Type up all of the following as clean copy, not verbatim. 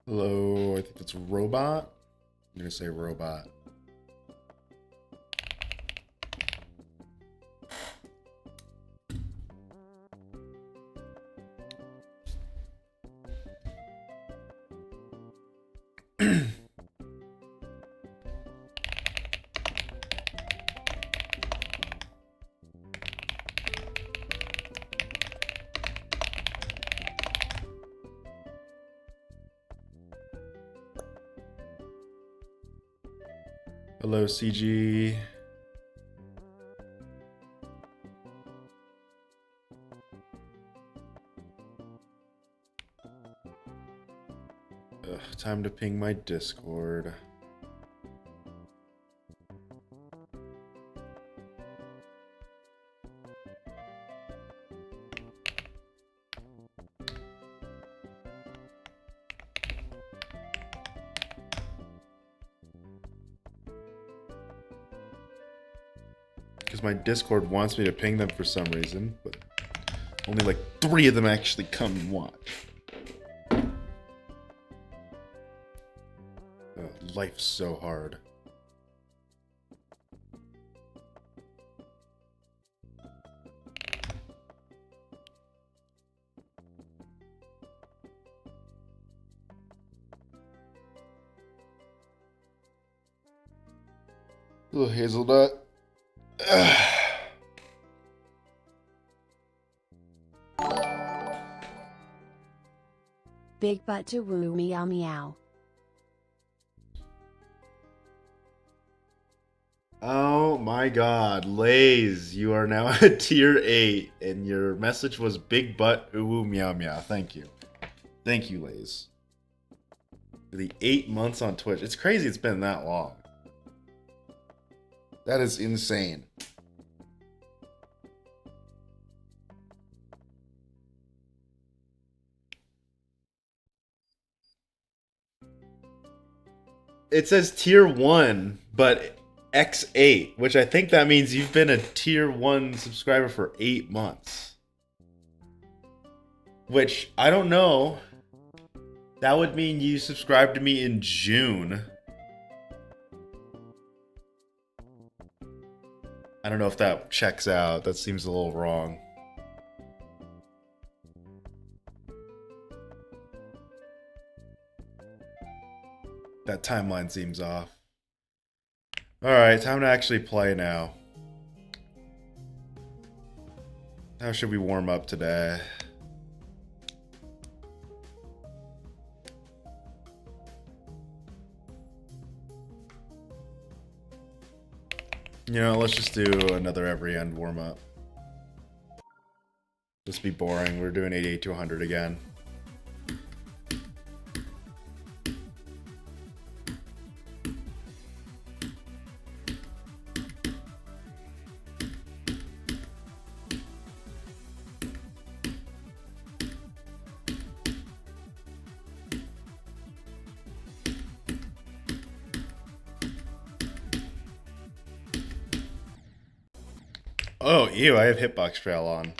Hello, I think it's robot. I'm gonna say robot. Hello, CG. Ugh, time to ping my Discord. Because my Discord wants me to ping them for some reason, but only like 3 of them actually come and watch. Life's so hard. Little hazelnut. Big butt to woo meow meow. Oh my god, Lays, you are now at tier 8, and your message was big butt ooh meow meow. Thank you. Thank you, Lays. For the 8 months on Twitch. It's crazy it's been that long. That is insane. It says tier 1, but X8, which I think that means you've been a tier 1 subscriber for 8 months. Which, I don't know. That would mean you subscribed to me in June. I don't know if that checks out. That seems a little wrong. That timeline seems off. Alright, time to actually play now. How should we warm up today? You know, let's just do another every end warm up. Just be boring. We're doing 88 to 100 again. Oh, ew, I have Hitbox Trail on.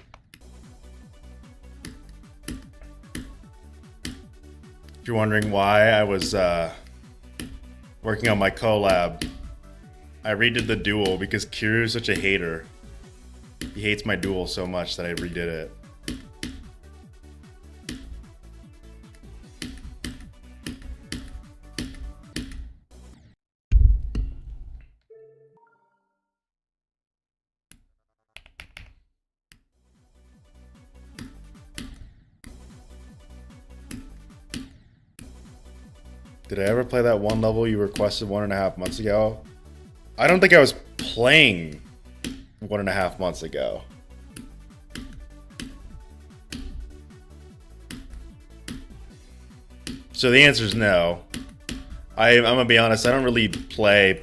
If you're wondering why I was working on my collab, I redid the duel because Kiryu is such a hater. He hates my duel so much that I redid it. Did I ever play that one level you requested 1.5 months ago? I don't think I was playing 1.5 months ago. So the answer is no. I'm gonna be honest, I don't really play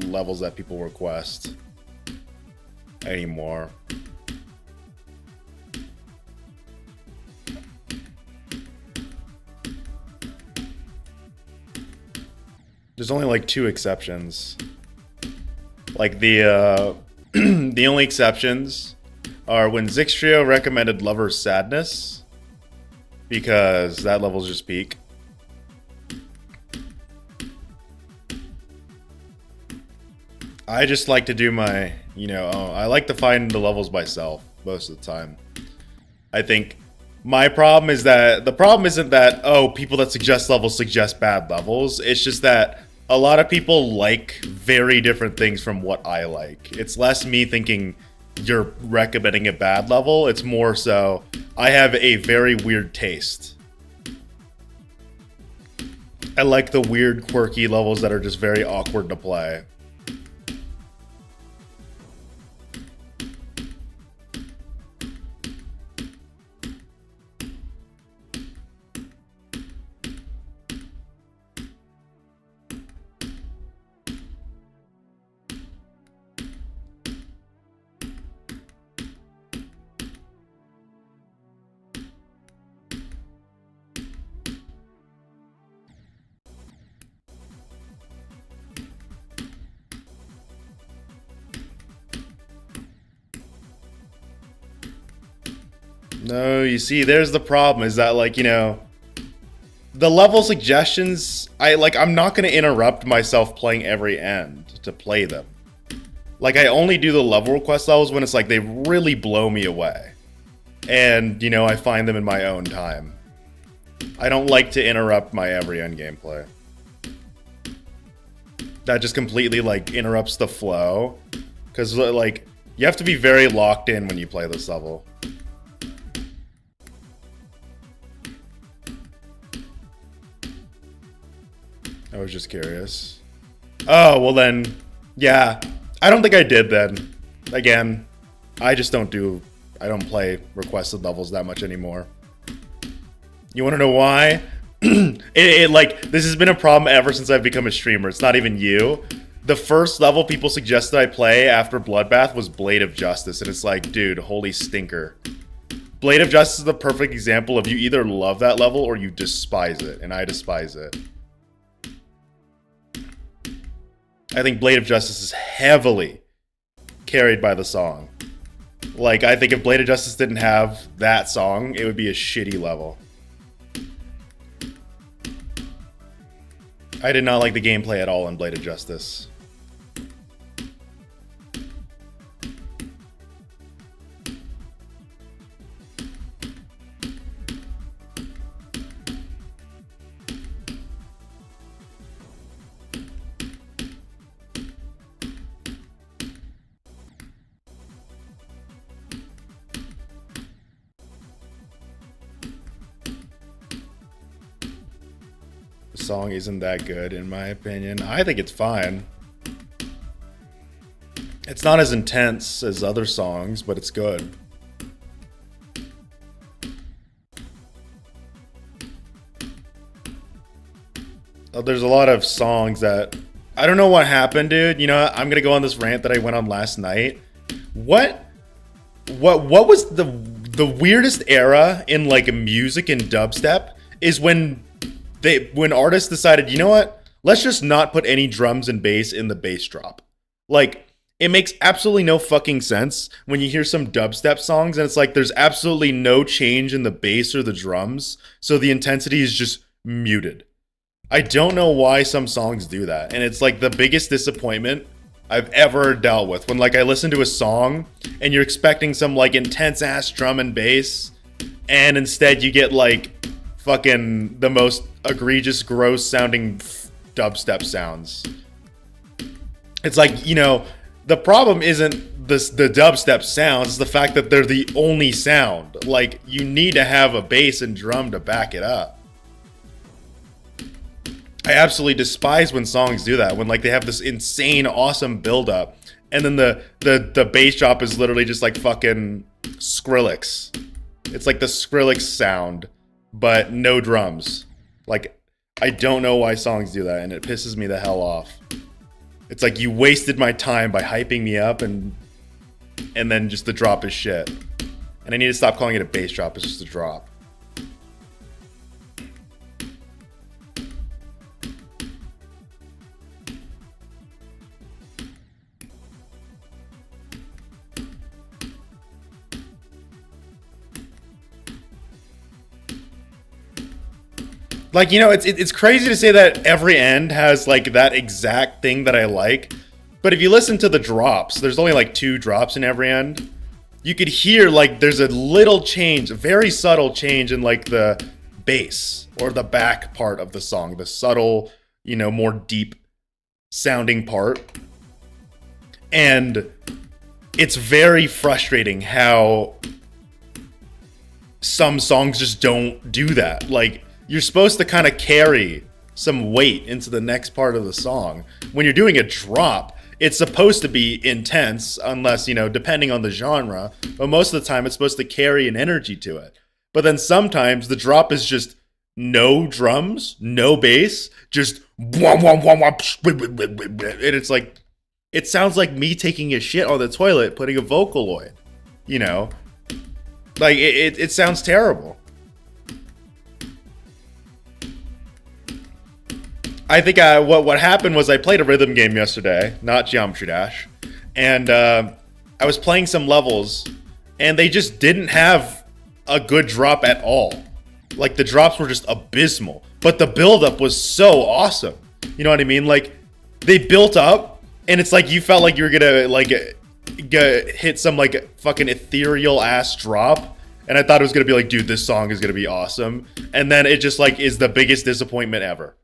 levels that people request anymore. There's only like 2 exceptions. Like the the only exceptions are when Zixtrio recommended Lover's Sadness, because that level's just peak. I just like to do my, I like to find the levels myself most of the time. I think my problem is that the problem isn't that, oh, people that suggest levels suggest bad levels. It's just that a lot of people like very different things from what I like. It's less me thinking you're recommending a bad level. It's more so I have a very weird taste. I like the weird, quirky levels that are just very awkward to play. No, you see, there's the problem is that, like, the level suggestions, I'm not going to interrupt myself playing every end to play them. Like, I only do the level request levels when it's like they really blow me away. And, I find them in my own time. I don't like to interrupt my every end gameplay. That just completely, like, interrupts the flow. Because, like, you have to be very locked in when you play this level. I was just curious. Oh, well then, yeah. I don't think I did then. Again, I don't play requested levels that much anymore. You wanna know why? This has been a problem ever since I've become a streamer. It's not even you. The first level people suggested I play after Bloodbath was Blade of Justice, and it's like, dude, holy stinker. Blade of Justice is the perfect example of you either love that level or you despise it, and I despise it. I think Blade of Justice is heavily carried by the song. Like, I think if Blade of Justice didn't have that song, it would be a shitty level. I did not like the gameplay at all in Blade of Justice. The song isn't that good, in my opinion. I think it's fine. It's not as intense as other songs, but it's good. There's a lot of songs that... I don't know what happened, dude. You know, I'm gonna go on this rant that I went on last night. What was the weirdest era in, like, music and dubstep is when artists decided, you know what? Let's just not put any drums and bass in the bass drop. Like, it makes absolutely no fucking sense when you hear some dubstep songs and it's like there's absolutely no change in the bass or the drums, so the intensity is just muted. I don't know why some songs do that, and it's like the biggest disappointment I've ever dealt with. When, like, I listen to a song and you're expecting some, like, intense ass drum and bass, and instead you get, like, fucking the most egregious, gross sounding dubstep sounds. It's like, you know, the problem isn't the dubstep sounds, it's the fact that they're the only sound. Like, you need to have a bass and drum to back it up. I absolutely despise when songs do that, when, like, they have this insane, awesome build-up, and then the bass drop is literally just like fucking Skrillex. It's like the Skrillex sound, but no drums. Like, I don't know why songs do that, and it pisses me the hell off. It's like, you wasted my time by hyping me up, and then just the drop is shit. And I need to stop calling it a bass drop, it's just a drop. Like, you know, it's crazy to say that every end has, like, that exact thing that I like. But if you listen to the drops, there's only like 2 drops in every end. You could hear like there's a little change, a very subtle change in like the bass or the back part of the song, the subtle, more deep sounding part. And it's very frustrating how some songs just don't do that. Like, you're supposed to kind of carry some weight into the next part of the song. When you're doing a drop, it's supposed to be intense, unless, depending on the genre, but most of the time it's supposed to carry an energy to it. But then sometimes the drop is just no drums, no bass, just wah, wah, wah, wah, and it's like, it sounds like me taking a shit on the toilet, putting a Vocaloid, Like, it sounds terrible. I think what happened was I played a rhythm game yesterday, not Geometry Dash, and I was playing some levels, and they just didn't have a good drop at all. Like, the drops were just abysmal, but the build-up was so awesome. You know what I mean? Like, they built up, and it's like you felt like you were gonna, like, hit some, like, fucking ethereal-ass drop, and I thought it was gonna be like, dude, this song is gonna be awesome, and then it just, like, is the biggest disappointment ever.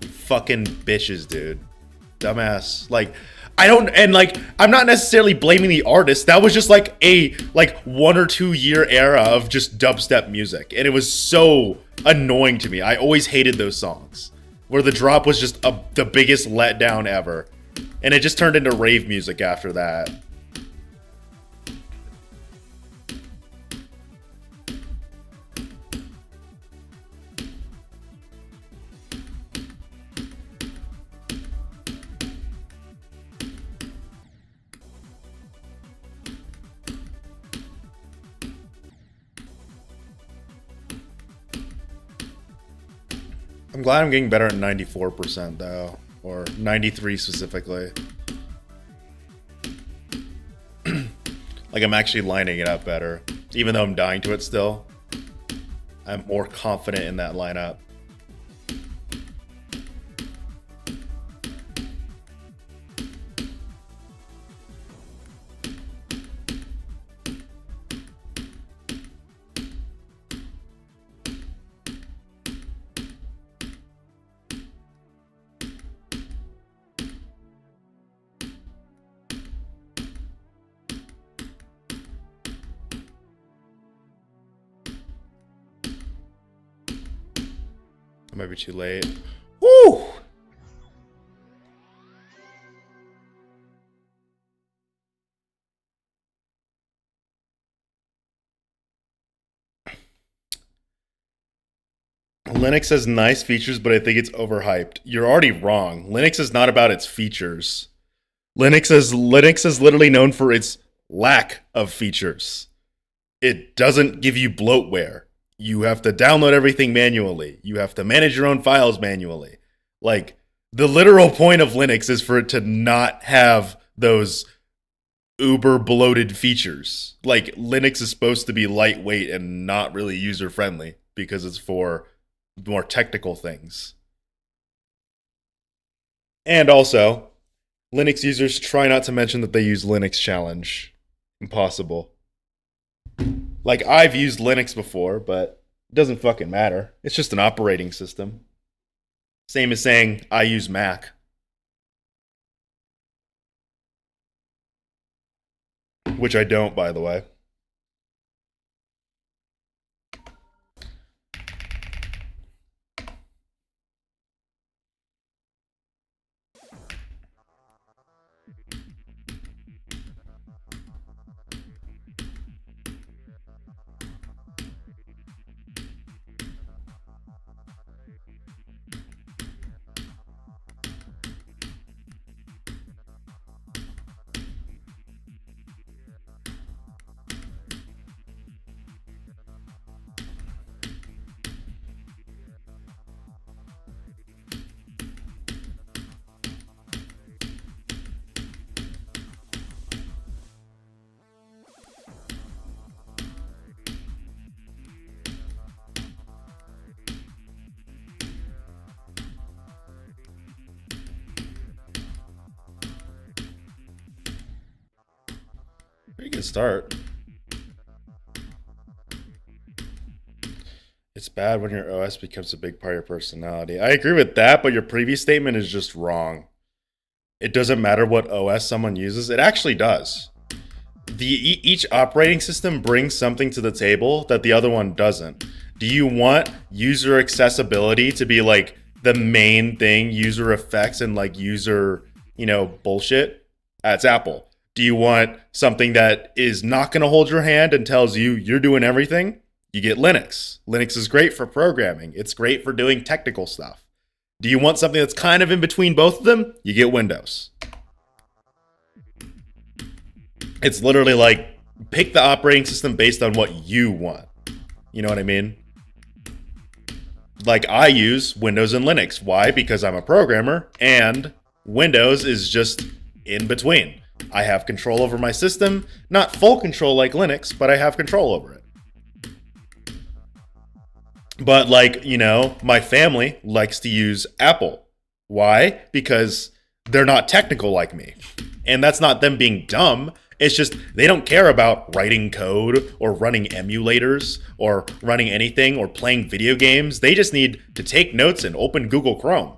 Fucking bitches, dude. Dumbass. Like, I'm not necessarily blaming the artist. That was just like a 1 or 2 year era of just dubstep music, and it was so annoying to me. I always hated those songs where the drop was just the biggest letdown ever, and it just turned into rave music after that. I'm glad I'm getting better at 94% though, or 93 specifically. Like, I'm actually lining it up better. Even though I'm dying to it still, I'm more confident in that lineup. Might be too late. Woo! Linux has nice features, but I think it's overhyped. You're already wrong. Linux is not about its features. Linux is literally known for its lack of features. It doesn't give you bloatware. You have to download everything manually. You have to manage your own files manually. Like, the literal point of Linux is for it to not have those uber bloated features. Like, Linux is supposed to be lightweight and not really user friendly because it's for more technical things. And also, Linux users try not to mention that they use Linux Challenge. Impossible. Like, I've used Linux before, but it doesn't fucking matter. It's just an operating system. Same as saying I use Mac. Which I don't, by the way. to start. It's bad when your OS becomes a big part of your personality. I agree with that, but your previous statement is just wrong. It doesn't matter what OS someone uses. It actually does. Each operating system brings something to the table that the other one doesn't. Do you want user accessibility to be like the main thing, user effects and like user, bullshit? That's Apple. Do you want something that is not going to hold your hand and tells you you're doing everything? You get Linux. Linux is great for programming. It's great for doing technical stuff. Do you want something that's kind of in between both of them? You get Windows. It's literally like pick the operating system based on what you want. You know what I mean? Like I use Windows and Linux. Why? Because I'm a programmer and Windows is just in between. I have control over my system, not full control like Linux, but I have control over it. But like, my family likes to use Apple. Why? Because they're not technical like me. And that's not them being dumb. It's just they don't care about writing code or running emulators or running anything or playing video games. They just need to take notes and open Google Chrome.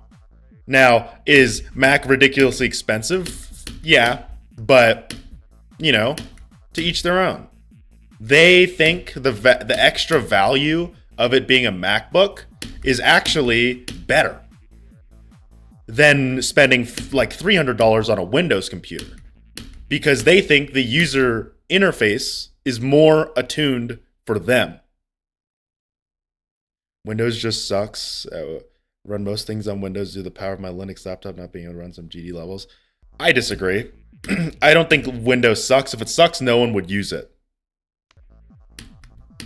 Now, is Mac ridiculously expensive? Yeah, but, to each their own. They think the extra value of it being a MacBook is actually better than spending like $300 on a Windows computer because they think the user interface is more attuned for them. Windows just sucks. Run most things on Windows due to the power of my Linux laptop not being able to run some GD levels. I disagree. I don't think Windows sucks. If it sucks, no one would use it.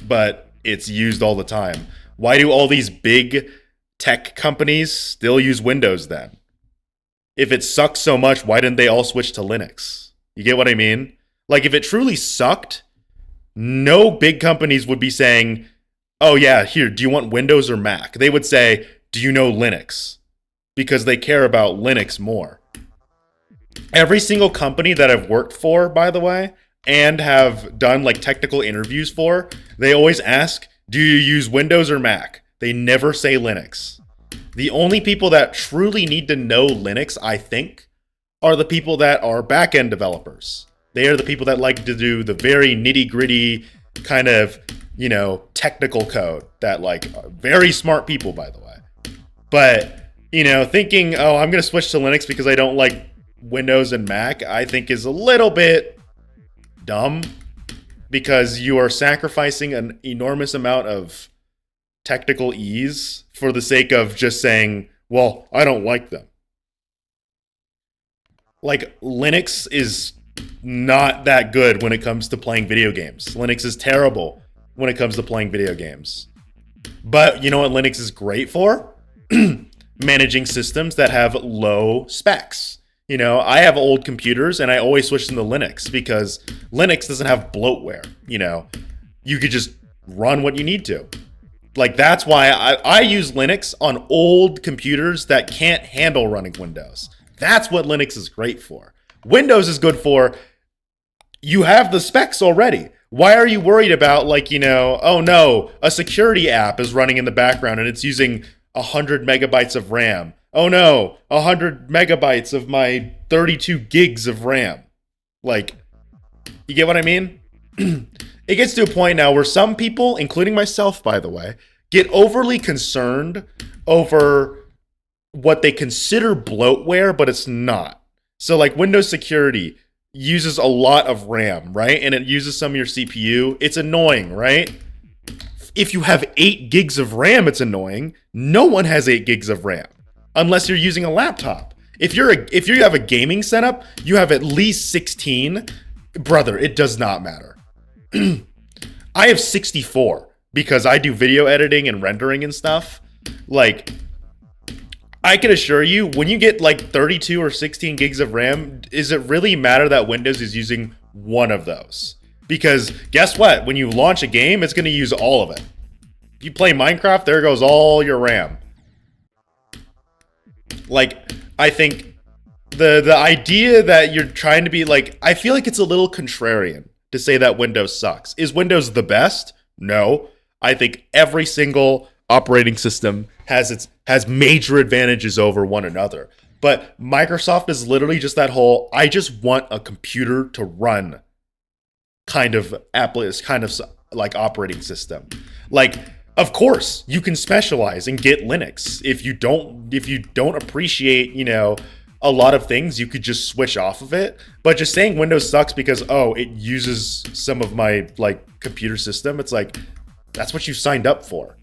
But it's used all the time. Why do all these big tech companies still use Windows then? If it sucks so much, why didn't they all switch to Linux? You get what I mean? Like if it truly sucked, no big companies would be saying, oh yeah, here, do you want Windows or Mac? They would say, do you know Linux? Because they care about Linux more. Every single company that I've worked for, by the way, and have done like technical interviews for, they always ask, do you use Windows or Mac? They never say Linux. The only people that truly need to know Linux, I think, are the people that are back-end developers. They are the people that like to do the very nitty-gritty kind of, technical code that like are very smart people, by the way. But, thinking, oh, I'm going to switch to Linux because I don't like Windows and Mac, I think is a little bit dumb because you are sacrificing an enormous amount of technical ease for the sake of just saying, well, I don't like them. Like, Linux is not that good when it comes to playing video games. Linux is terrible when it comes to playing video games. But you know what Linux is great for? Managing systems that have low specs. I have old computers and I always switch them to Linux because Linux doesn't have bloatware. You could just run what you need to. Like, that's why I use Linux on old computers that can't handle running Windows. That's what Linux is great for. Windows is good for, you have the specs already. Why are you worried about, like, oh no, a security app is running in the background and it's using 100 megabytes of RAM. Oh no, 100 megabytes of my 32 gigs of RAM. Like, you get what I mean? It gets to a point now where some people, including myself, by the way, get overly concerned over what they consider bloatware, but it's not. So like Windows security uses a lot of RAM, right? And it uses some of your CPU. It's annoying, right? If you have 8 gigs of RAM, it's annoying. No one has 8 gigs of RAM unless you're using a laptop. If you have a gaming setup, you have at least 16. Brother, it does not matter. I have 64 because I do video editing and rendering and stuff. Like, I can assure you, when you get like 32 or 16 gigs of RAM, does it really matter that Windows is using one of those? Because guess what? When you launch a game, it's going to use all of it. If you play Minecraft, there goes all your RAM. Like, I think the idea that you're trying to be like, I feel like it's a little contrarian to say that Windows sucks. Is Windows the best? No. I think every single operating system has major advantages over one another. But Microsoft is literally just that whole, I just want a computer to run kind of like operating system. Like, of course, you can specialize and get Linux. If you don't appreciate, a lot of things, you could just switch off of it. But just saying Windows sucks because, it uses some of my like computer system, it's like, that's what you signed up for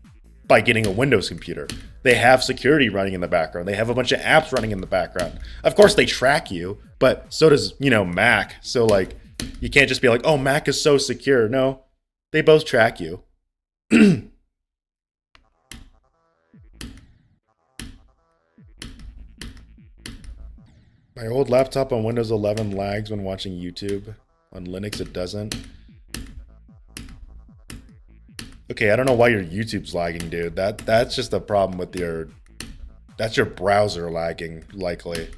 by getting a Windows computer. They have security running in the background. They have a bunch of apps running in the background. Of course, they track you, but so does, Mac. So like, you can't just be like, oh, Mac is so secure. No, they both track you. My old laptop on Windows 11 lags when watching YouTube. On Linux, it doesn't. Okay, I don't know why your YouTube's lagging, dude. That's just a problem with that's your browser lagging, likely.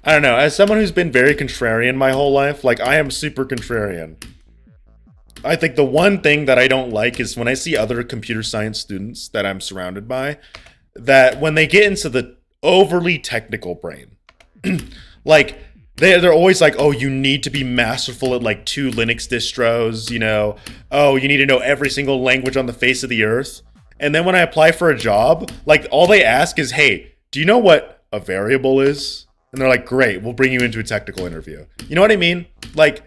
I don't know. As someone who's been very contrarian my whole life, like, I am super contrarian. I think the one thing that I don't like is when I see other computer science students that I'm surrounded by, that when they get into the overly technical brain, like, they're always like, oh, you need to be masterful at like 2 Linux distros, oh, you need to know every single language on the face of the earth. And then when I apply for a job, like, all they ask is, hey, do you know what a variable is? And they're like, great, we'll bring you into a technical interview. You know what I mean? Like,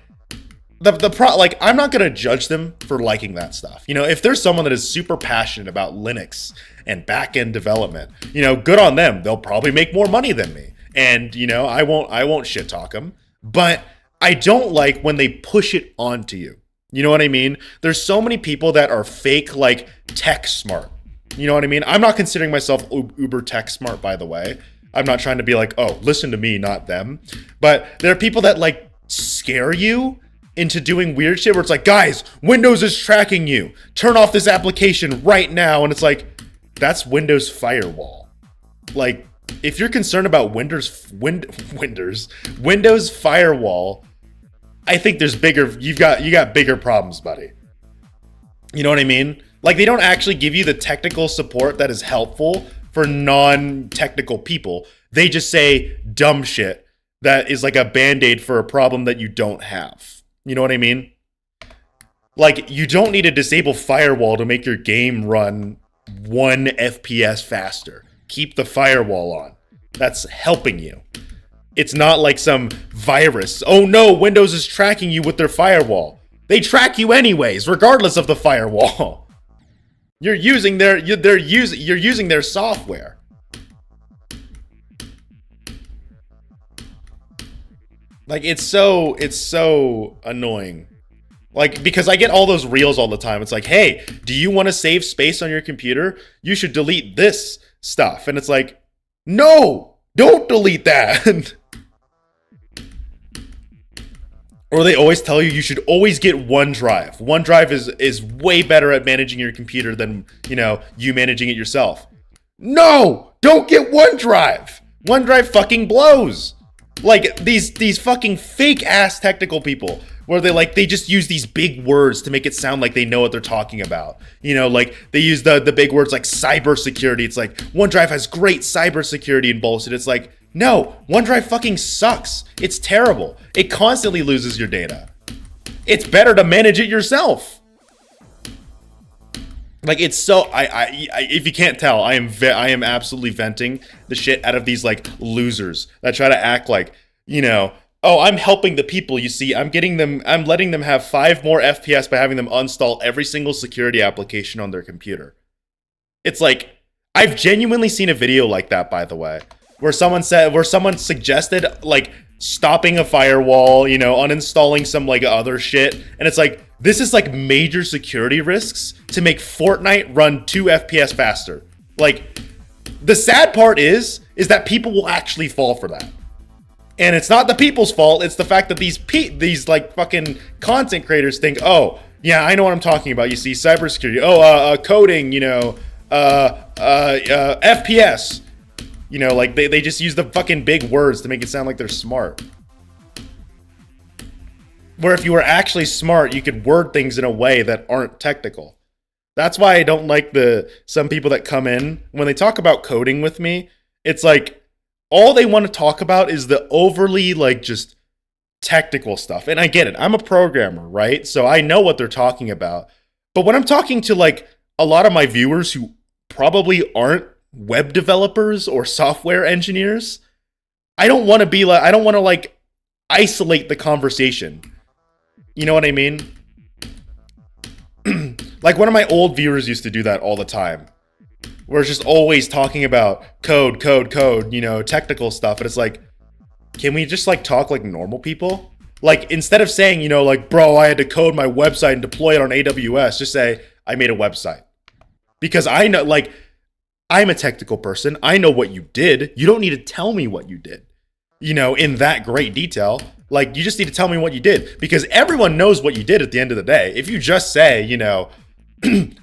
like, I'm not gonna judge them for liking that stuff. If there's someone that is super passionate about Linux and back-end development, good on them. They'll probably make more money than me. And, I won't shit talk them. But I don't like when they push it onto you. You know what I mean? There's so many people that are fake, like, tech smart. You know what I mean? I'm not considering myself uber tech smart, by the way. I'm not trying to be like, oh, listen to me, not them. But there are people that like scare you into doing weird shit where it's like, guys, Windows is tracking you. Turn off this application right now. And it's like, that's Windows firewall. Like, if you're concerned about Windows firewall, I think there's you got bigger problems, buddy. You know what I mean? Like, they don't actually give you the technical support that is helpful for non-technical people. They just say dumb shit that is like a band-aid for a problem that you don't have. You know what I mean? Like, you don't need to disable firewall to make your game run 1 FPS faster. Keep the firewall on. That's helping you. It's not like some virus. Oh no, Windows is tracking you with their firewall. They track you anyways, regardless of the firewall. You're using you're using their software. Like, it's so annoying. Like, because I get all those reels all the time. It's like, hey, do you want to save space on your computer? You should delete this stuff. And it's like, no, don't delete that. Or they always tell you should always get OneDrive. OneDrive is way better at managing your computer than, you managing it yourself. No, don't get OneDrive. OneDrive fucking blows. Like, these fucking fake ass technical people where they just use these big words to make it sound like they know what they're talking about. Like, they use the big words like cybersecurity. It's like, OneDrive has great cybersecurity and bullshit. It's like, no, OneDrive fucking sucks. It's terrible. It constantly loses your data. It's better to manage it yourself. Like, it's so, if you can't tell, I am absolutely venting the shit out of these like losers that try to act like, oh, I'm helping the people. You see, I'm letting them have 5 more FPS by having them uninstall every single security application on their computer. It's like, I've genuinely seen a video like that, by the way, where someone suggested like stopping a firewall, you know, uninstalling some like other shit, and it's like this is like major security risks to make Fortnite run 2 FPS faster. Like the sad part is that people will actually fall for that. And it's not the people's fault. It's the fact that these like fucking content creators think, oh yeah, I know what I'm talking about. You see, cybersecurity. Oh, coding. You know, FPS. You know, like they just use the fucking big words to make it sound like they're smart. Where if you were actually smart, you could word things in a way that aren't technical. That's why I don't like some people that come in when they talk about coding with me. It's like all they want to talk about is the overly like just technical stuff. And I get it. I'm a programmer, right? So I know what they're talking about. But when I'm talking to like a lot of my viewers who probably aren't web developers or software engineers, I don't want to like isolate the conversation. You know what I mean? Like one of my old viewers used to do that all the time. Where it's just always talking about code, you know, technical stuff. And it's like, can we just like talk like normal people? Like instead of saying, you know, like, bro, I had to code my website and deploy it on AWS, just say, I made a website. Because I know, like, I'm a technical person. I know what you did. You don't need to tell me what you did, you know, in that great detail. Like, you just need to tell me what you did because everyone knows what you did at the end of the day. If you just say, you know,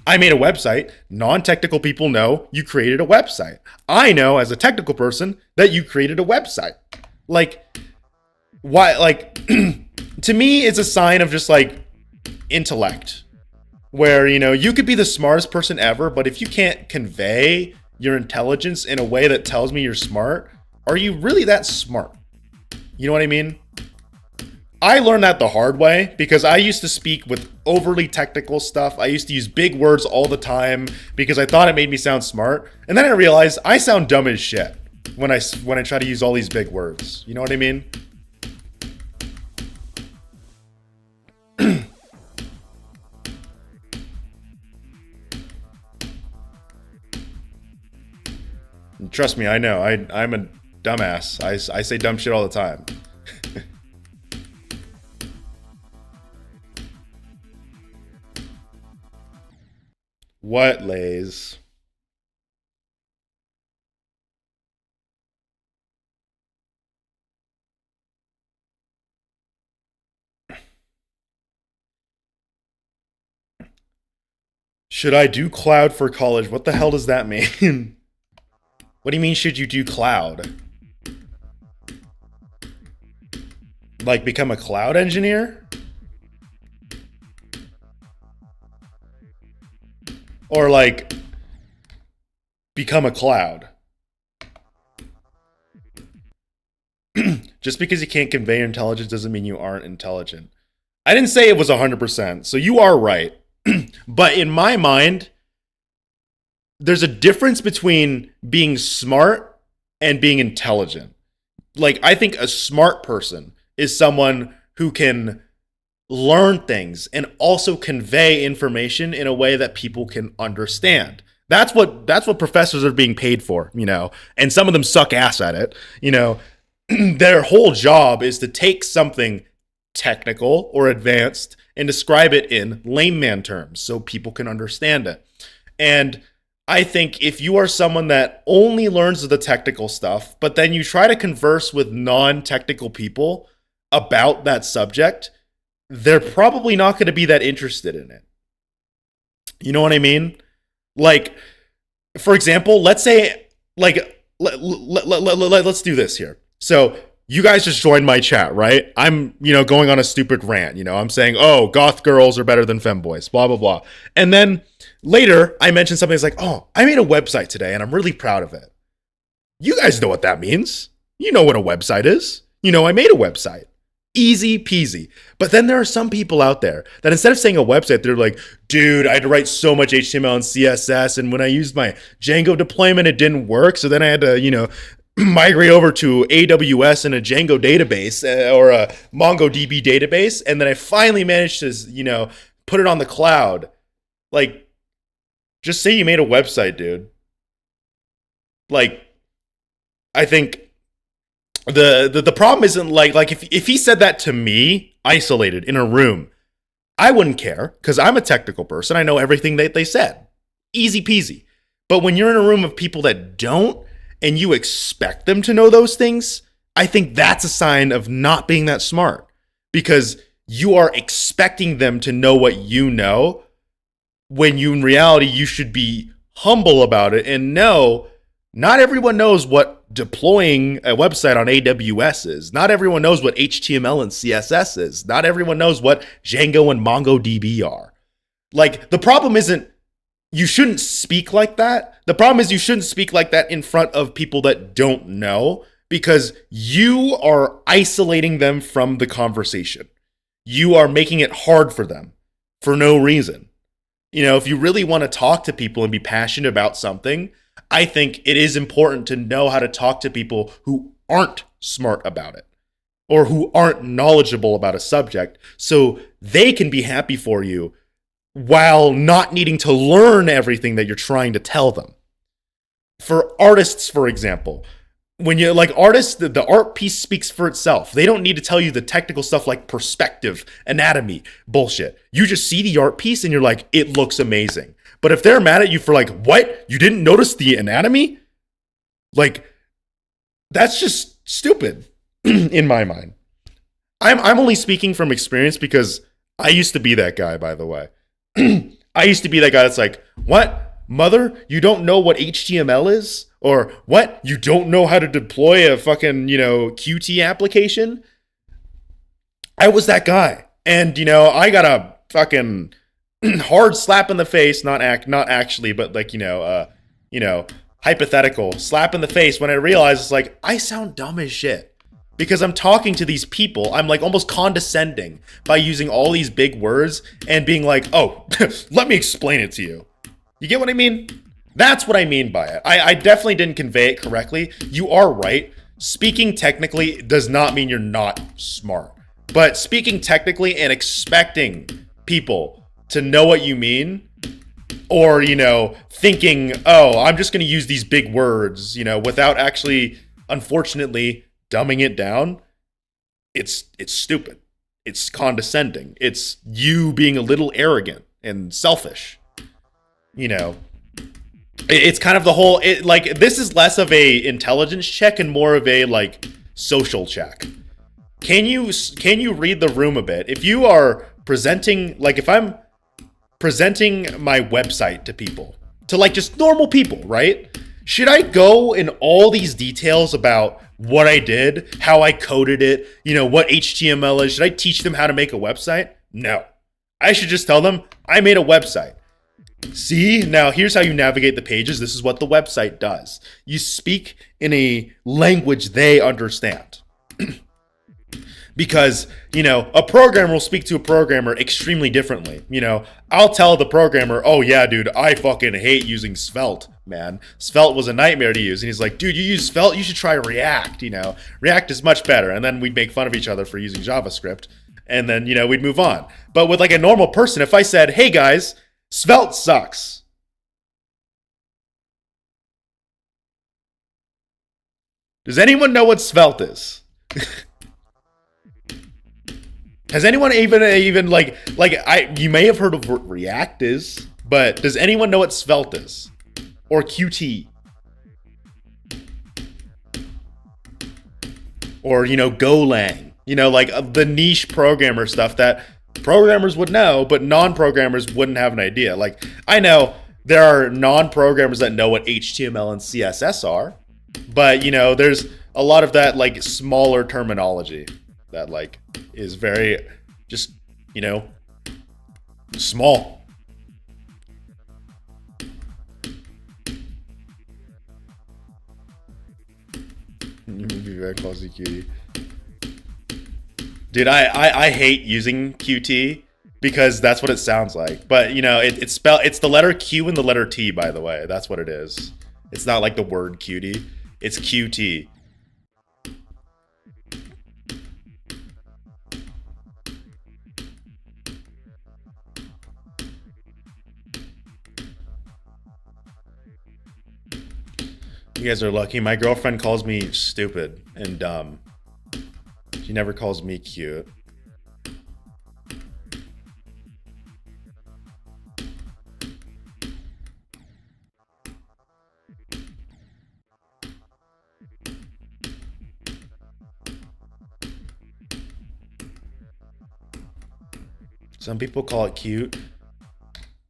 I made a website, non-technical people know you created a website. I know as a technical person that you created a website. Like, why? Like, to me, it's a sign of just like intellect. Where, you know, you could be the smartest person ever, but if you can't convey your intelligence in a way that tells me you're smart, are you really that smart? You know what I mean? I learned that the hard way because I used to speak with overly technical stuff. I used to use big words all the time because I thought it made me sound smart. And then I realized I sound dumb as shit when I try to use all these big words. You know what I mean? Trust me, I know. I'm a dumbass. I say dumb shit all the time. What, Lays? Should I do cloud for college? What the hell does that mean? What do you mean, should you do cloud? Like, become a cloud engineer? Or, like, become a cloud? Just because you can't convey your intelligence doesn't mean you aren't intelligent. I didn't say it was 100%, so you are right. But in my mind, there's a difference between being smart and being intelligent. Like, I think a smart person is someone who can learn things and also convey information in a way that people can understand. That's what professors are being paid for, you know. And some of them suck ass at it, you know. Their whole job is to take something technical or advanced and describe it in layman terms so people can understand it. And I think if you are someone that only learns the technical stuff, but then you try to converse with non-technical people about that subject, they're probably not going to be that interested in it. You know what I mean? Like, for example, let's say, like, let's do this here. So you guys just joined my chat, right? I'm, you know, going on a stupid rant. You know, I'm saying, oh, goth girls are better than femboys, blah, blah, blah. And then later, I mentioned something that's like, oh, I made a website today and I'm really proud of it. You guys know what that means. You know what a website is. You know, I made a website. Easy peasy. But then there are some people out there that instead of saying a website, they're like, dude, I had to write so much HTML and CSS. And when I used my Django deployment, it didn't work. So then I had to, you know, migrate over to AWS and a Django database or a MongoDB database. And then I finally managed to, you know, put it on the cloud. Like, just say you made a website, dude. Like, I think the problem isn't like if he said that to me isolated in a room, I wouldn't care because I'm a technical person. I know everything that they said. Easy peasy. But when you're in a room of people that don't and you expect them to know those things, I think that's a sign of not being that smart because you are expecting them to know what you know when you in reality you should be humble about it and know not everyone knows what deploying a website on AWS is. Not everyone knows what HTML and CSS is. Not everyone knows what Django and MongoDB are. Like, the problem isn't you shouldn't speak like that. The problem is you shouldn't speak like that in front of people that don't know because you are isolating them from the conversation. You are making it hard for them for no reason. You know, if you really want to talk to people and be passionate about something, I think it is important to know how to talk to people who aren't smart about it or who aren't knowledgeable about a subject so they can be happy for you while not needing to learn everything that you're trying to tell them. For artists, for example, when you like artists, the art piece speaks for itself. They don't need to tell you the technical stuff like perspective, anatomy, bullshit. You just see the art piece and you're like, it looks amazing. But if they're mad at you for like, what? You didn't notice the anatomy? Like, that's just stupid in my mind. I'm only speaking from experience because I used to be that guy, by the way. I used to be that guy that's like, what? Mother, you don't know what HTML is? Or what? You don't know how to deploy a fucking, Qt application? I was that guy. And, I got a fucking hard slap in the face, not actually, but like, hypothetical slap in the face when I realized it's like, I sound dumb as shit. Because I'm talking to these people, I'm like almost condescending by using all these big words and being like, oh, let me explain it to you. You get what I mean? That's what I mean by it. I definitely didn't convey it correctly. You are right. Speaking technically does not mean you're not smart. But speaking technically and expecting people to know what you mean, or, thinking, oh, I'm just going to use these big words, without actually, unfortunately, dumbing it down, it's stupid. It's condescending. It's you being a little arrogant and selfish. It's kind of the whole this is less of a intelligence check and more of a like social check. Can you read the room a bit? If you are presenting, like if I'm presenting my website to people, to like just normal people, right? Should I go in all these details about what I did, how I coded it, what HTML is? Should I teach them how to make a website? No. I should just tell them I made a website. See, now here's how you navigate the pages. This is what the website does. You speak in a language they understand. Because, a programmer will speak to a programmer extremely differently. I'll tell the programmer, oh yeah, dude, I fucking hate using Svelte, man. Svelte was a nightmare to use. And he's like, dude, you use Svelte? You should try React, React is much better. And then we'd make fun of each other for using JavaScript. And then, we'd move on. But with like a normal person, if I said, hey guys, Svelte sucks. Does anyone know what Svelte is? Has anyone even like you may have heard of what React is, but does anyone know what Svelte is? Or Qt? Or, Golang? Like the niche programmer stuff that programmers would know, but non-programmers wouldn't have an idea. Like, I know there are non-programmers that know what HTML and CSS are, but, there's a lot of that, like, smaller terminology that, like, is very just, small. Be very close to Qt. Dude, I hate using Qt because that's what it sounds like. But it's the letter Q and the letter T, by the way. That's what it is. It's not like the word cutie. It's QT. You guys are lucky. My girlfriend calls me stupid and dumb. She never calls me cute. Some people call it cute.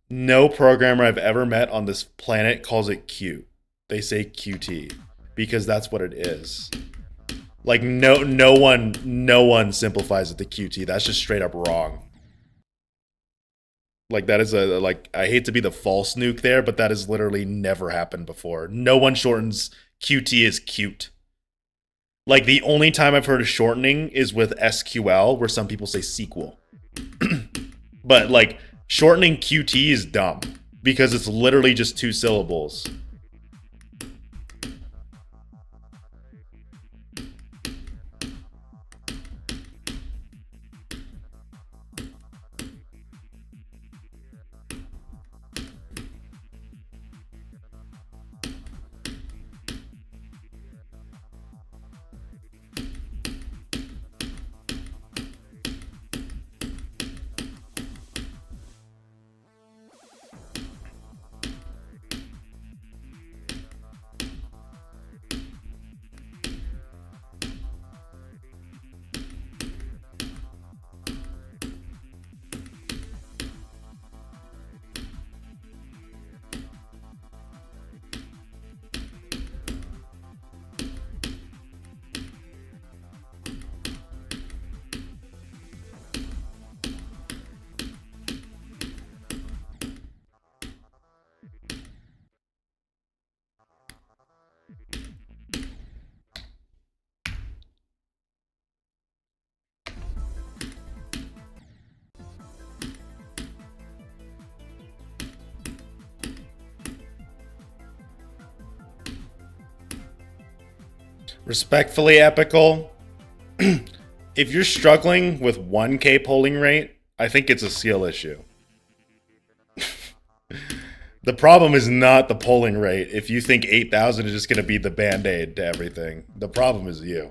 No programmer I've ever met on this planet calls it cute. They say QT because that's what it is. Like no one simplifies it to QT. That's just straight up wrong. Like that is I hate to be the false nuke there, but that has literally never happened before. No one shortens QT as cute. Like the only time I've heard of shortening is with SQL, where some people say SQL. But like shortening QT is dumb because it's literally just 2 syllables. Respectfully, Epical, if you're struggling with 1K polling rate, I think it's a skill issue. The problem is not the polling rate. If you think 8,000 is just going to be the band-aid to everything, the problem is you.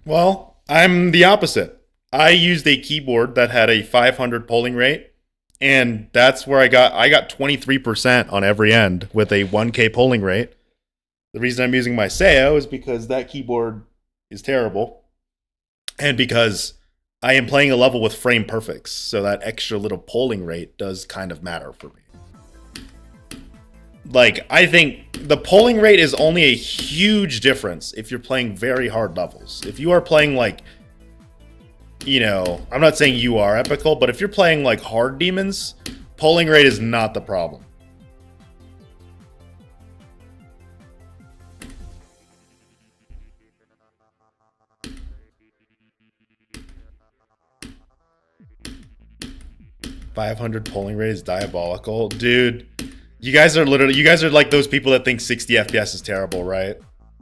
'Well, I'm the opposite. I used a keyboard that had a 500 polling rate, and that's where I got 23% on every end with a 1K polling rate. The reason I'm using my Sayo is because that keyboard is terrible, and because I am playing a level with frame perfects, so that extra little polling rate does kind of matter for me. Like, I think the polling rate is only a huge difference if you're playing very hard levels. If you are playing, like, you know, I'm not saying you are Epical, but if you're playing, like, hard demons, polling rate is not the problem. .500 polling rate is diabolical. Dude, you guys are like those people that think 60 FPS is terrible, right?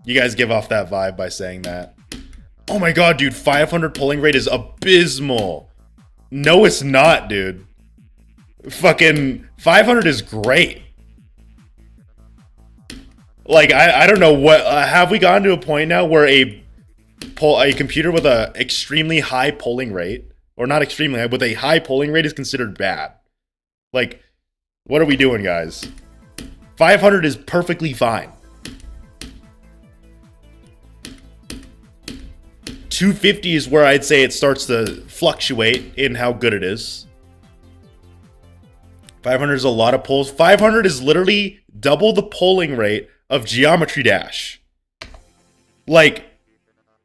You guys give off that vibe by saying that. Oh my god, dude, 500 polling rate is abysmal. No, it's not, dude. Fucking 500 is great. Like, I don't know what... have we gotten to a point now where a computer with a extremely high polling rate, or not extremely high, with a high polling rate is considered bad? Like, what are we doing, guys? 500 is perfectly fine. 250 is where I'd say it starts to fluctuate in how good it is. 500 is a lot of polls. 500 is literally double the polling rate of Geometry Dash. Like,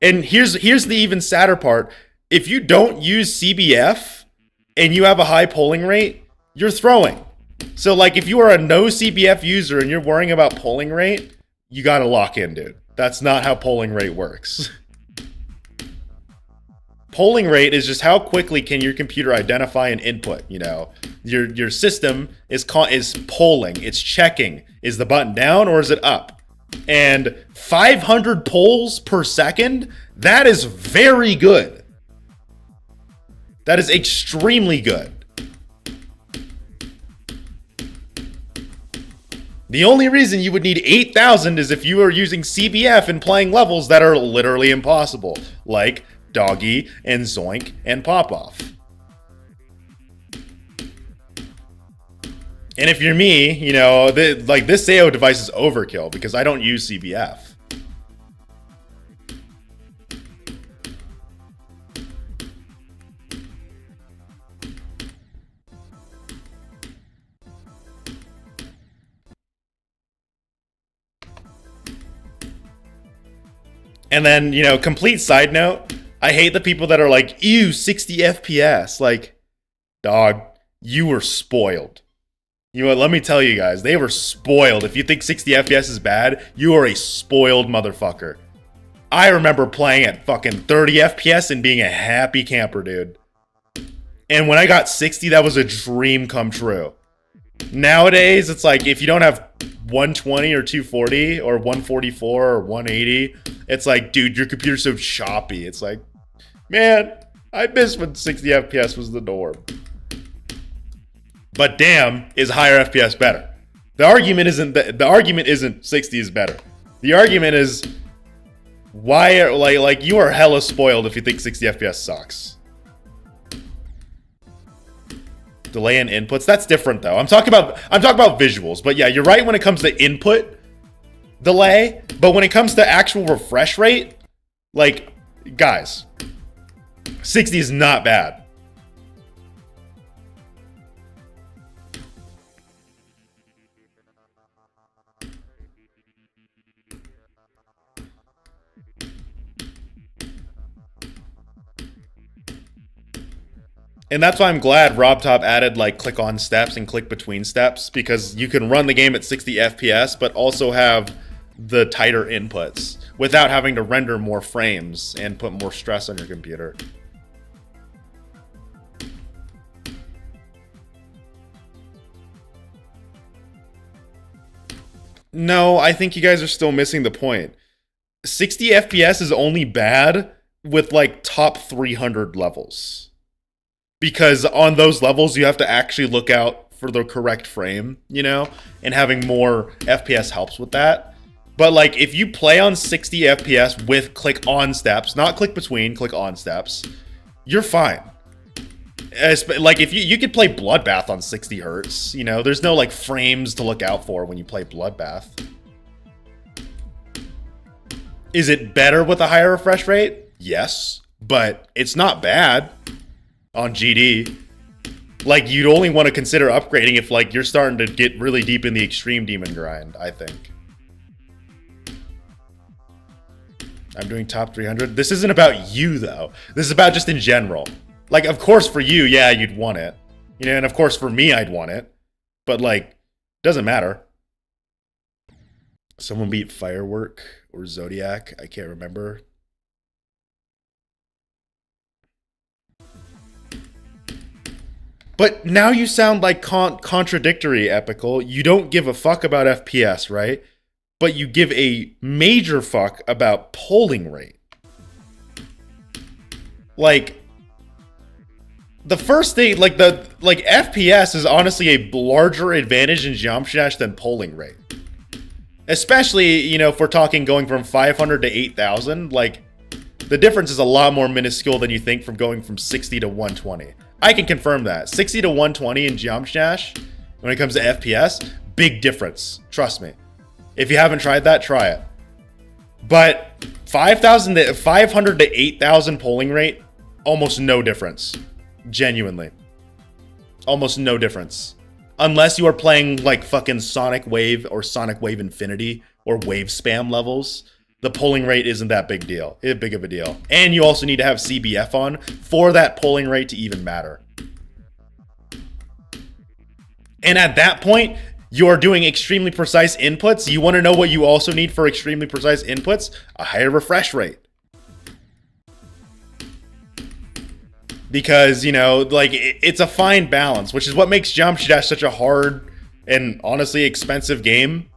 and here's the even sadder part. If you don't use CBF and you have a high polling rate, you're throwing. So like if you are a no CBF user and you're worrying about polling rate, you gotta lock in, dude. That's not how polling rate works. Polling rate is just how quickly can your computer identify an input, you know. Your system is polling, it's checking. Is the button down or is it up? And 500 polls per second, that is very good. That is extremely good. The only reason you would need 8,000 is if you are using CBF and playing levels that are literally impossible, like Doggy and Zoink and Popoff. And if you're me, you know, this SAO device is overkill because I don't use CBF. And then, you know, complete side note, I hate the people that are like, ew, 60 FPS. Like, dog, you were spoiled. You know what, let me tell you guys, they were spoiled. If you think 60 FPS is bad, you are a spoiled motherfucker. I remember playing at fucking 30 FPS and being a happy camper, dude. And when I got 60, that was a dream come true. Nowadays, it's like, if you don't have 120 or 240 or 144 or 180, it's like, dude, your computer's so choppy. It's like, man, I miss when 60 FPS was the norm. But damn, is higher FPS better? The argument isn't 60 is better. The argument is why are like you are hella spoiled if you think 60 FPS sucks. Delay in inputs, that's different though. I'm talking about visuals, but yeah, you're right when it comes to input delay, but when it comes to actual refresh rate, like guys, 60 is not bad. And that's why I'm glad RobTop added like click on steps and click between steps, because you can run the game at 60 FPS but also have the tighter inputs without having to render more frames and put more stress on your computer. No, I think you guys are still missing the point. 60 FPS is only bad with like top 300 levels. Because on those levels, you have to actually look out for the correct frame, you know? And having more FPS helps with that. But like, if you play on 60 FPS with click on steps, not click between, click on steps, you're fine. Like, if you could play Bloodbath on 60 hertz, you know? There's no like frames to look out for when you play Bloodbath. Is it better with a higher refresh rate? Yes, but it's not bad. On GD, like you'd only want to consider upgrading if like you're starting to get really deep in the extreme demon grind, I think. I'm doing top 300. This isn't about you though. This is about just in general. Like, of course for you, yeah, you'd want it. You know, and of course for me, I'd want it. But like, doesn't matter. Someone beat Firework or Zodiac, I can't remember. But now you sound like contradictory, Epical. You don't give a fuck about FPS, right? But you give a major fuck about polling rate. Like, the first thing, like FPS is honestly a larger advantage in Jump Dash than polling rate. Especially, you know, if we're talking going from 500 to 8,000, like, the difference is a lot more minuscule than you think from going from 60 to 120. I can confirm that. 60 to 120 in Jump Dash, when it comes to FPS, big difference. Trust me. If you haven't tried that, try it. But 500 to 8,000 polling rate, almost no difference. Genuinely. Almost no difference. Unless you are playing like fucking Sonic Wave or Sonic Wave Infinity or Wave Spam levels, the polling rate isn't that big of a deal. And you also need to have CBF on for that polling rate to even matter. And at that point, you're doing extremely precise inputs. You want to know what you also need for extremely precise inputs? A higher refresh rate. Because, you know, like, it's a fine balance, which is what makes Jump Dash such a hard and honestly expensive game,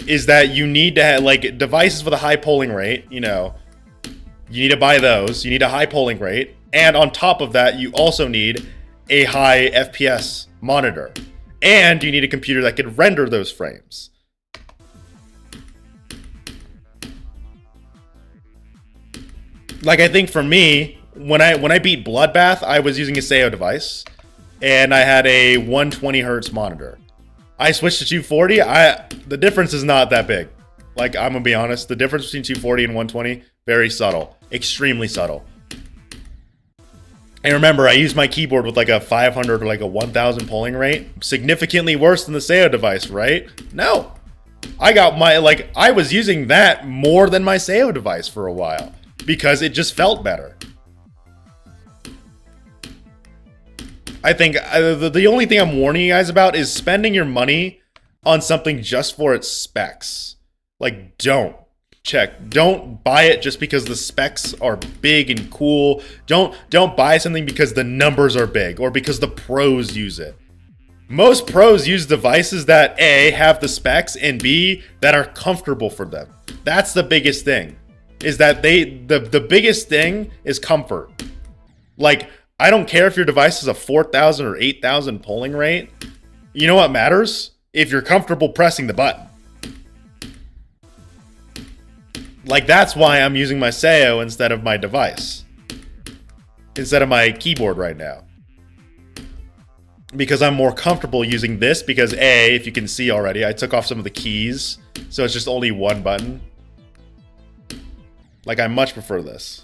is that you need to have, like, devices with a high polling rate, you know, you need to buy those, you need a high polling rate, and on top of that, you also need a high FPS monitor, and you need a computer that can render those frames. Like, I think for me, when I beat Bloodbath, I was using a Sayo device, and I had a 120 hertz monitor. I switched to 240. The difference is not that big. Like, I'm gonna be honest, the difference between 240 and 120, very subtle, extremely subtle. And remember, I used my keyboard with like a 500 or like a 1000 polling rate, significantly worse than the Sayo device, right? No, I got my, like, I was using that more than my Sayo device for a while because it just felt better. I think the only thing I'm warning you guys about is spending your money on something just for its specs. Like, don't buy it just because the specs are big and cool. Don't buy something because the numbers are big or because the pros use it. Most pros use devices that A, have the specs, and B, that are comfortable for them. That's the biggest thing. Is that the biggest thing is comfort. Like, I don't care if your device has a 4,000 or 8,000 polling rate. You know what matters? If you're comfortable pressing the button. Like, that's why I'm using my Sayo instead of my device. Instead of my keyboard right now. Because I'm more comfortable using this because A, if you can see already, I took off some of the keys. So it's just only one button. Like, I much prefer this.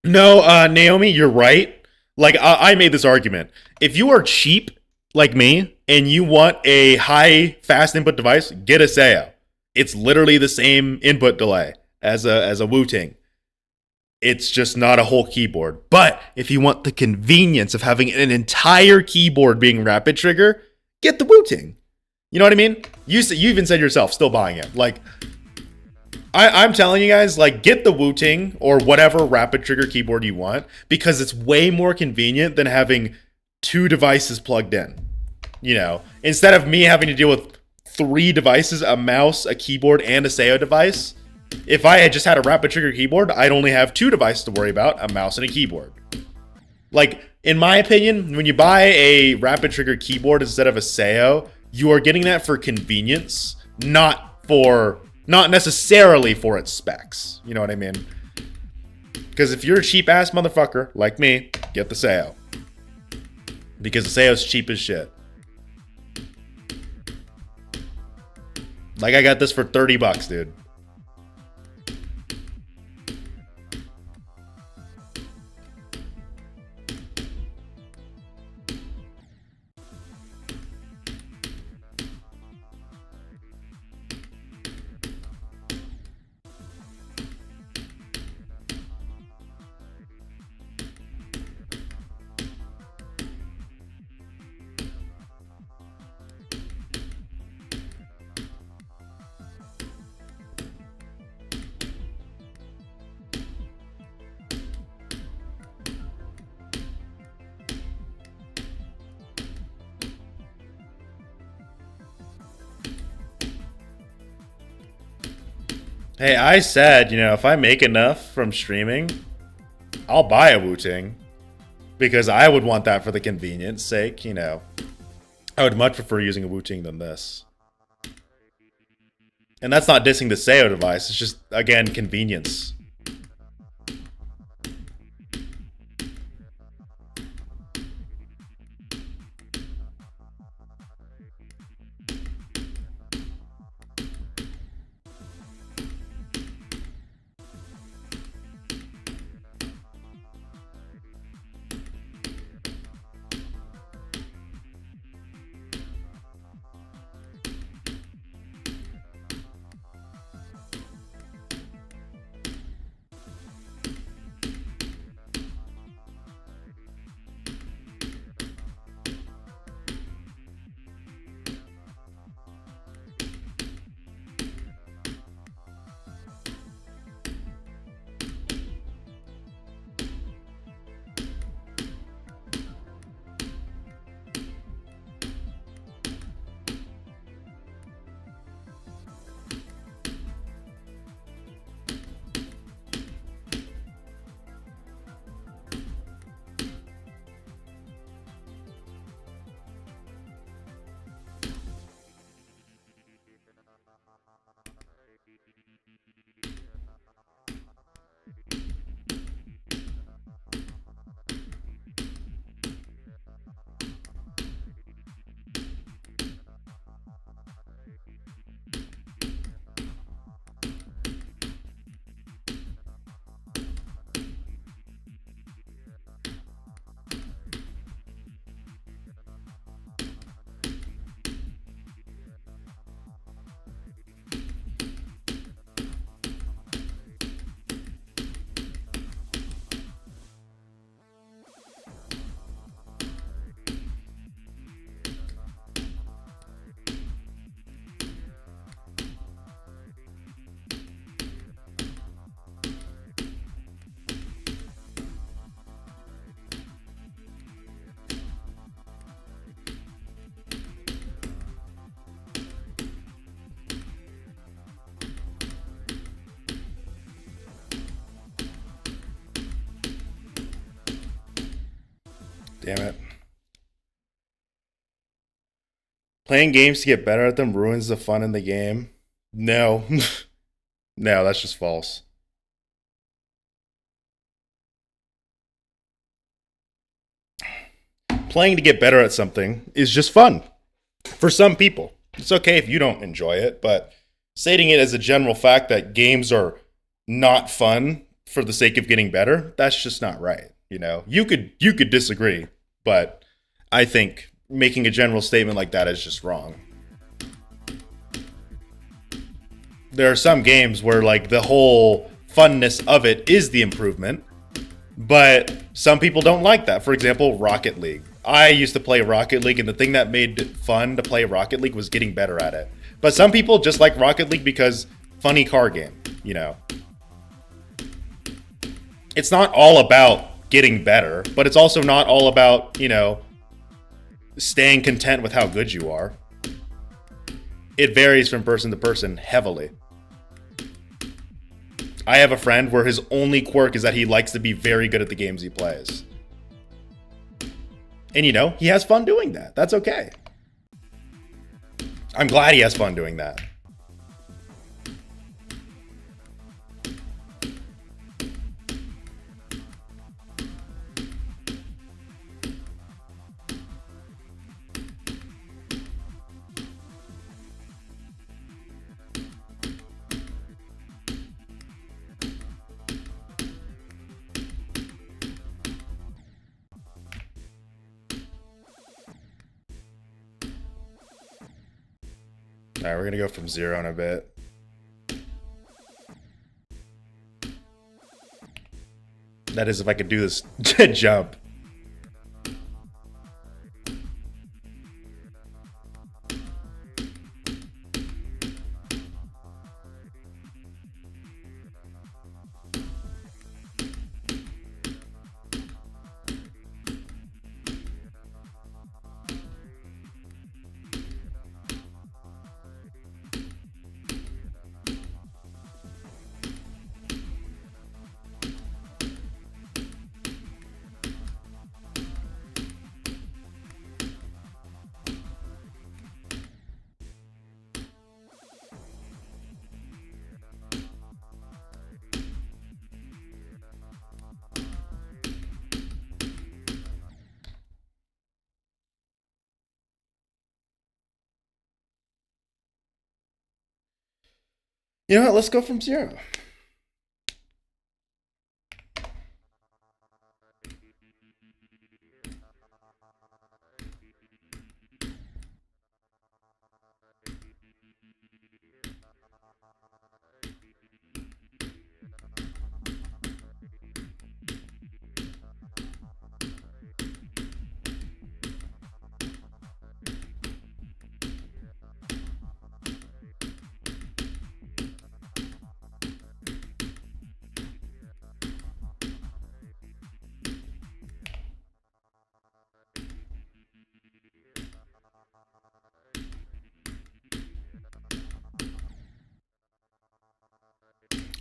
No, Naomi, you're right. Like, I made this argument. If you are cheap, like me, and you want a high, fast input device, get a Sayo. It's literally the same input delay as a Wu-Ting. It's just not a whole keyboard. But if you want the convenience of having an entire keyboard being rapid trigger, get the Wu-Ting. You know what I mean? You even said yourself, still buying it. Like, I'm telling you guys, like, get the Wu-Ting or whatever rapid trigger keyboard you want because it's way more convenient than having two devices plugged in. You know, instead of me having to deal with 3 devices, a mouse, a keyboard, and a Sayo device, if I had just had a rapid trigger keyboard, I'd only have 2 devices to worry about, a mouse and a keyboard. Like, in my opinion, when you buy a rapid trigger keyboard instead of a Sayo, you are getting that for convenience, not necessarily for its specs. You know what I mean? Because if you're a cheap ass motherfucker like me, get the Sayo. Because the Sayo's cheap as shit. Like, I got this for $30, dude. Hey, I said, you know, if I make enough from streaming, I'll buy a Wu-Ting. Because I would want that for the convenience sake, you know. I would much prefer using a Wu-Ting than this. And that's not dissing the Sayo device, it's just, again, convenience. Damn it. Playing games to get better at them ruins the fun in the game. No. No, that's just false. Playing to get better at something is just fun for some people. It's okay if you don't enjoy it, but stating it as a general fact that games are not fun for the sake of getting better, that's just not right. You know, you could disagree, but I think making a general statement like that is just wrong. There are some games where like the whole funness of it is the improvement, but some people don't like that. For example, Rocket League. I used to play Rocket League, and the thing that made it fun to play Rocket League was getting better at it. But some people just like Rocket League because funny car game, you know. It's not all about getting better, but it's also not all about, you know, staying content with how good you are. It varies from person to person heavily. I have a friend where his only quirk is that he likes to be very good at the games he plays. And you know, he has fun doing that. That's okay. I'm glad he has fun doing that. Alright, we're gonna go from 0 in a bit. That is, if I could do this jump. You know what? Let's go from 0.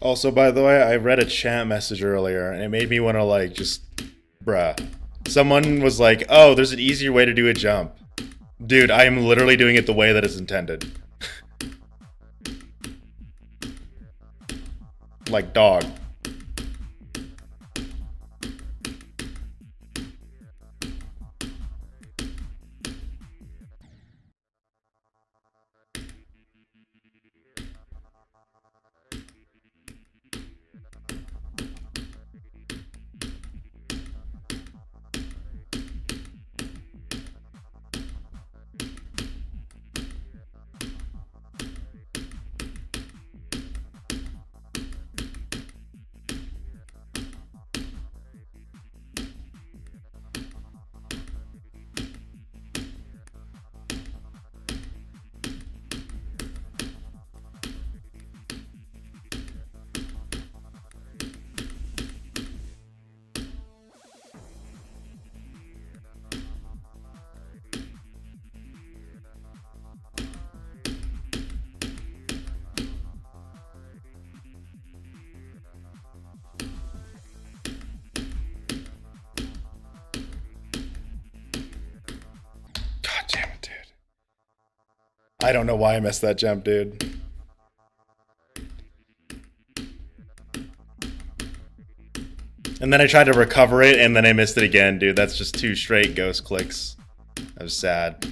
Also, by the way, I read a chat message earlier, and it made me want to, like, just... Bruh. Someone was like, oh, there's an easier way to do a jump. Dude, I am literally doing it the way that is intended. Like, dog. I don't know why I missed that jump, dude. And then I tried to recover it, and then I missed it again, dude. That's just 2 straight ghost clicks. That was sad.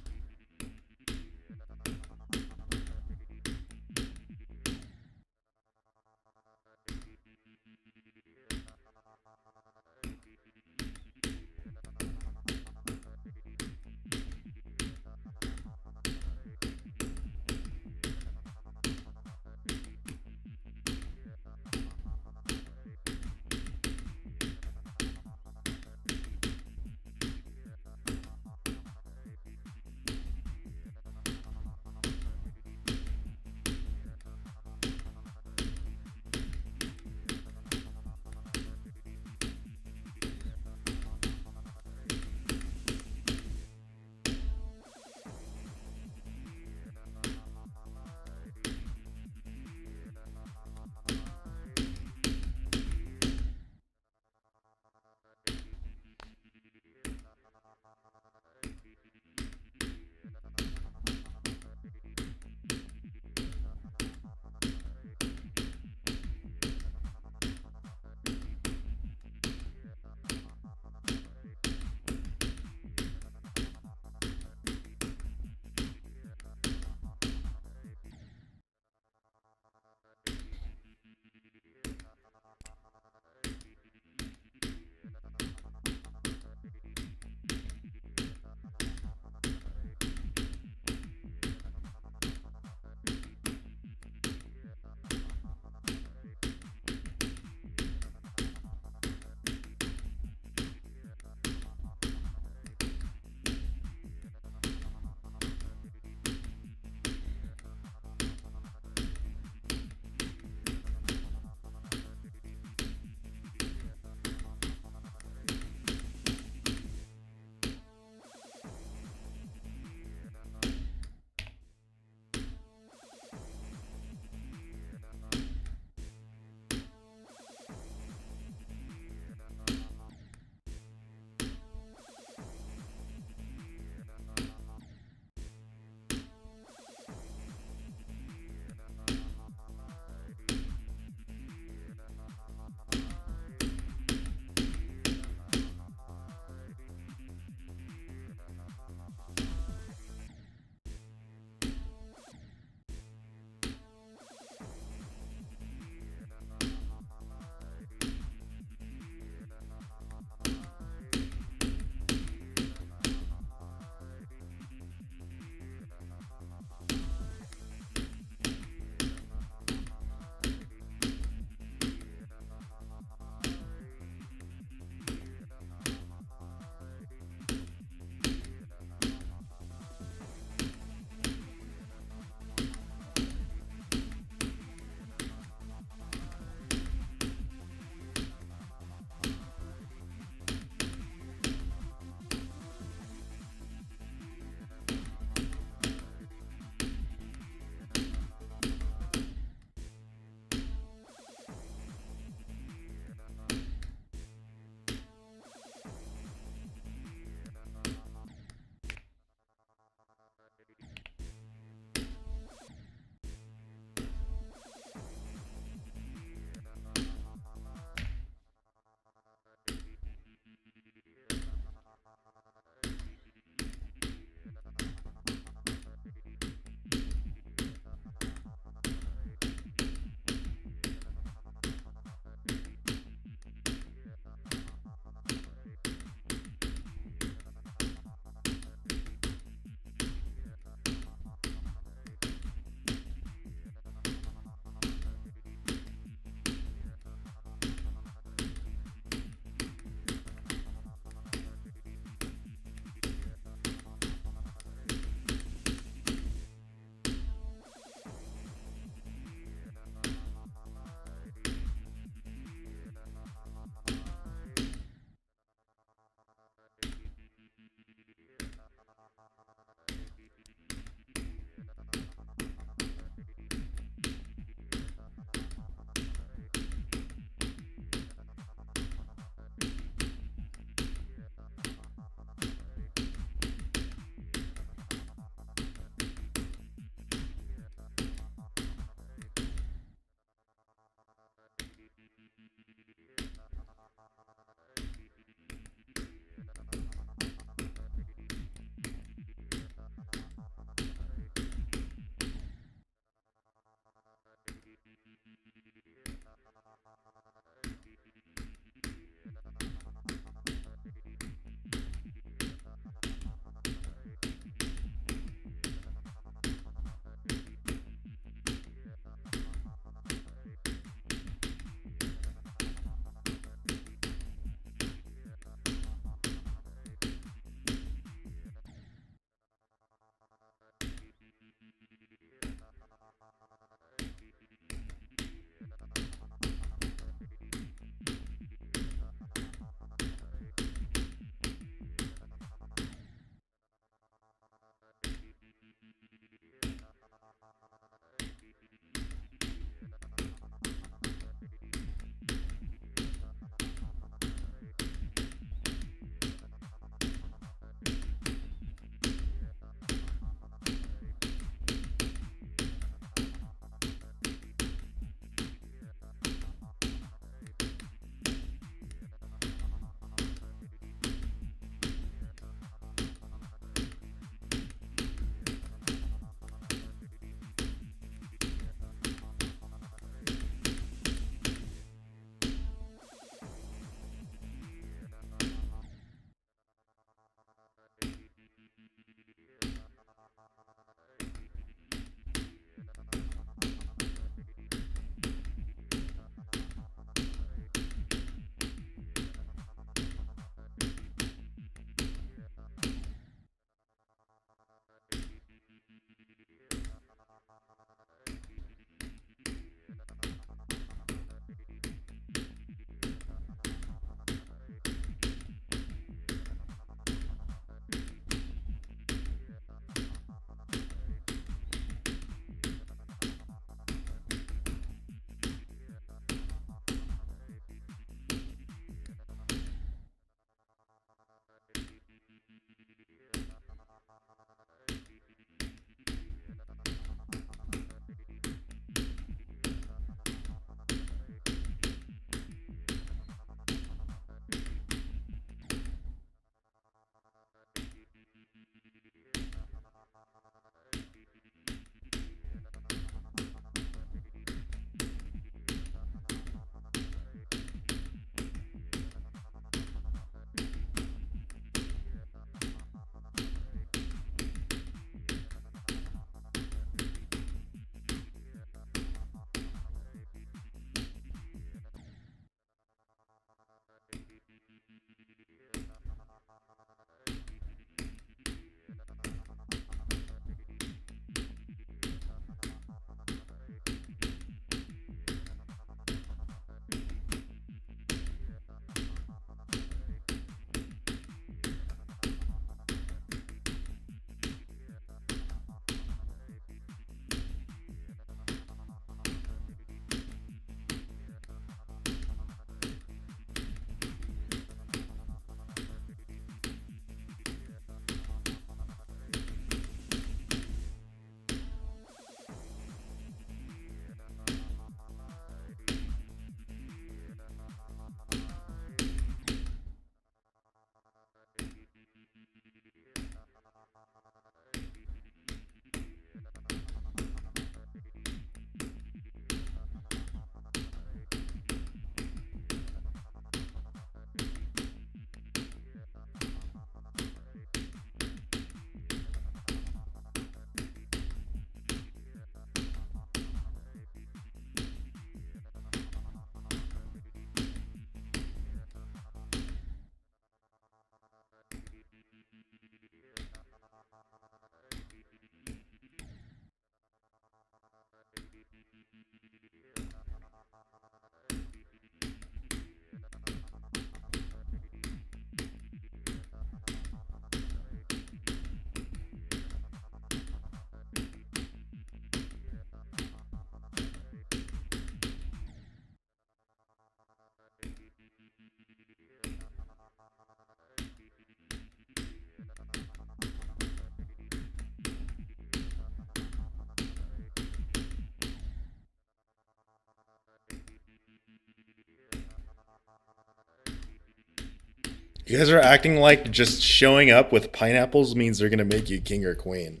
You guys are acting like just showing up with pineapples means they're gonna make you king or queen.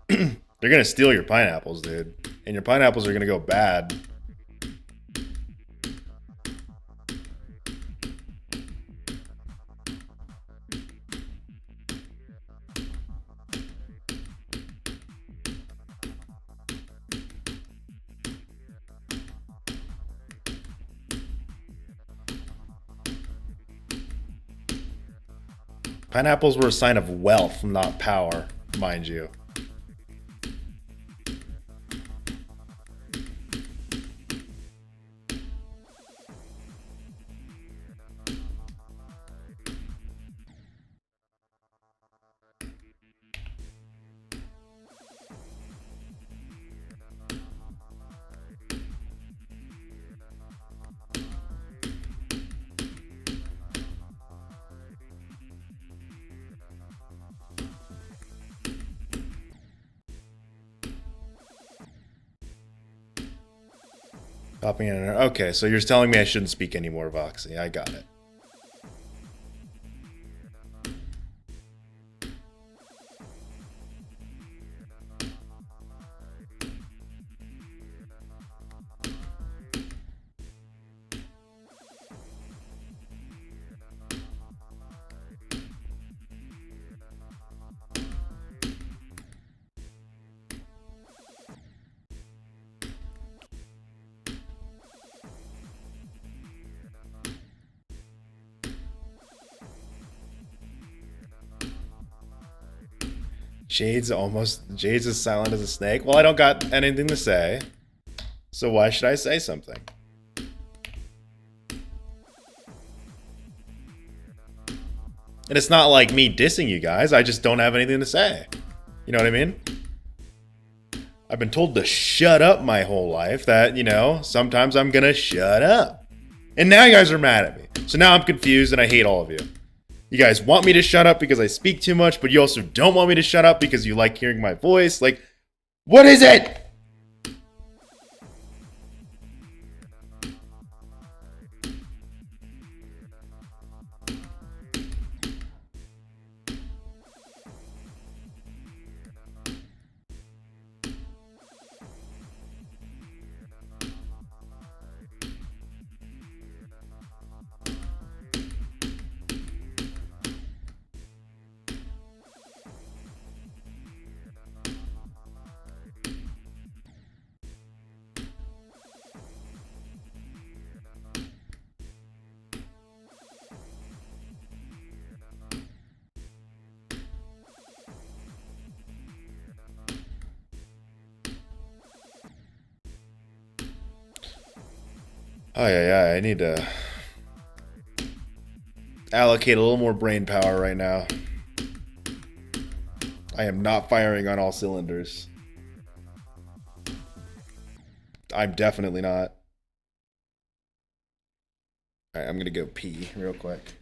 They're gonna steal your pineapples, dude. And your pineapples are gonna go bad. Pineapples were a sign of wealth, not power, mind you. Popping in and out. Okay, so you're telling me I shouldn't speak anymore, Voxy. I got it. Jade's as silent as a snake. Well, I don't got anything to say. So why should I say something? And it's not like me dissing you guys. I just don't have anything to say. You know what I mean? I've been told to shut up my whole life that, sometimes I'm gonna shut up. And now you guys are mad at me. So now I'm confused and I hate all of you. You guys want me to shut up because I speak too much, but you also don't want me to shut up because you like hearing my voice. Like, what is it? Oh, yeah, I need to allocate a little more brain power right now. I am not firing on all cylinders. I'm definitely not. Alright, I'm gonna go pee real quick.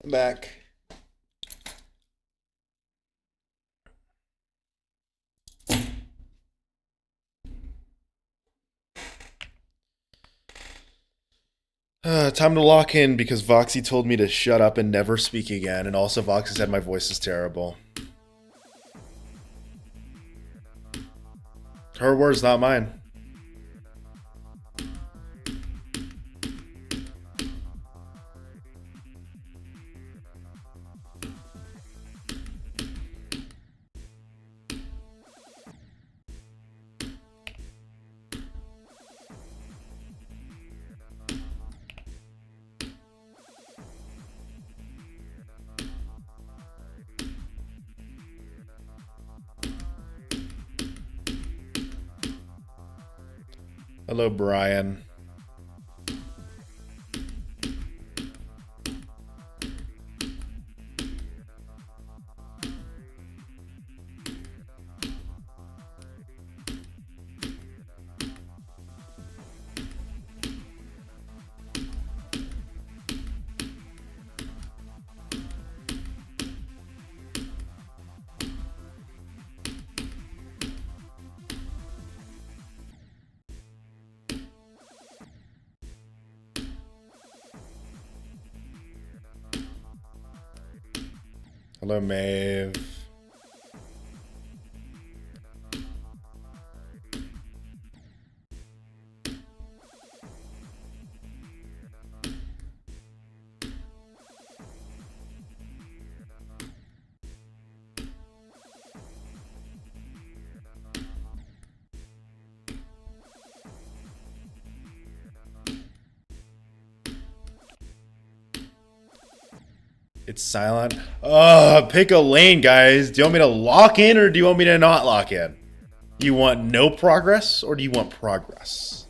Back. Time to lock in because Voxy told me to shut up and never speak again, and also Voxy said my voice is terrible. Her words, not mine. Hello, Brian. Hello, Maeve. It's silent. Pick a lane, guys. Do you want me to lock in or do you want me to not lock in? Do you want no progress or do you want progress?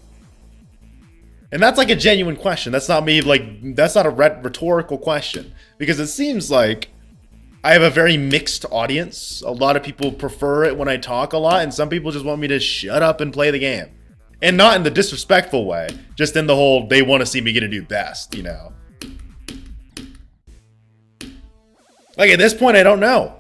And that's like a genuine question. That's not me, like, that's not a rhetorical question. Because it seems like I have a very mixed audience. A lot of people prefer it when I talk a lot, and some people just want me to shut up and play the game. And not in the disrespectful way, just in the whole, they want to see me get to do best, you know? Like, at this point, I don't know.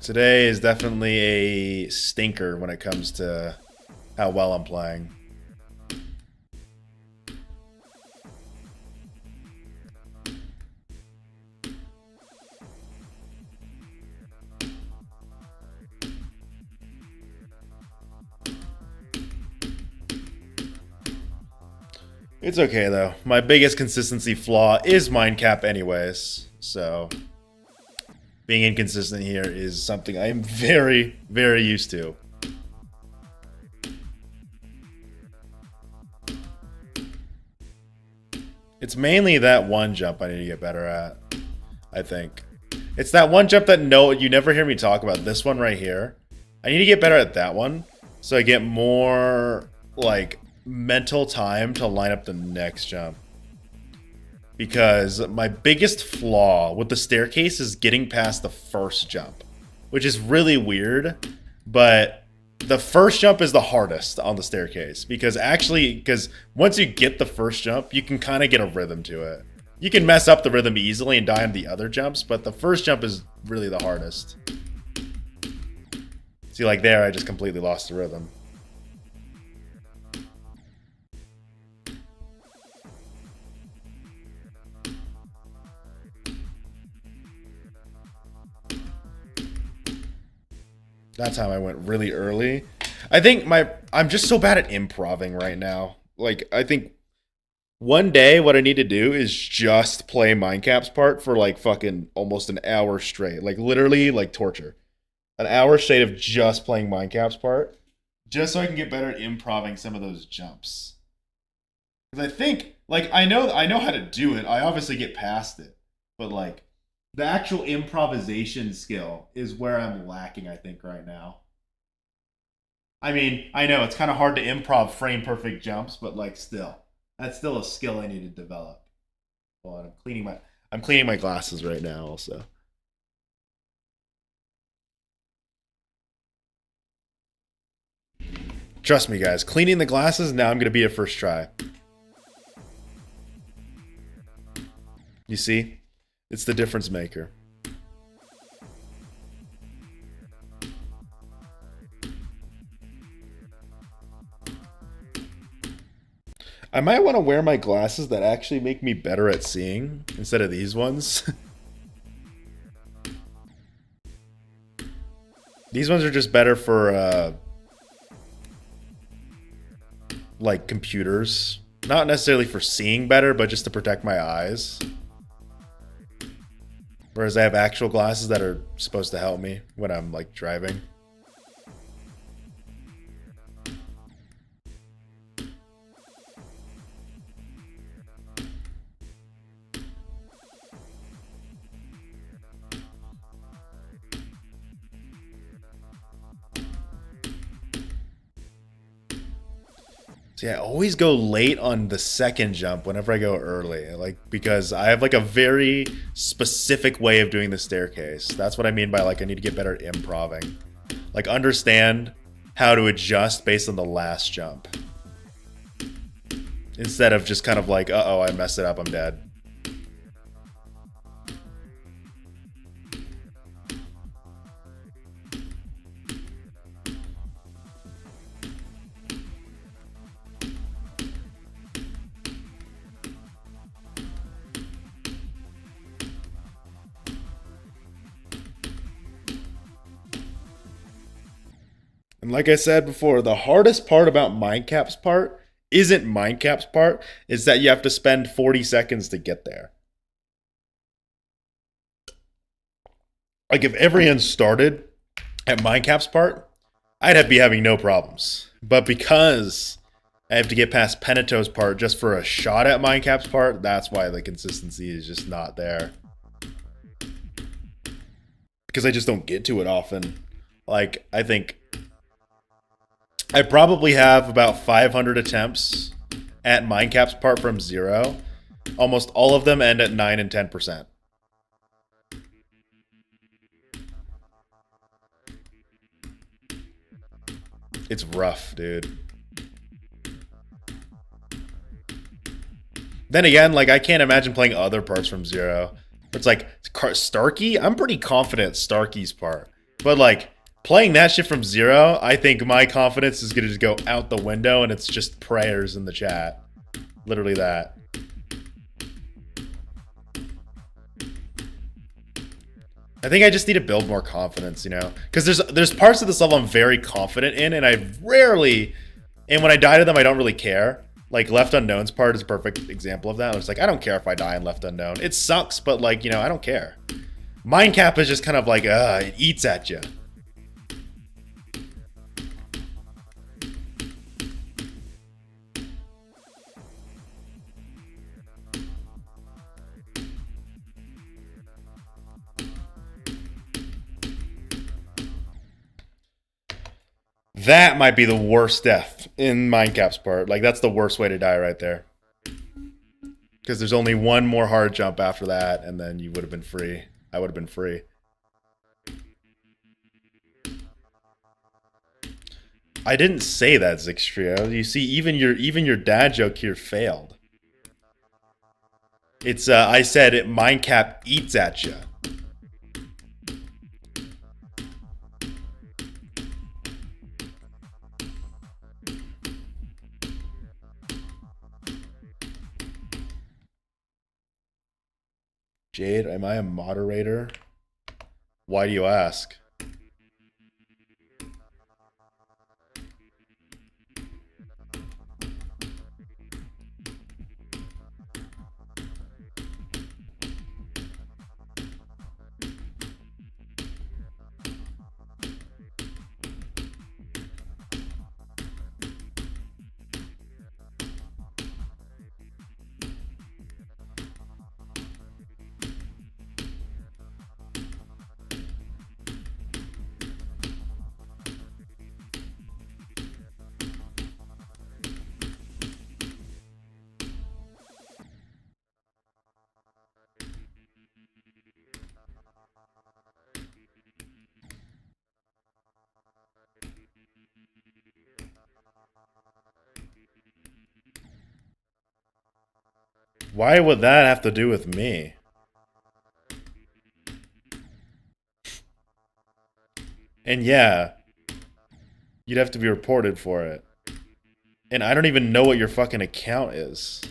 Today is definitely a stinker when it comes to how well I'm playing. It's okay though. My biggest consistency flaw is mind cap anyways, so being inconsistent here is something I am very, very used to. It's mainly that one jump I need to get better at, I think. It's that one jump that you never hear me talk about, this one right here. I need to get better at that one, so I get more, like, mental time to line up the next jump. Because my biggest flaw with the staircase is getting past the first jump, which is really weird, but the first jump is the hardest on the staircase because once you get the first jump, you can kind of get a rhythm to it. You can mess up the rhythm easily and die on the other jumps, but the first jump is really the hardest. See, like there, I just completely lost the rhythm. That time I went really early. I think I'm just so bad at improving right now. Like, I think one day what I need to do is just play Mindcap's part for like fucking almost an hour straight. Like literally like torture. An hour straight of just playing Mindcap's part. Just so I can get better at improving some of those jumps. Because I think, like, I know how to do it. I obviously get past it. But like, The actual improvisation skill is where I'm lacking, I think, right now. I mean, I know it's kind of hard to improv frame perfect jumps, but like still, that's still a skill I need to develop. Hold on, I'm cleaning my glasses right now also. Trust me, guys. Cleaning the glasses, now I'm going to be a first try. You see? It's the difference maker. I might want to wear my glasses that actually make me better at seeing instead of these ones. These ones are just better for, like, computers. Not necessarily for seeing better, but just to protect my eyes. Whereas I have actual glasses that are supposed to help me when I'm, like, driving. See, I always go late on the second jump whenever I go early, like because I have like a very specific way of doing the staircase. That's what I mean by like I need to get better at improving. Like understand how to adjust based on the last jump. Instead of just kind of like, uh-oh, I messed it up, I'm dead. And like I said before, the hardest part about Mindcap's part isn't Mindcap's part, it's that you have to spend 40 seconds to get there. Like if everyone started at Mindcap's part, I'd be having no problems. But because I have to get past Penito's part just for a shot at Mindcap's part, that's why the consistency is just not there. Because I just don't get to it often. Like, I think I probably have about 500 attempts at Mindcap's part from 0. Almost all of them end at 9 and 10%. It's rough, dude. Then again, like, I can't imagine playing other parts from 0. It's like, Starkey? I'm pretty confident Starkey's part. But, like, playing that shit from 0, I think my confidence is going to just go out the window and it's just prayers in the chat. Literally that. I think I just need to build more confidence, you know? Because there's parts of this level I'm very confident in, and I rarely... And when I die to them, I don't really care. Like, Left Unknown's part is a perfect example of that. It's like, I don't care if I die in Left Unknown. It sucks, but, like, you know, I don't care. Mindcap is just kind of like, it eats at you. That might be the worst death in Mindcap's part. Like, that's the worst way to die right there. Because there's only one more hard jump after that, and then you would have been free. I would have been free. I didn't say that, Zixtrio. You see, even your dad joke here failed. It's I said Mindcap eats at you. Jade, am I a moderator? Why do you ask? Why would that have to do with me? And yeah, you'd have to be reported for it. And I don't even know what your fucking account is.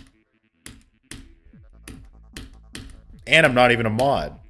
And I'm not even a mod.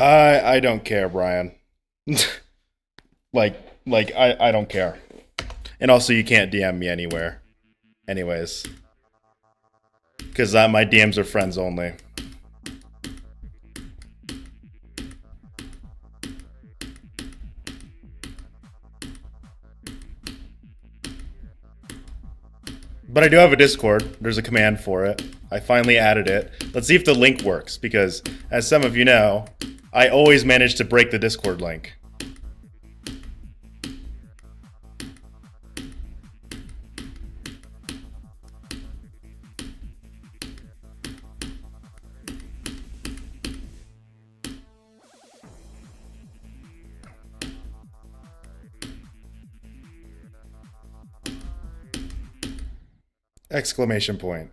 I don't care, Brian. I don't care. And also, you can't DM me anywhere. Anyways. Because my DMs are friends only. But I do have a Discord. There's a command for it. I finally added it. Let's see if the link works, because as some of you know, I always manage to break the Discord link. Exclamation point.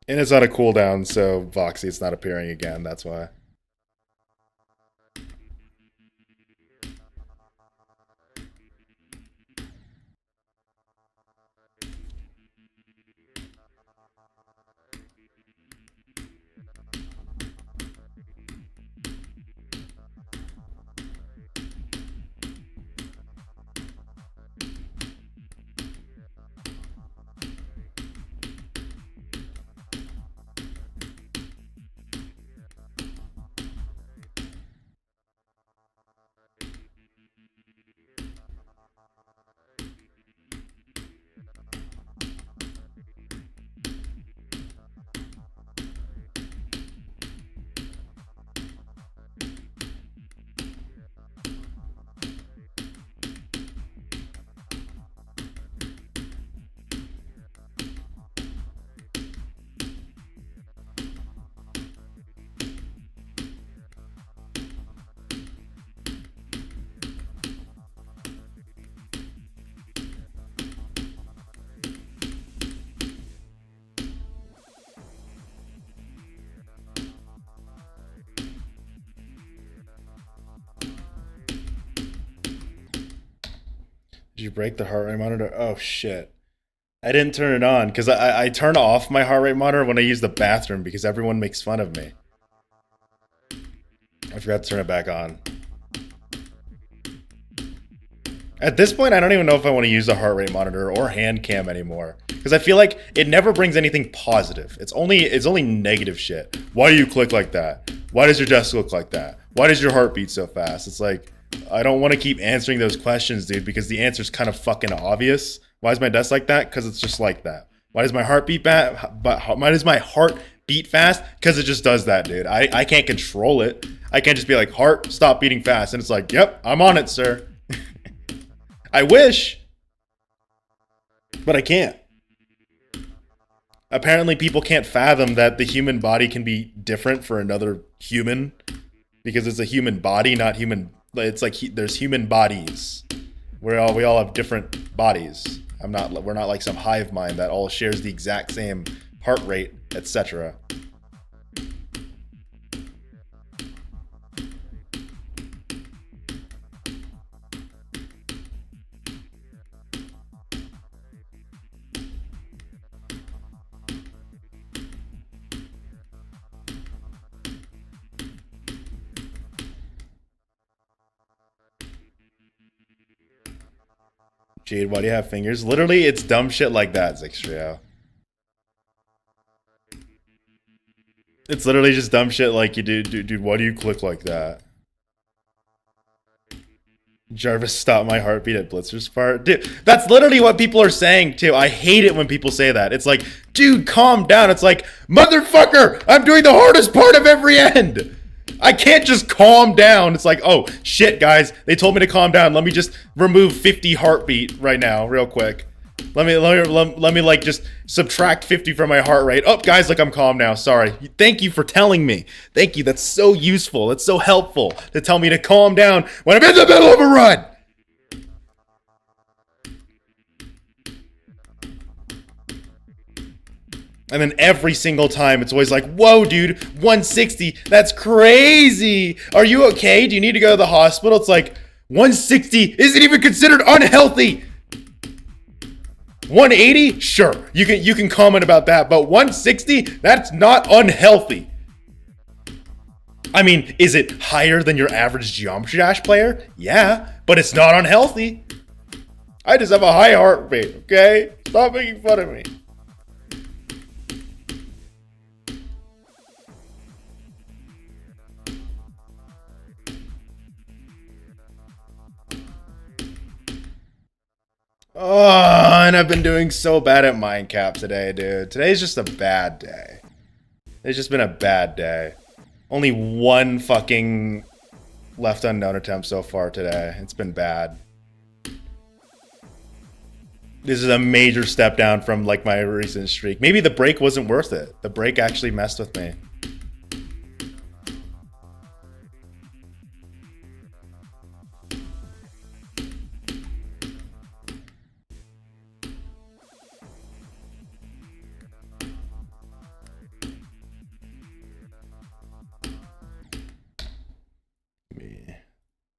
And it's on a cooldown, so Voxy, it's not appearing again, that's why. Did you break the heart rate monitor? Oh shit. I didn't turn it on because I turn off my heart rate monitor when I use the bathroom because everyone makes fun of me. I forgot to turn it back on. At this point, I don't even know if I want to use a heart rate monitor or hand cam anymore. Because I feel like it never brings anything positive. It's only negative shit. Why do you click like that? Why does your desk look like that? Why does your heart beat so fast? It's like, I don't want to keep answering those questions, dude, because the answer's kind of fucking obvious. Why is my desk like that? Because it's just like that. Why does my heart beat bad? Why does my heart beat fast because it just does that, dude. I can't control it. I can't just be like, heart, stop beating fast. And it's like, yep, I'm on it, sir. I wish, but I can't. Apparently people can't fathom that the human body can be different for another human because it's a human body, not human. It's like there's human bodies. We all have different bodies. We're not like some hive mind that all shares the exact same heart rate, etc. Jade, why do you have fingers? Literally, it's dumb shit like that, Zixtrio. It's literally just dumb shit like you do. Dude, why do you click like that? Jarvis stopped my heartbeat at Blitzer's part. Dude, that's literally what people are saying, too. I hate it when people say that. It's like, dude, calm down. It's like, motherfucker, I'm doing the hardest part of every end. I can't just calm down. It's like, oh, shit, guys. They told me to calm down. Let me just remove 50 heartbeat right now, real quick. Let me like just subtract 50 from my heart rate. Oh, guys, like I'm calm now. Sorry. Thank you for telling me. Thank you. That's so useful. That's so helpful to tell me to calm down when I'm in the middle of a run. And then every single time, it's always like, whoa, dude, 160, that's crazy. Are you okay? Do you need to go to the hospital? It's like, 160 isn't even considered unhealthy. 180, sure, you can comment about that, but 160, that's not unhealthy. I mean, is it higher than your average Geometry Dash player? Yeah, but it's not unhealthy. I just have a high heart rate, okay? Stop making fun of me. Oh, and I've been doing so bad at Mindcap today, dude. Today's just a bad day. It's just been a bad day. Only one fucking left unknown attempt so far today. It's been bad. This is a major step down from like my recent streak. Maybe the break wasn't worth it. The break actually messed with me.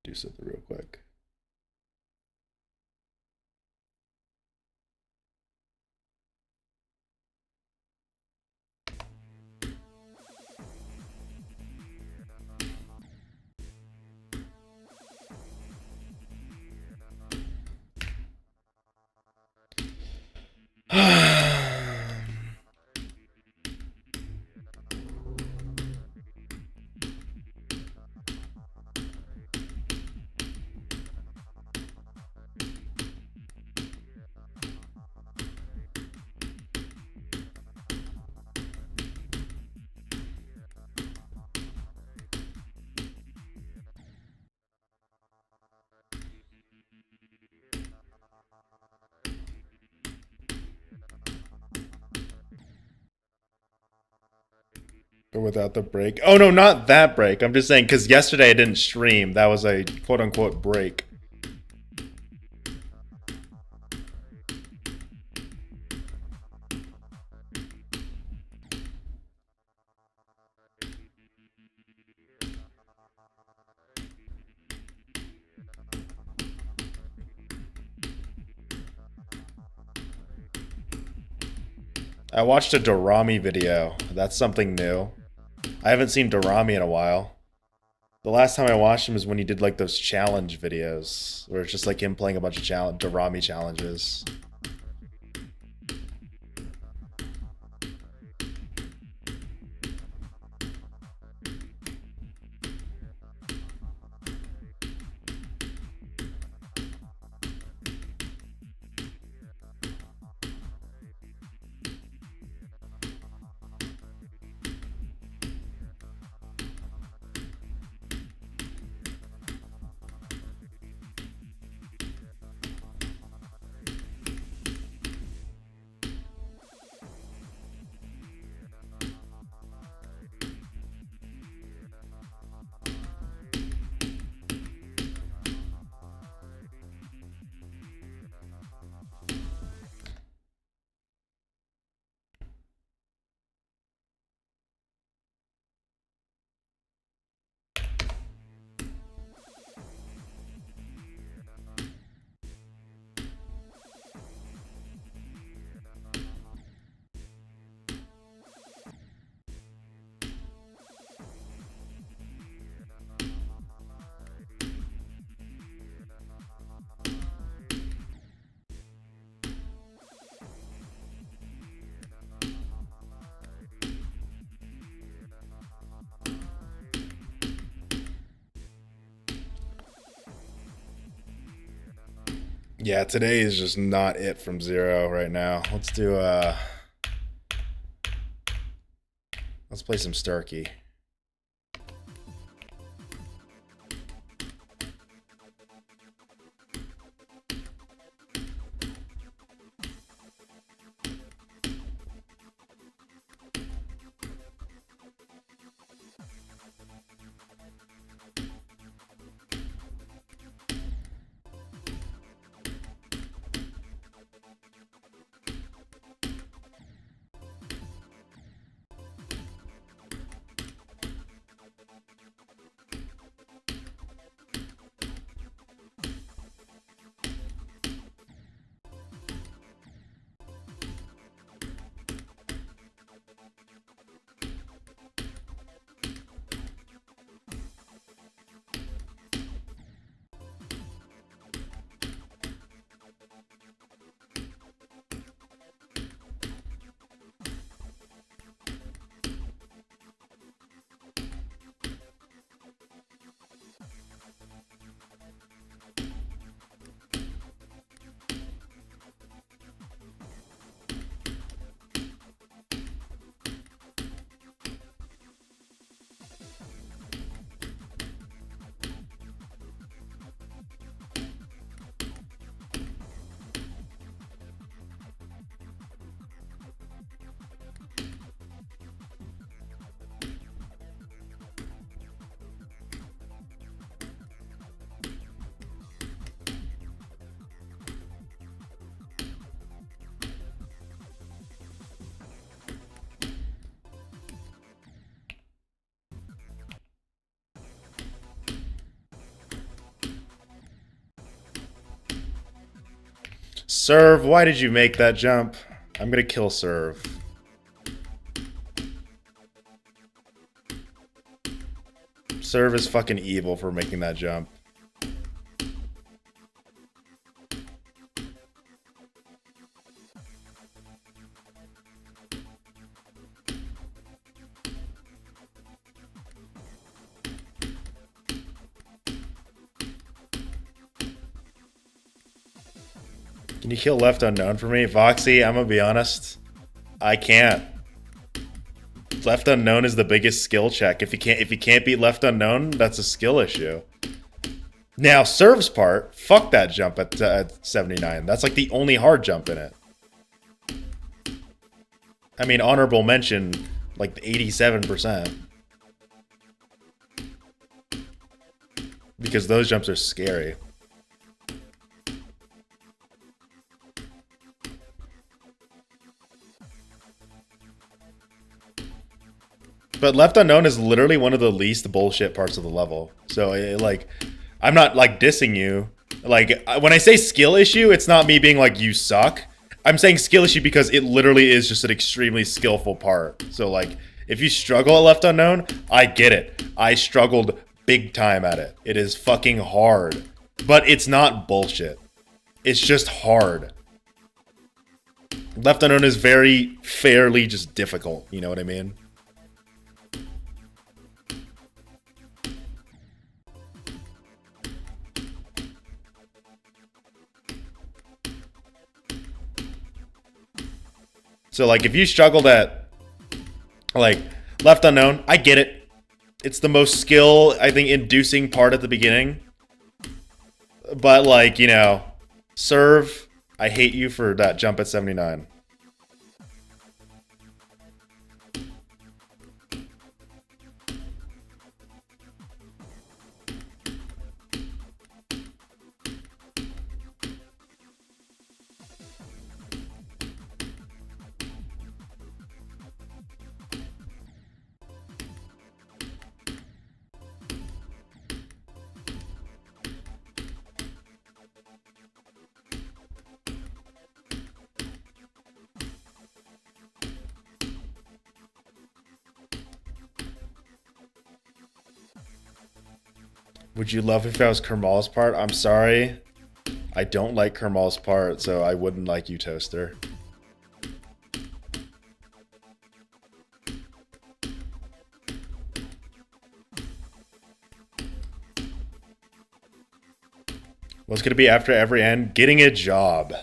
Do something real quick. Or without the break. Oh no, not that break. I'm just saying, because yesterday I didn't stream. That was a quote-unquote break. I watched a Dorami video. That's something new. I haven't seen Dorami in a while. The last time I watched him is when he did like those challenge videos, where it's just like him playing a bunch of Dorami challenges. Yeah, today is just not it from zero right now. Let's do let's play some Starkey. Serve, why did you make that jump? I'm gonna kill Serve. Serve is fucking evil for making that jump. Can you kill Left Unknown for me? Voxy, I'm gonna be honest. I can't. Left Unknown is the biggest skill check. If you can't beat Left Unknown, that's a skill issue. Now, Serve's part, fuck that jump at 79. That's like the only hard jump in it. I mean, honorable mention, like 87%. Because those jumps are scary. But Left Unknown is literally one of the least bullshit parts of the level. So, like, I'm not, like, dissing you. Like, when I say skill issue, it's not me being like, you suck. I'm saying skill issue because it literally is just an extremely skillful part. So, like, if you struggle at Left Unknown, I get it. I struggled big time at it. It is fucking hard. But it's not bullshit. It's just hard. Left Unknown is very fairly just difficult. You know what I mean? So, like, if you struggled at, like, Left Unknown, I get it. It's the most skill, I think, inducing part at the beginning. But, like, you know, Serve, I hate you for that jump at 79. Would you love if that was Kermal's part? I'm sorry. I don't like Kermal's part, so I wouldn't like you, Toaster. What's gonna be after every end? Getting a job.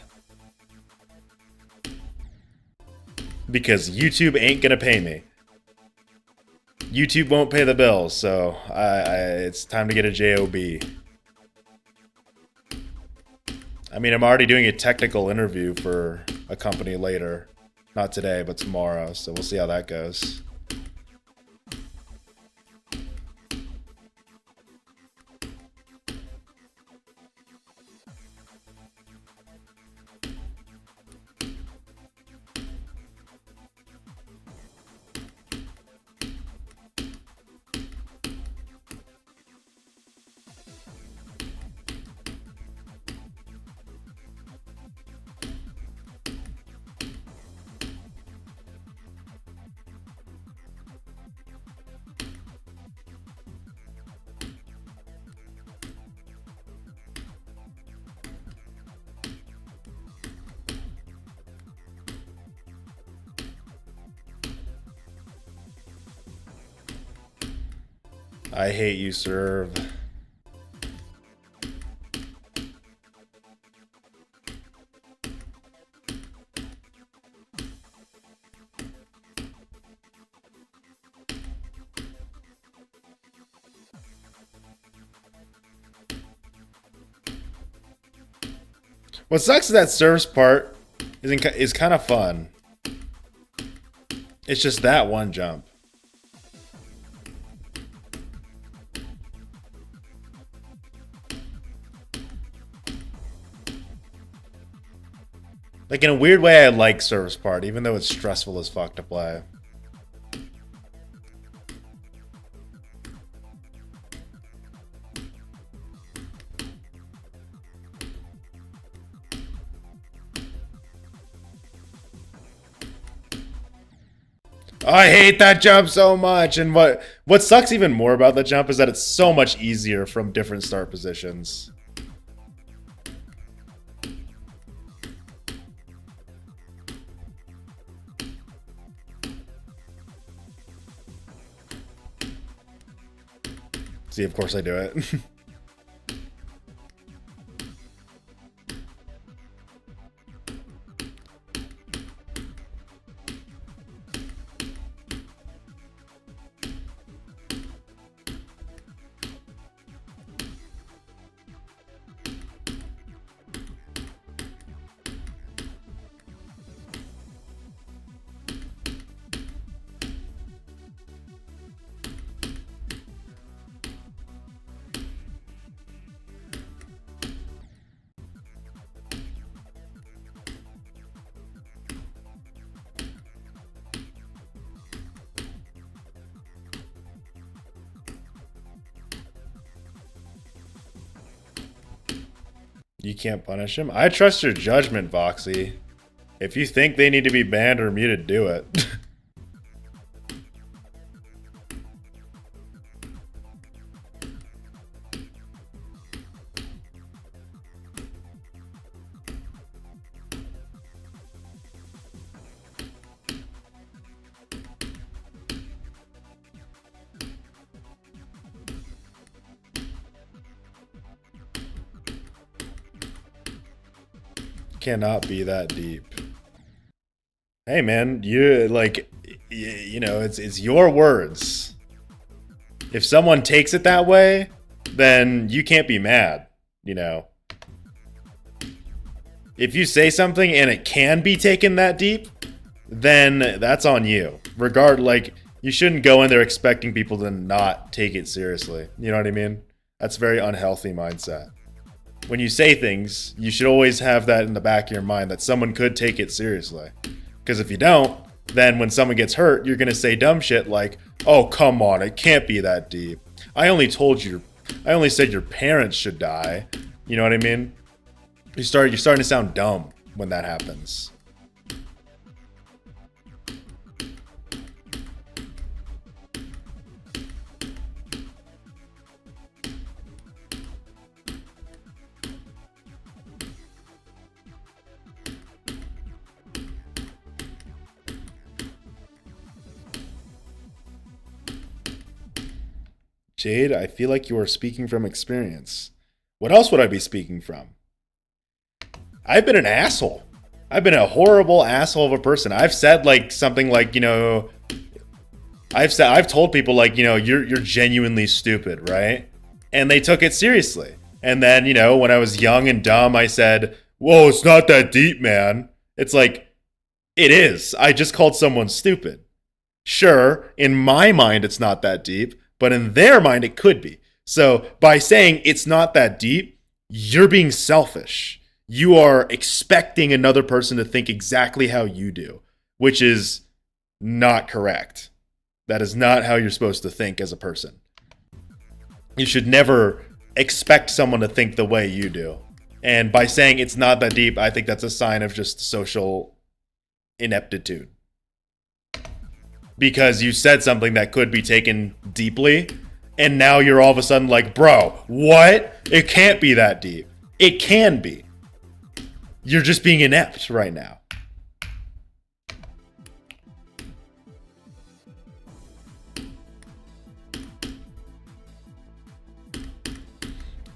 Because YouTube ain't gonna pay me. YouTube won't pay the bills, so it's time to get a job. I mean, I'm already doing a technical interview for a company later. Not today, but tomorrow, so we'll see how that goes. I hate you, serve. What sucks is that serves part is kind of fun. It's just that one jump. Like, in a weird way, I like service part, even though it's stressful as fuck to play. I hate that jump so much, and what sucks even more about the jump is that it's so much easier from different start positions. See, of course I do it. You can't punish him? I trust your judgment, Voxy. If you think they need to be banned or muted, do it. Cannot be that deep. Hey man, you like, you know, it's your words. If someone takes it that way, then you can't be mad, you know. If you say something and it can be taken that deep, then that's on you. Like, you shouldn't go in there expecting people to not take it seriously. You know what I mean? That's a very unhealthy mindset. When you say things, you should always have that in the back of your mind that someone could take it seriously. Because if you don't, then when someone gets hurt, you're going to say dumb shit like, oh, come on, it can't be that deep. I only said your parents should die. You know what I mean? You're starting to sound dumb when that happens. Jade, I feel like you are speaking from experience. What else would I be speaking from? I've been an asshole. I've been a horrible asshole of a person. I've said like something like, I've told people like, you're genuinely stupid, right? And they took it seriously. And then, when I was young and dumb, I said, whoa, it's not that deep, man. It's like, it is. I just called someone stupid. Sure, in my mind, it's not that deep, but in their mind, it could be. So by saying it's not that deep, you're being selfish. You are expecting another person to think exactly how you do, which is not correct. That is not how you're supposed to think as a person. You should never expect someone to think the way you do. And by saying it's not that deep, I think that's a sign of just social ineptitude. Because you said something that could be taken deeply, and now you're all of a sudden like, bro, what? It can't be that deep. It can be. You're just being inept right now.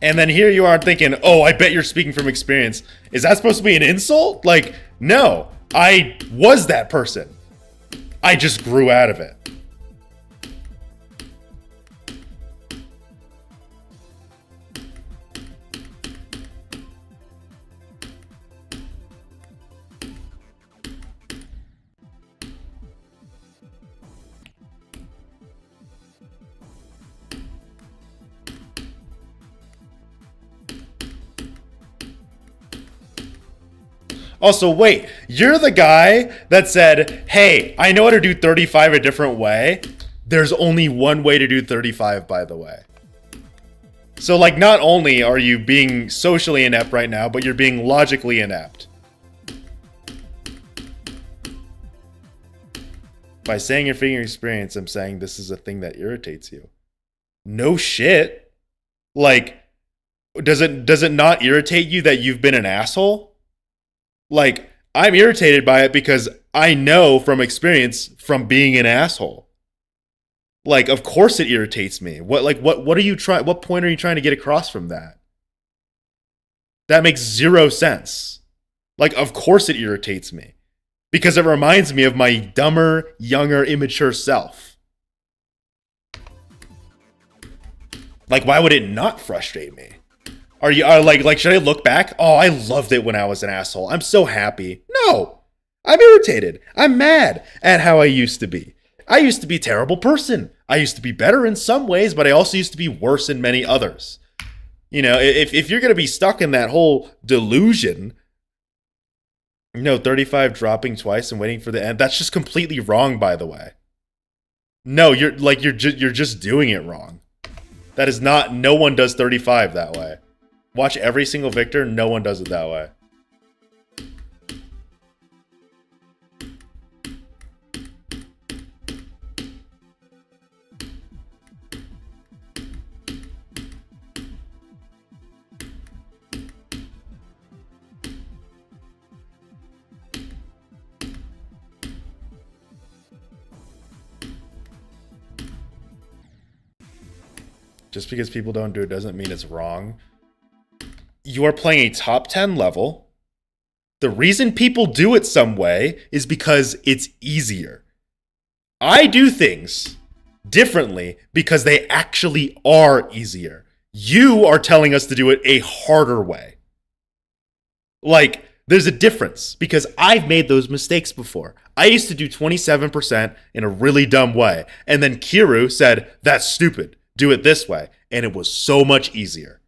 And then here you are thinking, oh, I bet you're speaking from experience. Is that supposed to be an insult? Like, no, I was that person. I just grew out of it. Also, wait, you're the guy that said, hey, I know how to do 35 a different way. There's only one way to do 35, by the way. So, like, not only are you being socially inept right now, but you're being logically inept. By saying you're figuring experience, I'm saying this is a thing that irritates you. No shit. Like, does it not irritate you that you've been an asshole? Like, I'm irritated by it because I know from experience from being an asshole. Like, of course it irritates me. What are you trying? What point are you trying to get across from that? That makes zero sense. Like, of course it irritates me because it reminds me of my dumber, younger, immature self. Like, why would it not frustrate me? Are you like should I look back? Oh, I loved it when I was an asshole. I'm so happy. No. I'm irritated. I'm mad at how I used to be. I used to be a terrible person. I used to be better in some ways, but I also used to be worse in many others. If you're going to be stuck in that whole delusion, 35 dropping twice and waiting for the end, that's just completely wrong, by the way. No, you're just doing it wrong. That is not, no one does 35 that way. Watch every single Victor, no one does it that way. Just because people don't do it doesn't mean it's wrong. You are playing a top 10 level. The reason people do it some way is because it's easier. I do things differently because they actually are easier. You are telling us to do it a harder way. Like, there's a difference because I've made those mistakes before. I used to do 27% in a really dumb way. And then Kiru said, that's stupid. Do it this way. And it was so much easier.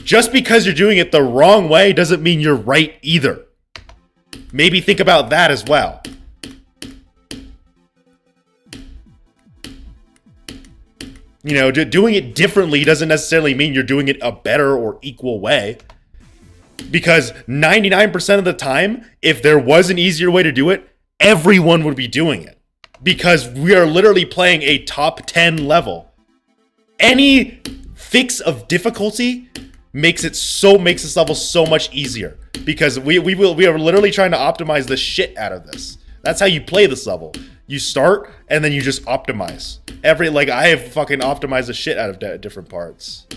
Just because you're doing it the wrong way doesn't mean you're right either. Maybe think about that as well. Doing it differently doesn't necessarily mean you're doing it a better or equal way. Because 99% of the time, if there was an easier way to do it, everyone would be doing it. Because we are literally playing a top 10 level. Any fix of difficulty makes this level so much easier because we are literally trying to optimize the shit out of this. That's how you play this level. You start and then you just optimize. I have fucking optimized the shit out of different parts.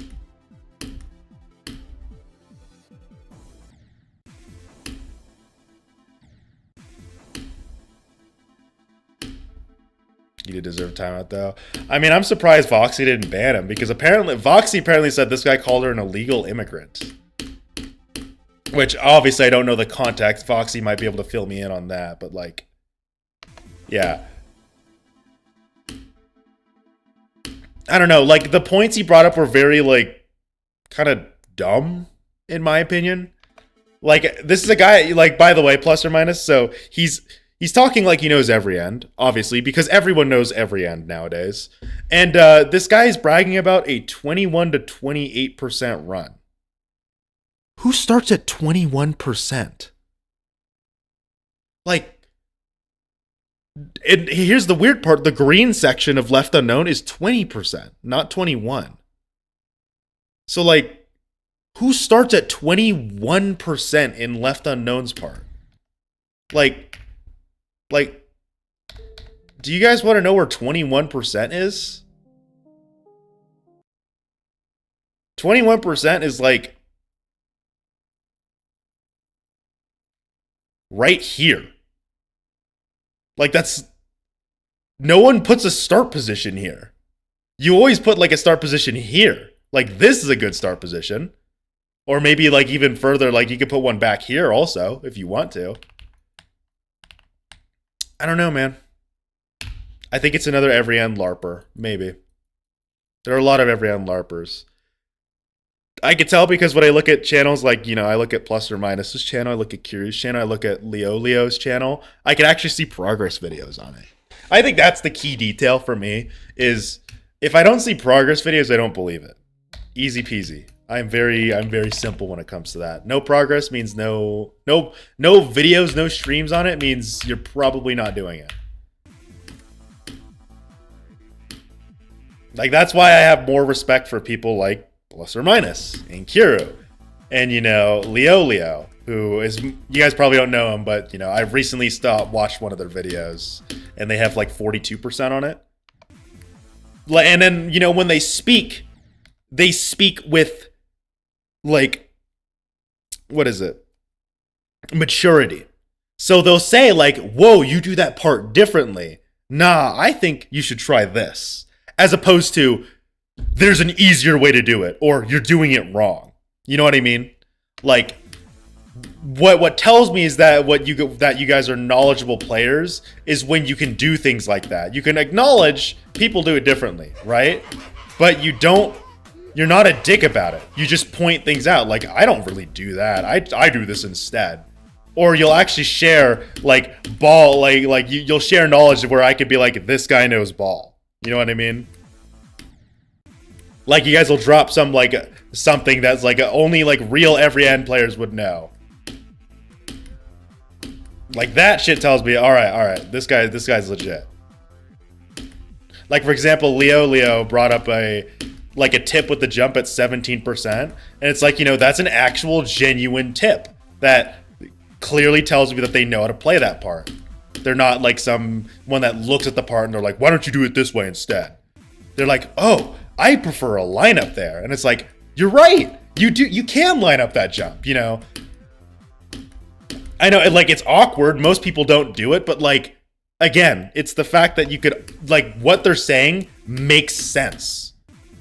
He did deserve timeout though. I mean, I'm surprised Voxy didn't ban him because Voxy apparently said this guy called her an illegal immigrant. Which obviously I don't know the context. Voxy might be able to fill me in on that, but like, yeah. I don't know. Like the points he brought up were very like kind of dumb in my opinion. Like this is a guy like by the way, plus or minus. So he's talking like he knows every end, obviously, because everyone knows every end nowadays. And this guy is bragging about a 21 to 28% run. Who starts at 21%? Like, here's the weird part. The green section of Left Unknown is 20%, not 21. So, like, who starts at 21% in Left Unknown's part? Like, do you guys want to know where 21% is? 21% is like right here. Like that's, no one puts a start position here. You always put like a start position here. Like this is a good start position. Or maybe like even further, like you could put one back here also if you want to. I don't know, man. I think it's another every end LARPer. Maybe. There are a lot of every end LARPers. I could tell because when I look at channels like, you know, I look at Plus or Minus's channel, I look at Kiryu's channel, I look at Leo's channel, I can actually see progress videos on it. I think that's the key detail for me is if I don't see progress videos, I don't believe it. Easy peasy. I'm very simple when it comes to that. No progress means no videos, no streams on it means you're probably not doing it. Like that's why I have more respect for people like Plus or Minus and Kiryu and you know Leo, who is, you guys probably don't know him, but you know I've recently watched one of their videos and they have like 42% on it. And then you know when they speak with like, what is it? Maturity. So they'll say like, whoa, you do that part differently. Nah, I think you should try this. As opposed to, there's an easier way to do it, or you're doing it wrong. You know what I mean? Like, what tells me is that that you guys are knowledgeable players is when you can do things like that. You can acknowledge people do it differently, right? But you're not a dick about it. You just point things out. Like, I don't really do that. I do this instead. Or you'll actually share, like, ball, like you'll share knowledge where I could be like, this guy knows ball. You know what I mean? Like, you guys will drop some, like, something that's, like, only, like, real every end players would know. Like, that shit tells me, alright, this guy's legit. Like, for example, Leo brought up a tip with the jump at 17%. And it's like, you know, that's an actual genuine tip that clearly tells me that they know how to play that part. They're not like someone that looks at the part and they're like, why don't you do it this way instead? They're like, oh, I prefer a lineup there. And it's like, you're right. You can line up that jump, you know? I know, like, it's awkward. Most people don't do it, but like, again, it's the fact that you could, like, what they're saying makes sense.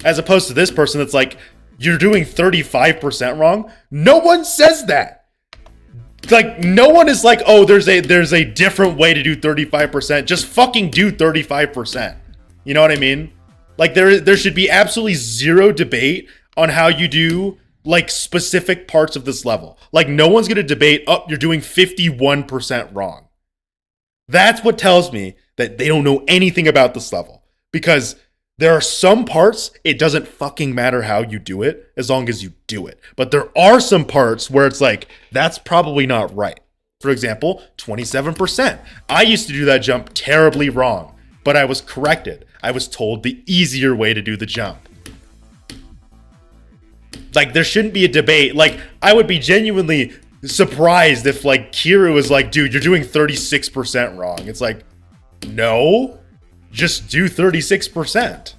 As opposed to this person that's like, you're doing 35% wrong. No one says that. Like, no one is like, oh, there's a different way to do 35%. Just fucking do 35%. You know what I mean? Like, there should be absolutely zero debate on how you do, like, specific parts of this level. Like, no one's going to debate, oh, you're doing 51% wrong. That's what tells me that they don't know anything about this level. Because there are some parts, it doesn't fucking matter how you do it, as long as you do it. But there are some parts where it's like, that's probably not right. For example, 27%. I used to do that jump terribly wrong, but I was corrected. I was told the easier way to do the jump. Like, there shouldn't be a debate. Like, I would be genuinely surprised if, like, Kiryu was like, dude, you're doing 36% wrong. It's like, no. Just do 36%.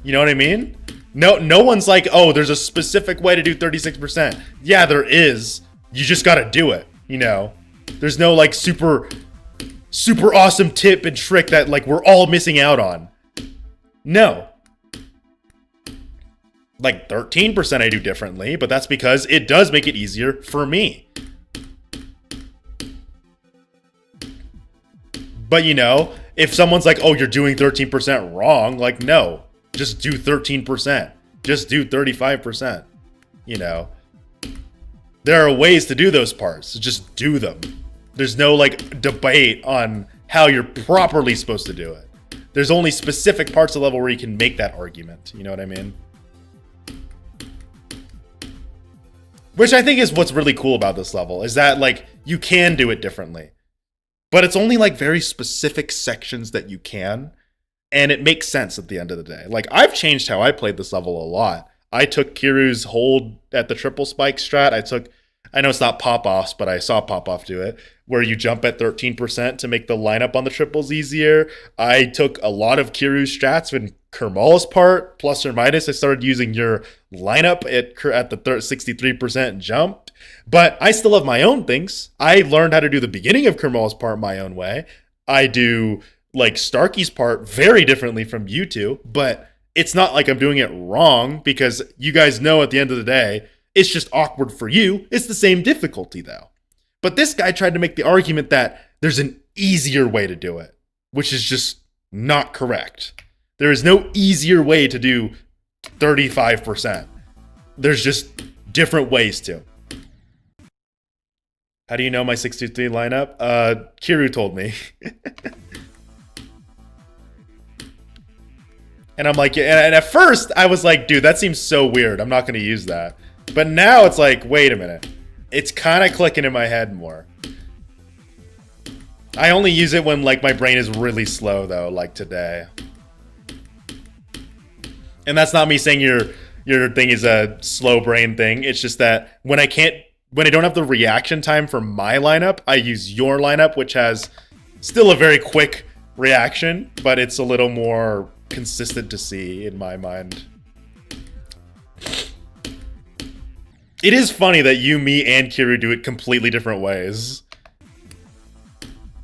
You know what I mean? No one's like, oh, there's a specific way to do 36%. Yeah, there is. You just gotta do it, you know? There's no, like, super super awesome tip and trick that like we're all missing out on. No. Like 13% I do differently, but that's because it does make it easier for me. But you know, if someone's like, oh, you're doing 13% wrong, like, no, just do 13%. Just do 35%. You know, there are ways to do those parts. So just do them. There's no like debate on how you're properly supposed to do it. There's only specific parts of the level where you can make that argument. You know what I mean? Which I think is what's really cool about this level, is that like you can do it differently. But it's only like very specific sections that you can, and it makes sense at the end of the day. Like I've changed how I played this level a lot. I took Kiryu's hold at the triple spike strat. I know it's not pop-offs, but I saw pop-off do it, where you jump at 13% to make the lineup on the triples easier. I took a lot of Kiryu's strats in Kermal's part, plus or minus. I started using your lineup at the 63% jump. But I still have my own things. I learned how to do the beginning of Kermal's part my own way. I do like Starkey's part very differently from you two, but it's not like I'm doing it wrong, because you guys know at the end of the day, it's just awkward for you. It's the same difficulty though. But this guy tried to make the argument that there's an easier way to do it, which is just not correct. There is no easier way to do 35%. There's just different ways to. How do you know my 63 lineup? Kiryu told me. And I'm like, and at first I was like, dude, that seems so weird. I'm not going to use that. But now it's like, wait a minute. It's kind of clicking in my head more. I only use it when like my brain is really slow though, like today. And that's not me saying your thing is a slow brain thing. It's just that when I don't have the reaction time for my lineup, I use your lineup, which has still a very quick reaction, but it's a little more consistent to see in my mind. It is funny that you, me, and Kiryu do it completely different ways.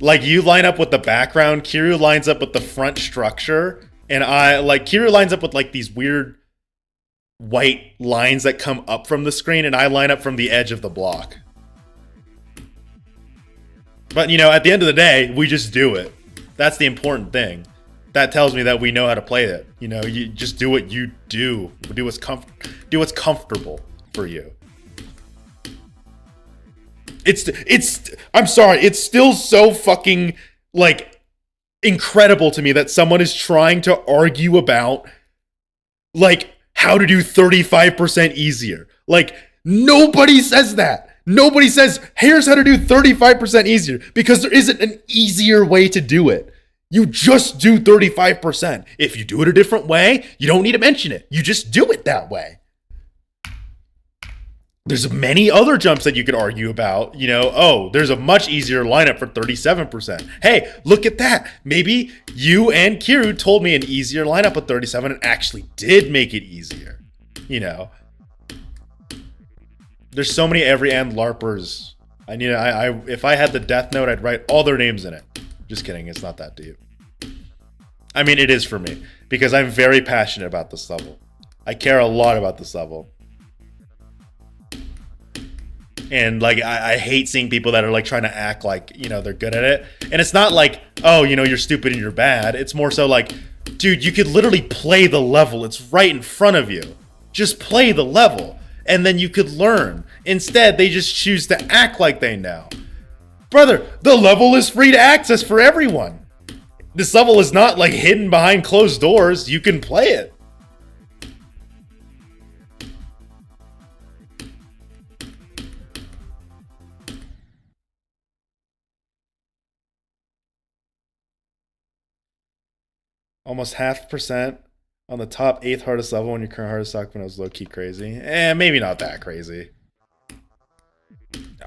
Like, you line up with the background, Kiryu lines up with the front structure, and Kiryu lines up with, like, these weird white lines that come up from the screen, and I line up from the edge of the block. But, you know, at the end of the day, we just do it. That's the important thing. That tells me that we know how to play it. You know, you just do what you do. Do what's comfortable for you. I'm sorry, it's still so fucking, like, incredible to me that someone is trying to argue about, like, how to do 35% easier. Like, nobody says that. Nobody says, here's how to do 35% easier, because there isn't an easier way to do it. You just do 35%. If you do it a different way, you don't need to mention it. You just do it that way. There's many other jumps that you could argue about. You know, oh, there's a much easier lineup for 37%. Hey, look at that. Maybe you and Kiryu told me an easier lineup at 37 and actually did make it easier. You know, there's so many every end LARPers. If I had the death note, I'd write all their names in it. Just kidding, it's not that deep. I mean, it is for me, because I'm very passionate about this level. I care a lot about this level. And like, I hate seeing people that are like trying to act like, you know, they're good at it. And it's not like, oh, you know, you're stupid and you're bad. It's more so like, dude, you could literally play the level. It's right in front of you. Just play the level, and then you could learn. Instead, they just choose to act like they know. Brother, the level is free to access for everyone. This level is not like hidden behind closed doors. You can play it. Almost 0.5% on the top 8th hardest level when your current hardest Sakupen was low-key crazy. Maybe not that crazy.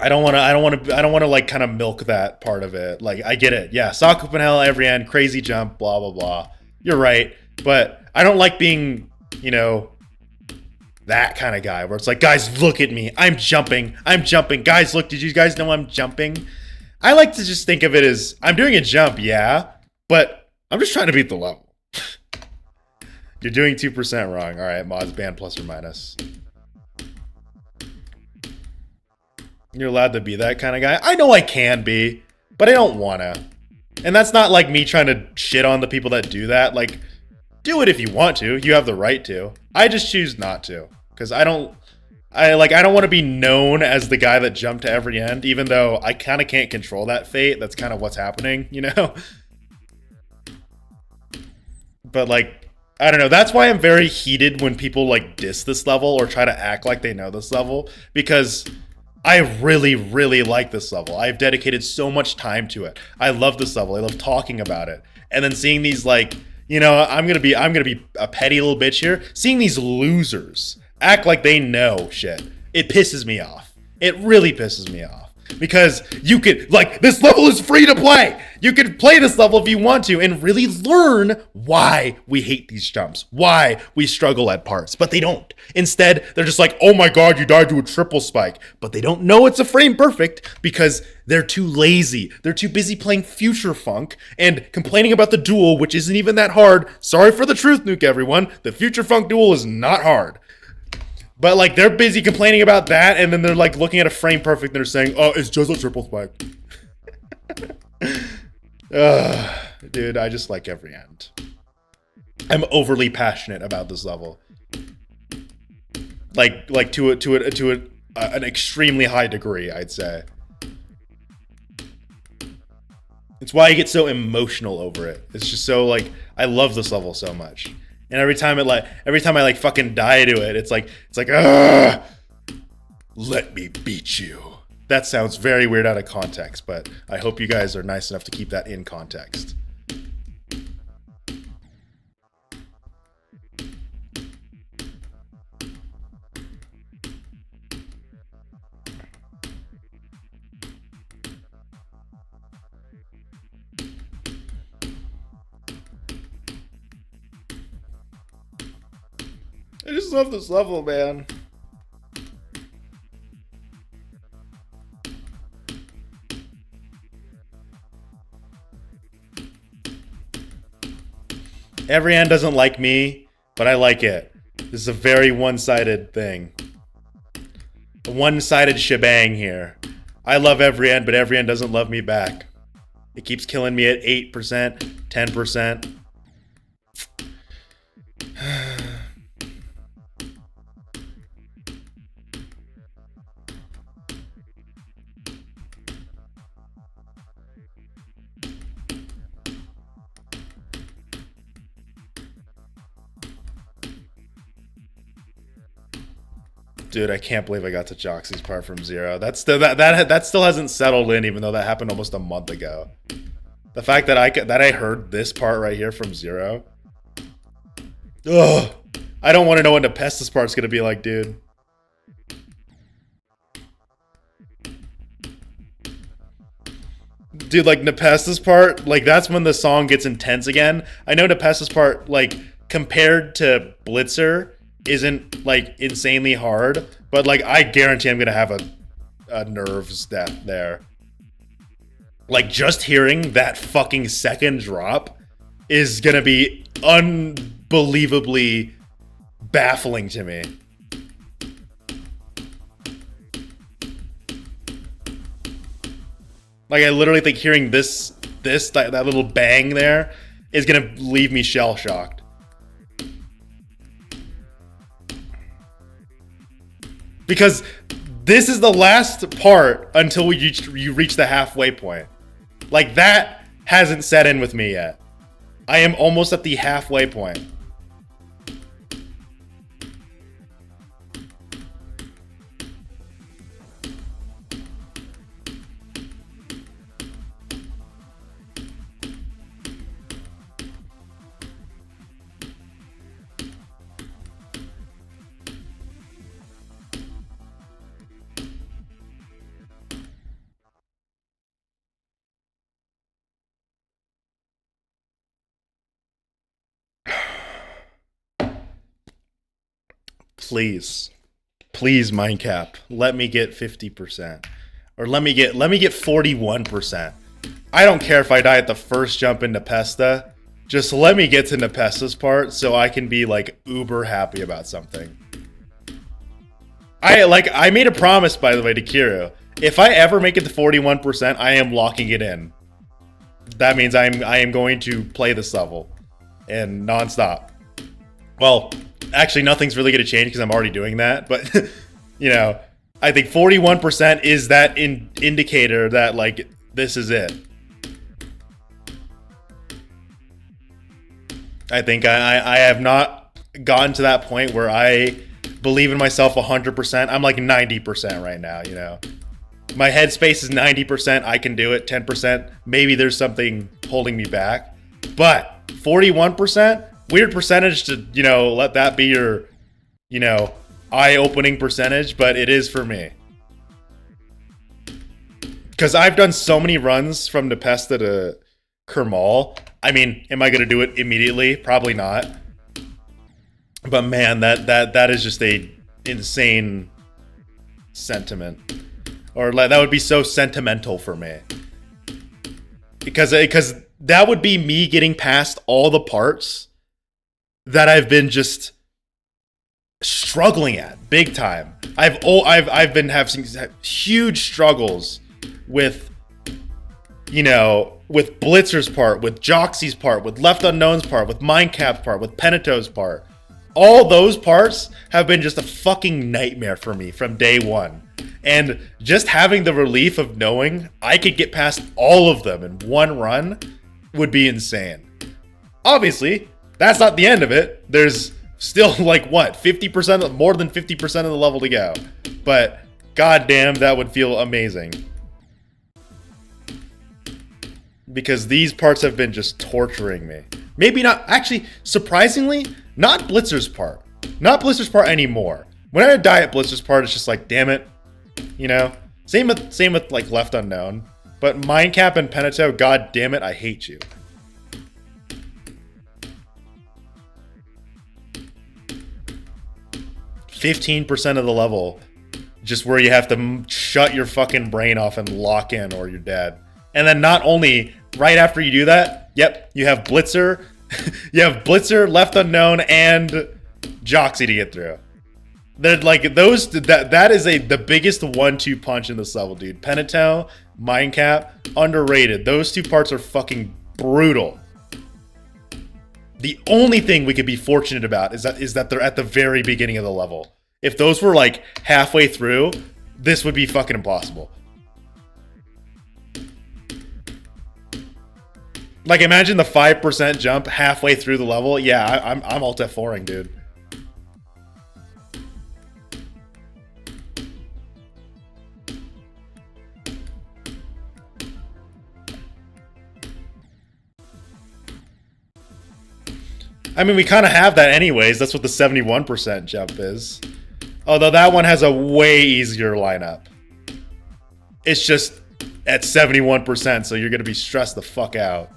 I don't want to like kind of milk that part of it. Like, I get it. Yeah, Sakupen hell every end, crazy jump, blah blah blah. You're right, but I don't like being, you know, that kind of guy where it's like, guys, look at me. I'm jumping. Guys, look, did you guys know I'm jumping? I like to just think of it as I'm doing a jump, yeah, but I'm just trying to beat the level. You're doing 2% wrong. All right, mods ban plus or minus. You're allowed to be that kind of guy. I know I can be, but I don't wanna. And that's not like me trying to shit on the people that do that. Like, do it if you want to. You have the right to. I just choose not to because I don't want to be known as the guy that jumped to every end, even though I kind of can't control that fate. That's kind of what's happening, you know? But like, I don't know. That's why I'm very heated when people like diss this level or try to act like they know this level, because I really, really like this level. I've dedicated so much time to it. I love this level. I love talking about it. And then seeing these like, you know, I'm gonna be a petty little bitch here. Seeing these losers act like they know shit, it pisses me off. It really pisses me off. Because you could, like, this level is free to play. You could play this level if you want to and really learn why we hate these jumps, why we struggle at parts, but they don't. Instead, they're just like, oh my god, you died to a triple spike. But they don't know it's a frame perfect because they're too lazy. They're too busy playing Future Funk and complaining about the duel, which isn't even that hard. Sorry for the truth, Nuke, everyone. The Future Funk duel is not hard. But like they're busy complaining about that, and then they're like looking at a frame perfect and they're saying, "Oh, it's just a triple spike." Dude, I just like every end. I'm overly passionate about this level, like an extremely high degree, I'd say. It's why I get so emotional over it. It's just so like I love this level so much. And every time I like fucking die to it, it's like, ah, let me beat you. That sounds very weird out of context, but I hope you guys are nice enough to keep that in context. I just love this level, man. Every end doesn't like me, but I like it. This is a very one-sided thing. A one-sided shebang here. I love every end, but every end doesn't love me back. It keeps killing me at 8%, 10%. Dude, I can't believe I got to Joxy's part from zero. That still hasn't settled in, even though that happened almost a month ago. The fact that I heard this part right here from zero. Ugh. I don't want to know what Nepestis part's gonna be like, dude. Dude, like Nepestis part, like that's when the song gets intense again. I know Nepestis part, like compared to Blitzer, isn't like insanely hard, but like I guarantee I'm gonna have a nerves death there. Like just hearing that fucking second drop is gonna be unbelievably baffling to me. Like I literally think hearing that little bang there is gonna leave me shell shocked. Because this is the last part until you reach the halfway point. Like that hasn't set in with me yet. I am almost at the halfway point. Please. Please, Mindcap, let me get 50%. Or let me get 41%. I don't care if I die at the first jump in Nepesta. Just let me get to Nepesta's part so I can be like uber happy about something. I made a promise, by the way, to Kiro. If I ever make it to 41%, I am locking it in. That means I am going to play this level and nonstop. Well, actually, nothing's really going to change because I'm already doing that. But you know, I think 41% is that indicator that like this is it. I think I have not gotten to that point where I believe in myself 100%. I'm like 90% right now, you know. My headspace is 90%. I can do it. 10%. Maybe there's something holding me back. But 41%, weird percentage to, you know, let that be your, you know, eye-opening percentage, but it is for me. Because I've done so many runs from Nepesta to Kermal. I mean, am I going to do it immediately? Probably not. But man, that is just a insane sentiment. Or that would be so sentimental for me. Because that would be me getting past all the parts that I've been just struggling at big time. I've been having huge struggles with, you know, with Blitzer's part, with Joxy's part, with Left Unknown's part, with Mindcap's part, with Penito's part. All those parts have been just a fucking nightmare for me from day one. And just having the relief of knowing I could get past all of them in one run would be insane. Obviously, that's not the end of it. There's still like what, 50%, more than 50% of the level to go. But goddamn, that would feel amazing. Because these parts have been just torturing me. Maybe not, actually, surprisingly, not Blitzer's part. Not Blitzer's part anymore. When I die at Blitzer's part, it's just like, damn it. You know? Same with like Left Unknown. But Mindcap and Penito, god damn it, I hate you. %15 of the level. Just where you have to shut your fucking brain off and lock in or you're dead. And then not only right after you do that, yep, you have Blitzer. You have Blitzer, Left Unknown, and Joxy to get through. They're like those. That is the biggest 1-2 punch in this level, dude. Penito, Mindcap, underrated. Those two parts are fucking brutal. The only thing we could be fortunate about is that they're at the very beginning of the level. If those were like halfway through, this would be fucking impossible. Like, imagine the 5% jump halfway through the level. Yeah, I'm alt F4ing, dude. I mean, we kind of have that anyways. That's what the 71% jump is. Although that one has a way easier lineup. It's just at 71%, so you're going to be stressed the fuck out.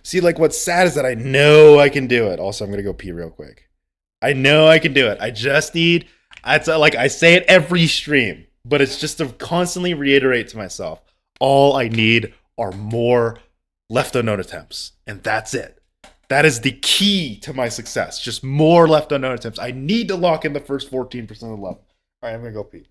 See, like, what's sad is that I know I can do it. Also, I'm going to go pee real quick. I know I can do it. I just need, it's like I say it every stream, but it's just to constantly reiterate to myself, all I need are more Left Unknown attempts. And that's it. That is the key to my success. Just more Left Unknown attempts. I need to lock in the first 14% of the level. All right, I'm going to go pee.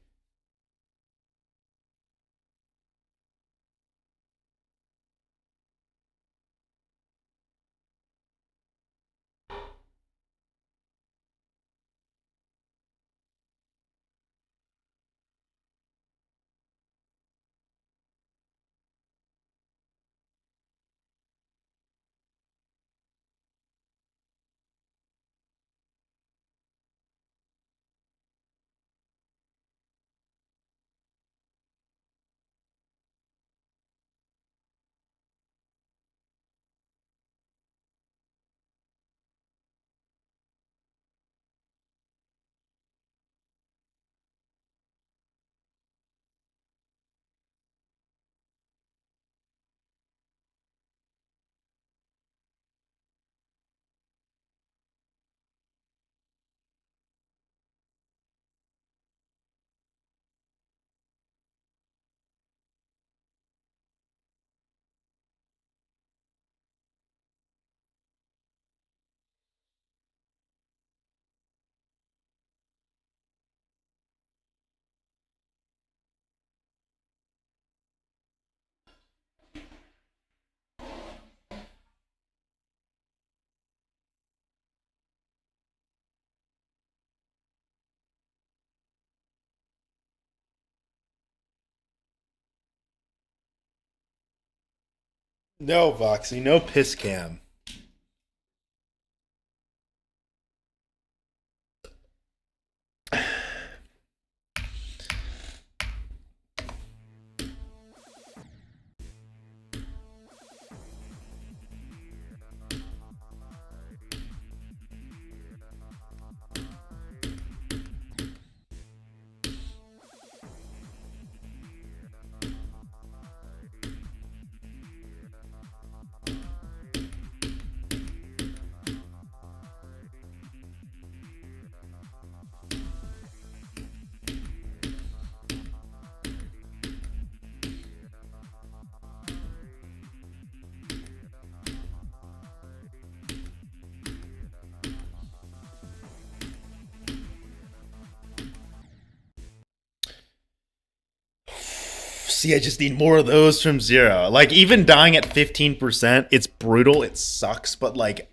No, Voxy, no piss cam. See, I just need more of those from Zero. Like, even dying at 15%, it's brutal, it sucks, but like,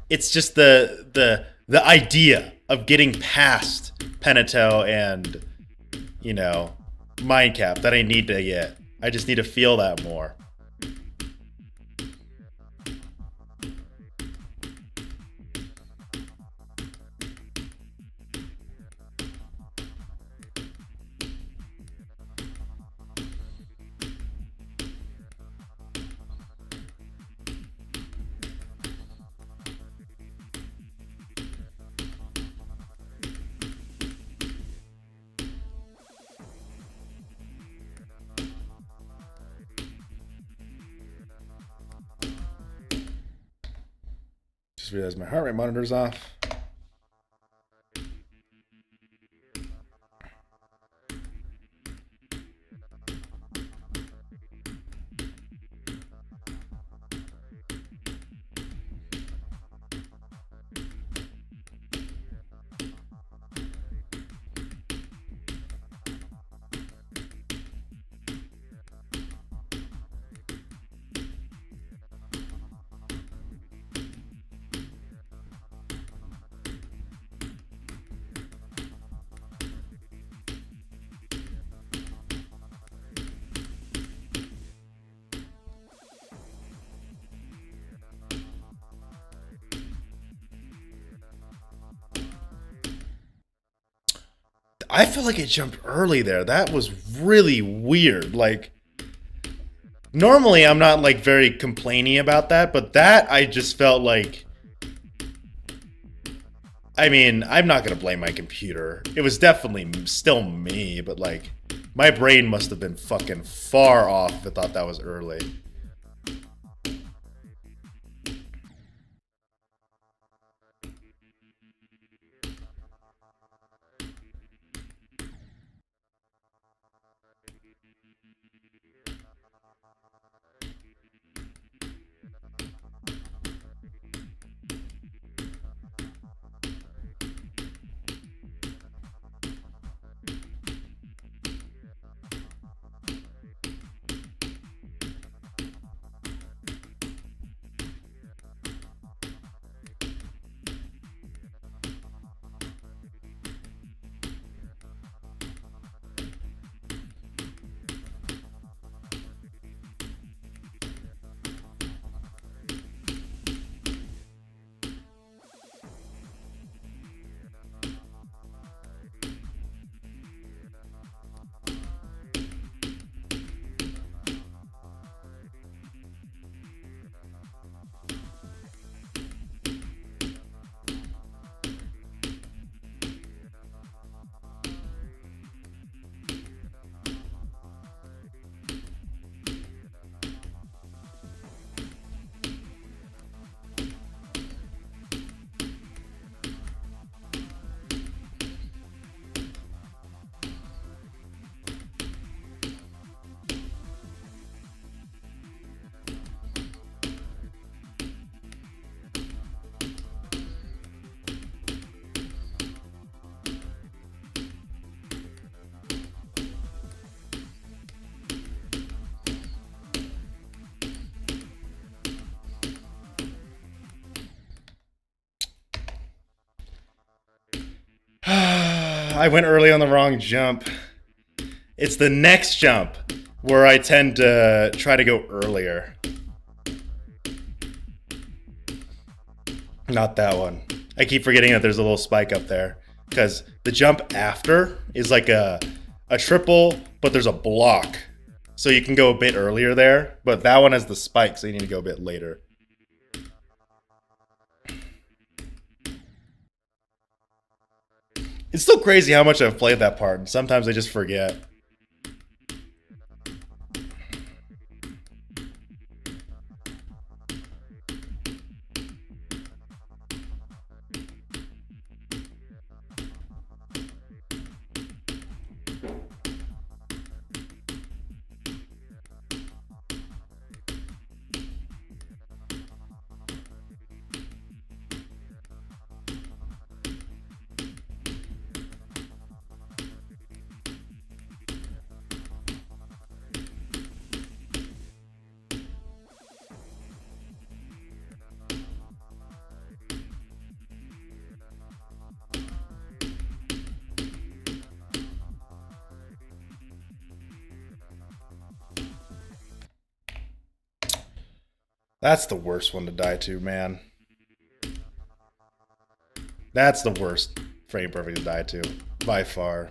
it's just the idea of getting past Penato and, you know, Mindcap that I need to get. I just need to feel that more. Just realized my heart rate monitor's off. I feel like it jumped early there. That was really weird. Like, normally I'm not like very complaining about that, but that I just felt like, I mean, I'm not gonna blame my computer. It was definitely still me, but like, my brain must have been fucking far off if it thought that was early. I went early on the wrong jump. It's the next jump where I tend to try to go earlier. Not that one. I keep forgetting that there's a little spike up there. Because the jump after is like a triple, but there's a block. So you can go a bit earlier there. But that one has the spike, so you need to go a bit later. It's still crazy how much I've played that part, and sometimes I just forget. That's the worst one to die to, man. That's the worst frame perfect to die to, by far.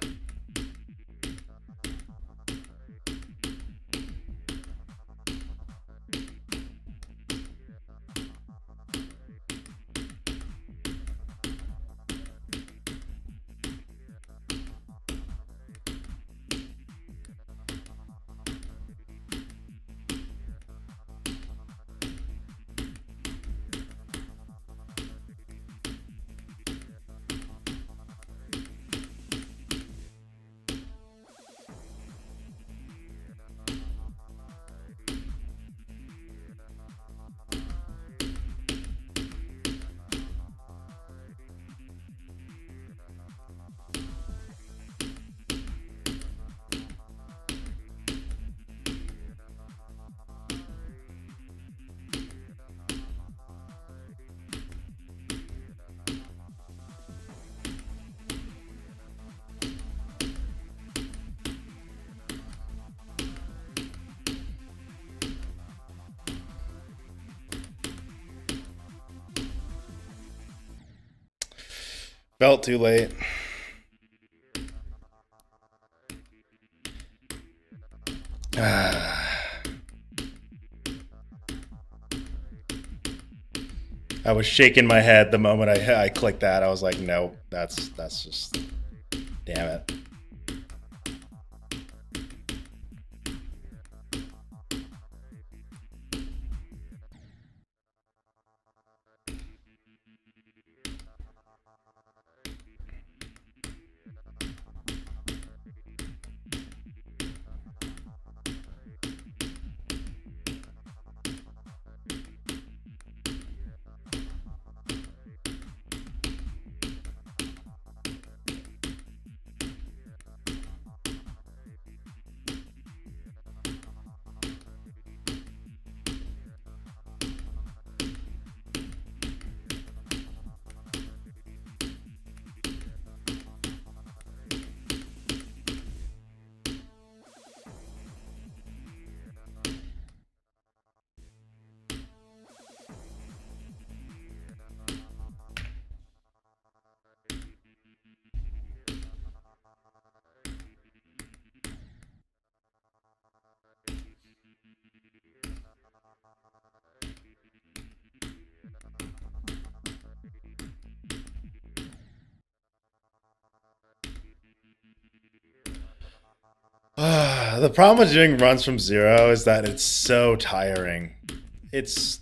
Felt too late. I was shaking my head the moment I clicked that. I was like, no, that's just, damn it. The problem with doing runs from zero is that it's so tiring. It's,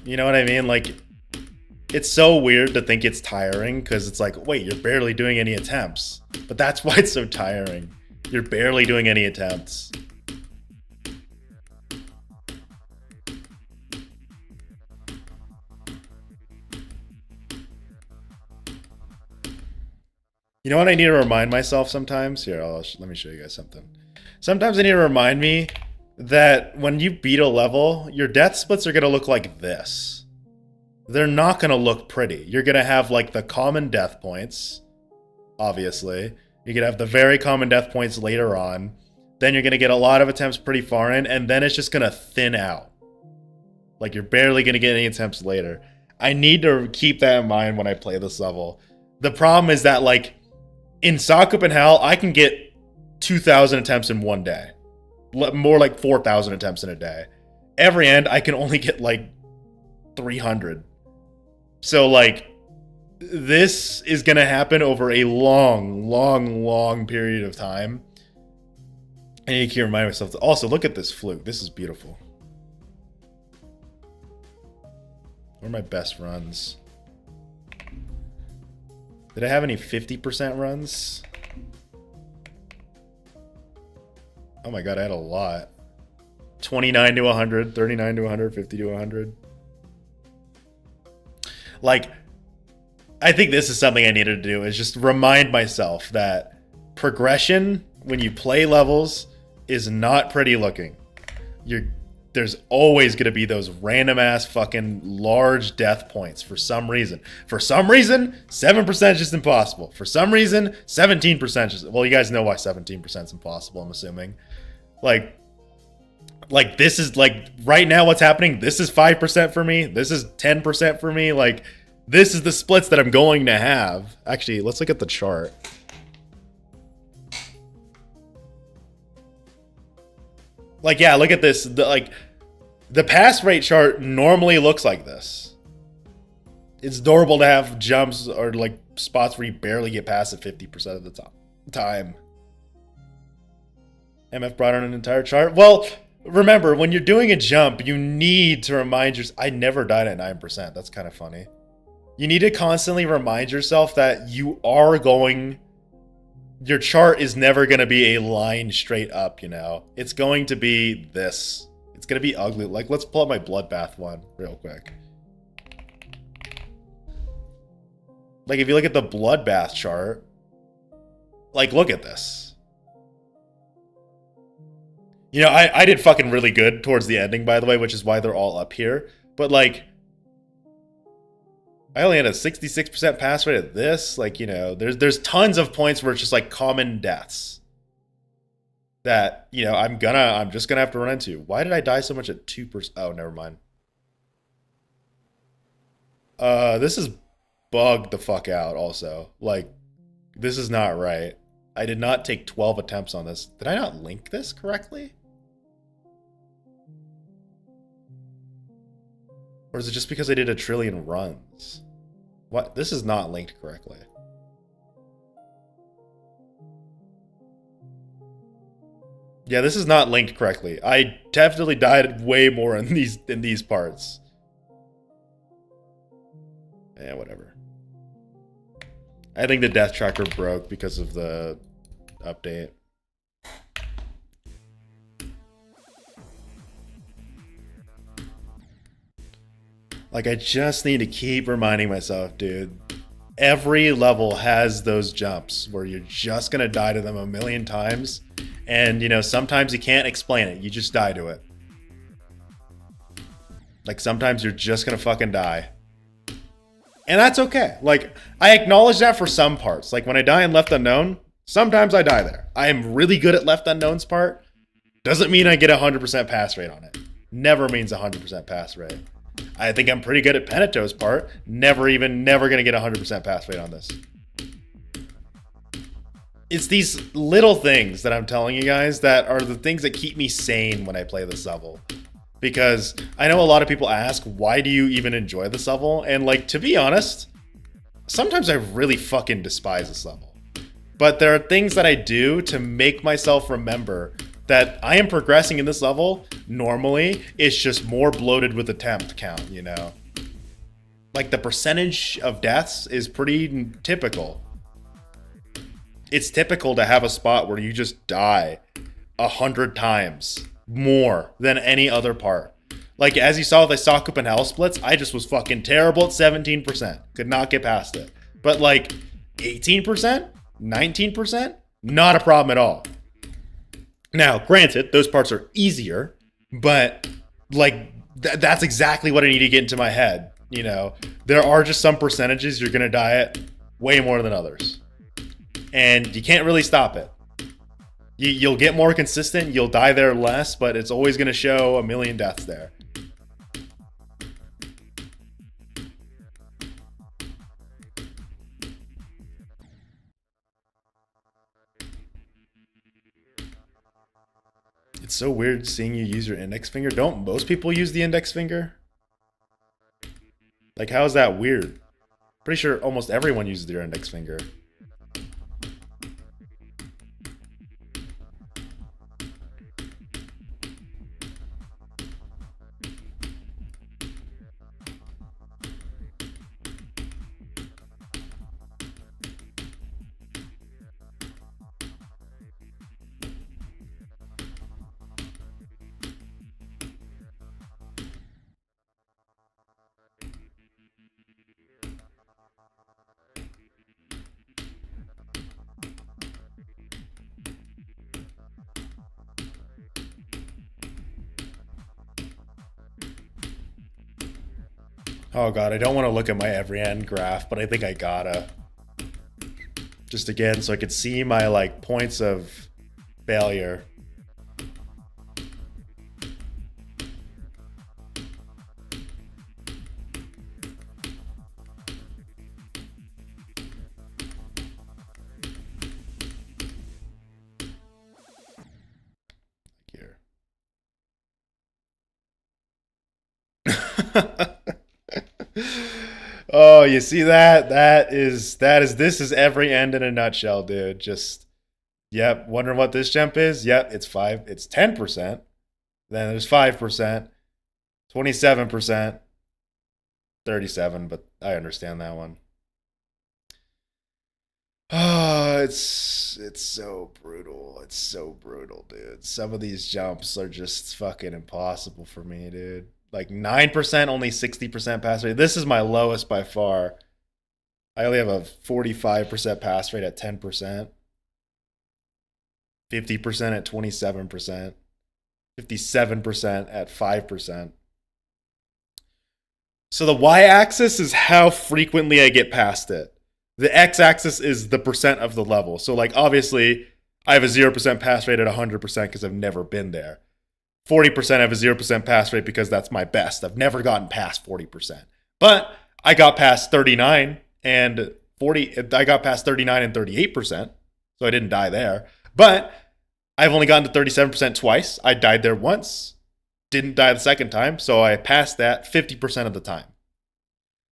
you know what I mean? Like, it's so weird to think it's tiring because it's like, wait, you're barely doing any attempts. But that's why it's so tiring. You're barely doing any attempts. You know what I need to remind myself sometimes? Here, let me show you guys something. Sometimes I need to remind me that when you beat a level, your death splits are going to look like this. They're not going to look pretty. You're going to have like the common death points, obviously. You're going to have the very common death points later on. Then you're going to get a lot of attempts pretty far in, and then it's just going to thin out. Like you're barely going to get any attempts later. I need to keep that in mind when I play this level. The problem is that, like, in Sakupen Hell, I can get 2,000 attempts in one day. More like 4,000 attempts in a day. Every end, I can only get, like, 300. So, like, this is going to happen over a long period of time. I need to keep reminding myself. Also, look at this fluke. This is beautiful. What are my best runs? Did I have any 50% runs? Oh my god, I had a lot. 29 to 100, 39 to 100, 50 to 100. Like, I think this is something I needed to do, is just remind myself that progression when you play levels is not pretty looking. There's always going to be those random ass fucking large death points for some reason. For some reason, 7% is just impossible. For some reason, 17% is just... Well, you guys know why 17% is impossible, I'm assuming. Like this is, like, right now what's happening, this is 5% for me. This is 10% for me. Like, this is the splits that I'm going to have. Actually, let's look at the chart. Like, yeah, look at this. The pass rate chart normally looks like this. It's adorable to have jumps or, like, spots where you barely get past it 50% of the time. MF brought on an entire chart. Well, remember, when you're doing a jump, you need to remind yourself... I never died at 9%. That's kind of funny. You need to constantly remind yourself that you are going... Your chart is never going to be a line straight up, you know? It's going to be this. It's going to be ugly. Like, let's pull up my Bloodbath one real quick. Like, if you look at the Bloodbath chart, like, look at this. You know, I did fucking really good towards the ending, by the way, which is why they're all up here. But, like, I only had a 66% pass rate at this. Like, you know, there's tons of points where it's just, like, common deaths that, you know, I'm just gonna have to run into. Why did I die so much at 2%? Oh, never mind. This is bugged the fuck out also. Like, this is not right. I did not take 12 attempts on this. Did I not link this correctly? Or is it just because I did a trillion runs? What? This is not linked correctly. Yeah, this is not linked correctly. I definitely died way more in these parts. Yeah, whatever. I think the death tracker broke because of the update. Like, I just need to keep reminding myself, dude. Every level has those jumps where you're just gonna die to them a million times. And, you know, sometimes you can't explain it. You just die to it. Like, sometimes you're just gonna fucking die. And that's okay. Like, I acknowledge that for some parts. Like, when I die in Left Unknown, sometimes I die there. I am really good at Left Unknown's part. Doesn't mean I get 100% pass rate on it. Never means 100% pass rate. I think I'm pretty good at Penito's part. Never gonna get 100% pass rate on this. It's these little things that I'm telling you guys that are the things that keep me sane when I play this level. Because I know a lot of people ask, why do you even enjoy this level? And, like, to be honest, sometimes I really fucking despise this level. But there are things that I do to make myself remember that I am progressing in this level. Normally, it's just more bloated with attempt count, you know? Like, the percentage of deaths is pretty typical. It's typical to have a spot where you just die 100 times more than any other part. Like, as you saw with the Sakupen Hell splits, I just was fucking terrible at 17%. Could not get past it. But, like, 18%? 19%? Not a problem at all. Now, granted, those parts are easier, but, like, that's exactly what I need to get into my head, you know? There are just some percentages you're gonna die at way more than others. And you can't really stop it. You'll get more consistent, you'll die there less, but it's always gonna show a million deaths there. so weird seeing you use your index finger. Don't most people use the index finger? Like, how is that weird? Pretty sure almost everyone uses their index finger. Oh god, I don't want to look at my every end graph, but I think I gotta. Just again, so I could see my like points of failure. Here. Oh, you see that? This is every end in a nutshell, dude. Just yep, wondering what this jump is? Yep, it's 10%. Then there's 5%, 27%, 37, but I understand that one. Oh, it's so brutal. It's so brutal, dude. Some of these jumps are just fucking impossible for me, dude. Like 9%, only 60% pass rate. This is my lowest by far. I only have a 45% pass rate at 10%, 50% at 27%, 57% at 5%. So the y-axis is how frequently I get past it. The x-axis is the percent of the level. So like obviously I have a 0% pass rate at 100% because I've never been there. 40% I have a 0% pass rate because that's my best. I've never gotten past 40%. But I got past 39 and 40. I got past 39 and 38%. So I didn't die there. But I've only gotten to 37% twice. I died there once. Didn't die the second time. So I passed that 50% of the time.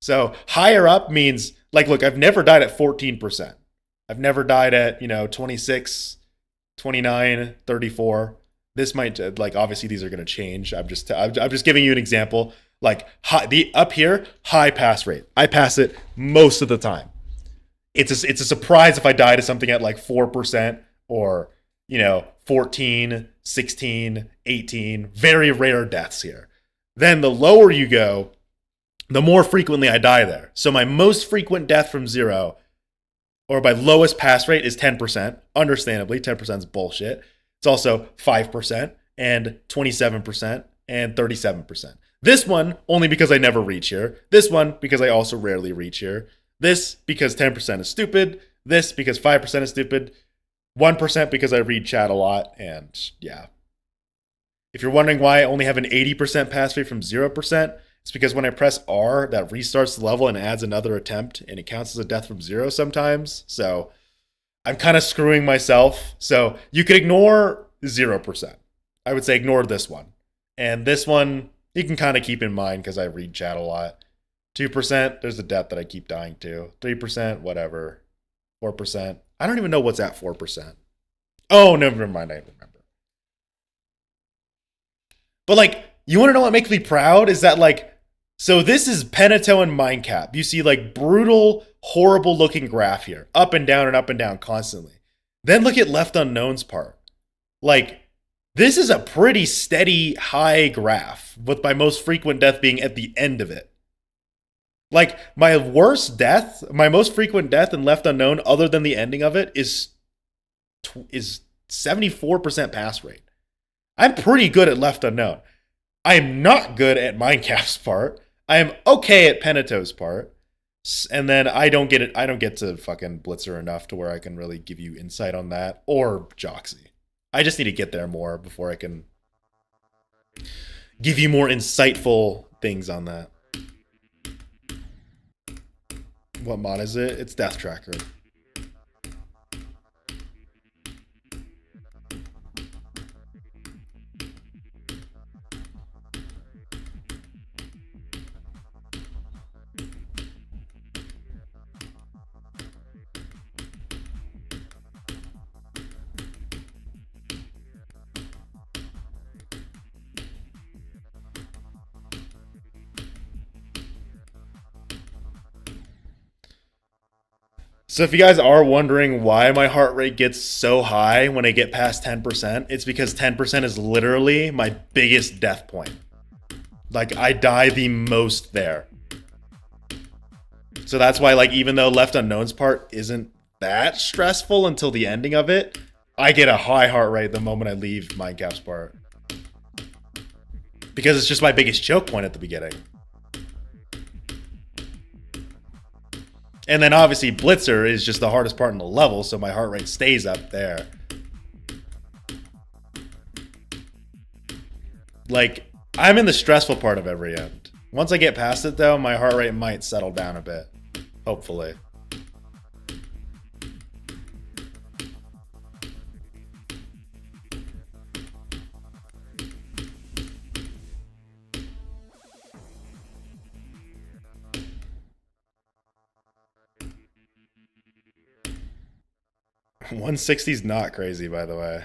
So higher up means, like, look, I've never died at 14%. I've never died at, 26, 29, 34. This might, like, obviously these are going to change. I'm just giving you an example. Like, up here, high pass rate. I pass it most of the time. It's a surprise if I die to something at like 4% or, 14, 16, 18. Very rare deaths here. Then the lower you go, the more frequently I die there. So my most frequent death from 0, or my lowest pass rate, is 10%. Understandably, 10% is bullshit. It's also 5% and 27% and 37%. This one, only because I never reach here. This one, because I also rarely reach here. This, because 10% is stupid. This, because 5% is stupid. 1% because I read chat a lot. And yeah. If you're wondering why I only have an 80% pass rate from 0%, it's because when I press R, that restarts the level and adds another attempt, and it counts as a death from 0 sometimes. So I'm kind of screwing myself. So you could ignore 0%. I would say ignore this one. And this one, you can kind of keep in mind because I read chat a lot. 2%, there's a death that I keep dying to. 3%, whatever. 4%. I don't even know what's at 4%. Oh, never mind. I remember. But like, you want to know what makes me proud? Is that like, so this is Peneto and Mindcap. You see like brutal, horrible looking graph here. Up and down constantly. Then look at Left Unknown's part. Like, this is a pretty steady high graph, with my most frequent death being at the end of it. Like, my worst death, my most frequent death in Left Unknown, other than the ending of it, is 74% pass rate. I'm pretty good at Left Unknown. I am not good at Mindcap's part. I am okay at Peneto's part. And then I don't get to fucking Blitzer enough to where I can really give you insight on that, or Joxy. I just need to get there more before I can give you more insightful things on that. What mod is it? It's Death Tracker. So if you guys are wondering why my heart rate gets so high when I get past 10%, it's because 10% is literally my biggest death point. Like, I die the most there. So that's why, like, even though Left Unknown's part isn't that stressful until the ending of it, I get a high heart rate the moment I leave Mindcap's part. Because it's just my biggest choke point at the beginning. And then obviously Blitzer is just the hardest part in the level, so my heart rate stays up there. Like, I'm in the stressful part of every end. Once I get past it, though, my heart rate might settle down a bit. Hopefully. $160's not crazy, by the way.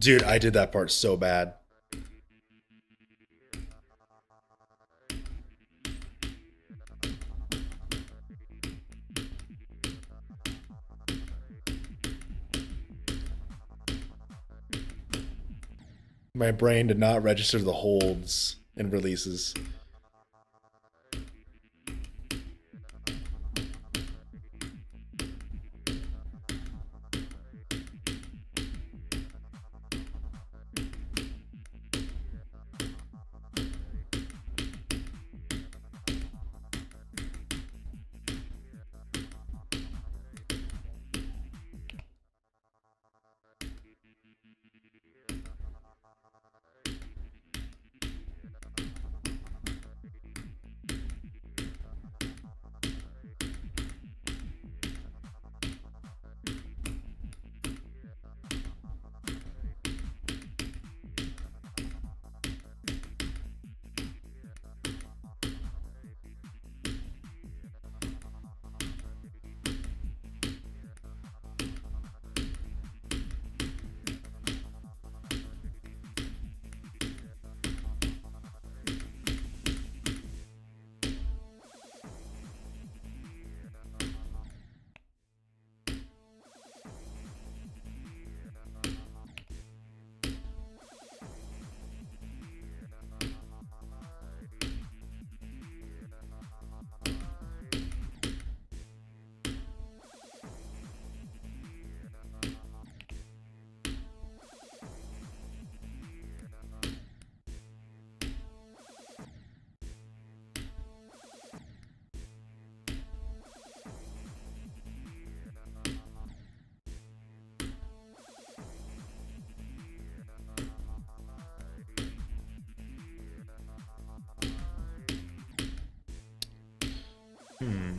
Dude, I did that part so bad. My brain did not register the holds and releases. Hmm.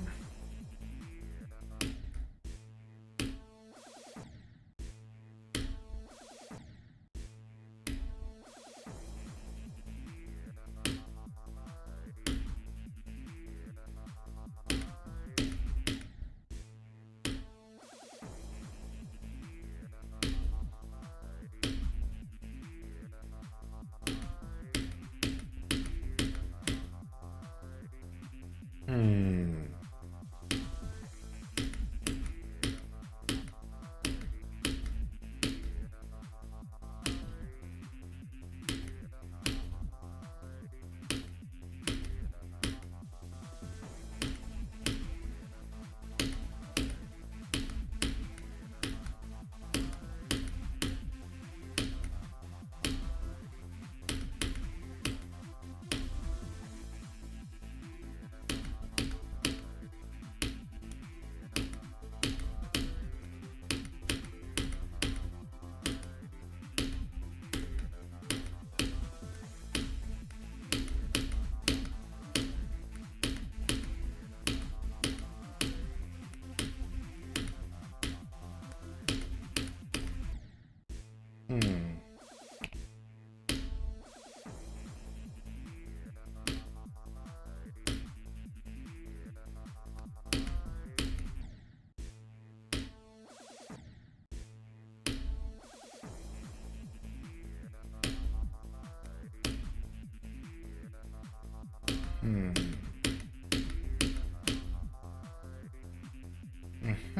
Hmm.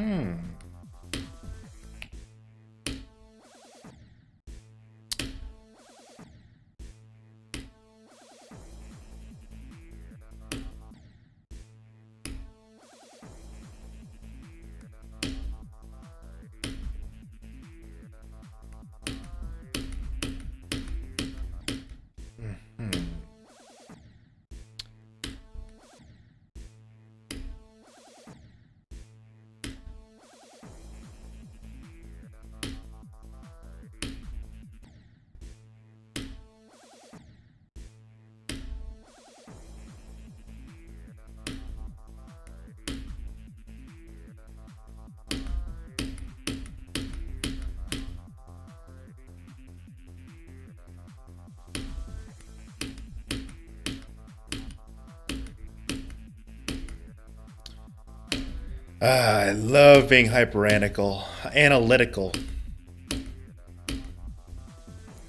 Hmm. Hmm. Hmm. Hmm. I love being analytical.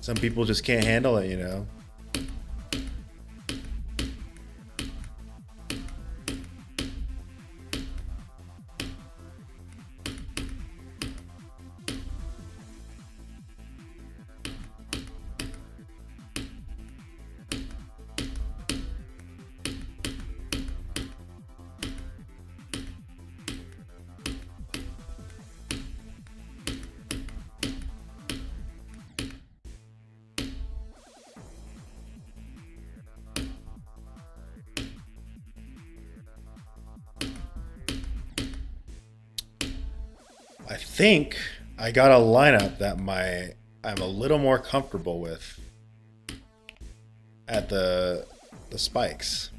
Some people just can't handle it, you know. I think I got a lineup that I'm a little more comfortable with at the spikes.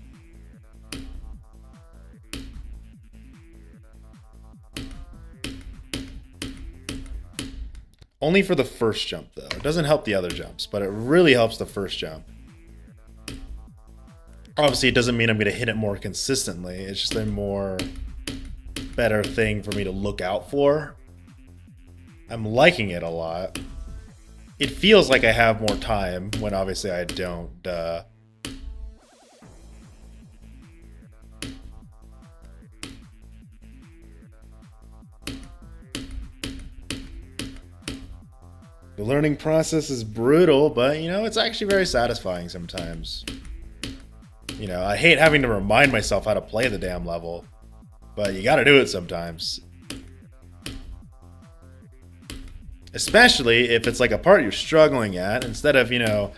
Only for the first jump though. It doesn't help the other jumps, but it really helps the first jump. Obviously, it doesn't mean I'm going to hit it more consistently. It's just a more better thing for me to look out for. I'm liking it a lot. It feels like I have more time when obviously I don't. The learning process is brutal, but you know, it's actually very satisfying sometimes. You know, I hate having to remind myself how to play the damn level, but you gotta do it sometimes. Especially if it's like a part you're struggling at, instead of, you know,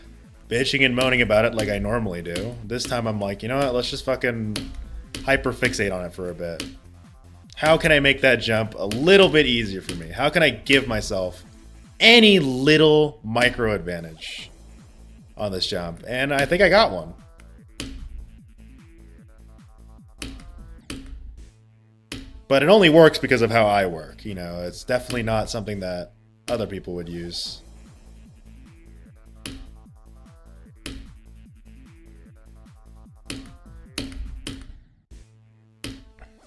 bitching and moaning about it like I normally do. This time I'm like, you know what, let's just fucking hyperfixate on it for a bit. How can I make that jump a little bit easier for me? How can I give myself any little micro advantage on this jump? And I think I got one. But it only works because of how I work, you know. It's definitely not something that other people would use.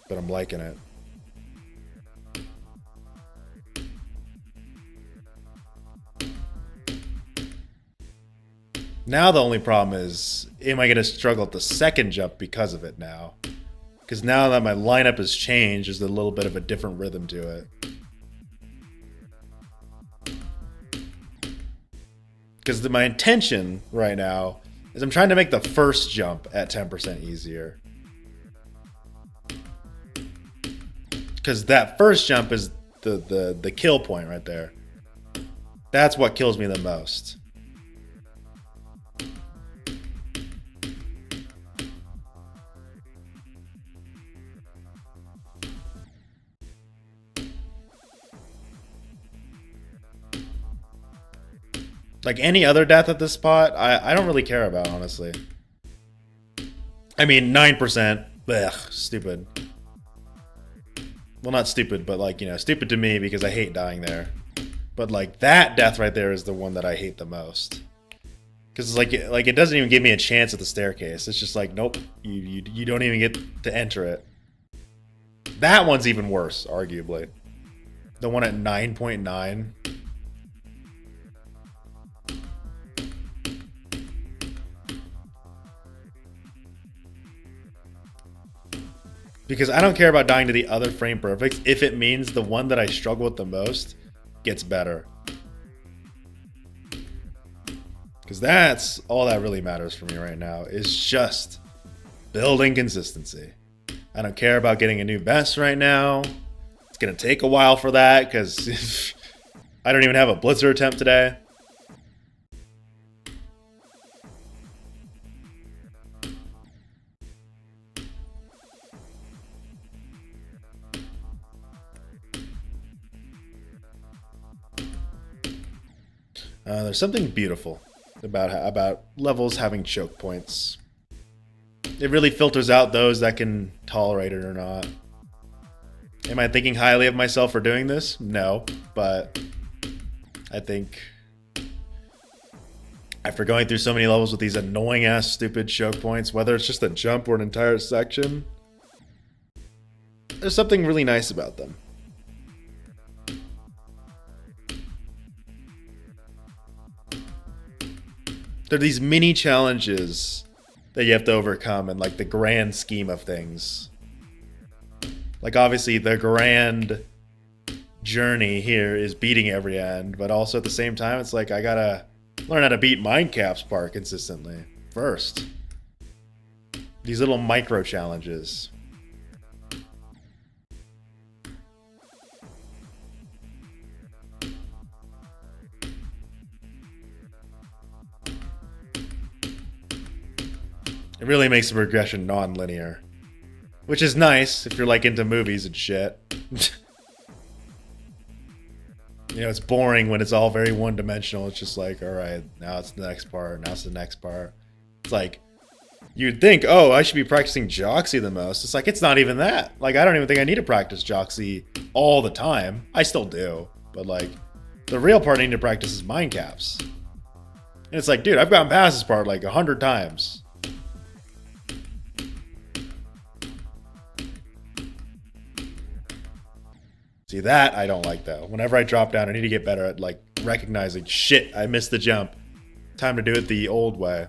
But I'm liking it. Now the only problem is, am I going to struggle at the second jump because of it now? Because now that my lineup has changed, there's a little bit of a different rhythm to it. Because my intention right now is I'm trying to make the first jump at 10% easier. Because that first jump is the kill point right there. That's what kills me the most. Like any other death at this spot, I don't really care about, honestly. I mean, 9%, ugh, stupid. Well, not stupid, but like, you know, stupid to me because I hate dying there. But like that death right there is the one that I hate the most. Because it's like it doesn't even give me a chance at the staircase. It's just like, nope, you don't even get to enter it. That one's even worse, arguably. The one at 9.9. Because I don't care about dying to the other frame perfects if it means the one that I struggle with the most gets better. Because that's all that really matters for me right now, is just building consistency. I don't care about getting a new best right now. It's going to take a while for that because I don't even have a blitzer attempt today. There's something beautiful about levels having choke points. It really filters out those that can tolerate it or not. Am I thinking highly of myself for doing this? No, but I think after going through so many levels with these annoying ass stupid choke points, whether it's just a jump or an entire section, there's something really nice about them. They're these mini challenges that you have to overcome in like the grand scheme of things. Like obviously the grand journey here is beating every end, but also at the same time it's like I gotta learn how to beat Mindcap's part consistently first. These little micro challenges. It really makes the progression non-linear. Which is nice if you're like into movies and shit. You know, it's boring when it's all very one-dimensional. It's just like, alright, now it's the next part, now it's the next part. It's like, you'd think, oh, I should be practicing Joxy the most. It's like, it's not even that. Like, I don't even think I need to practice Joxy all the time. I still do. But like, the real part I need to practice is Mindcaps. And it's like, dude, I've gotten past this part like 100 times. See, that I don't like though. Whenever I drop down, I need to get better at like recognizing, shit, I missed the jump. Time to do it the old way.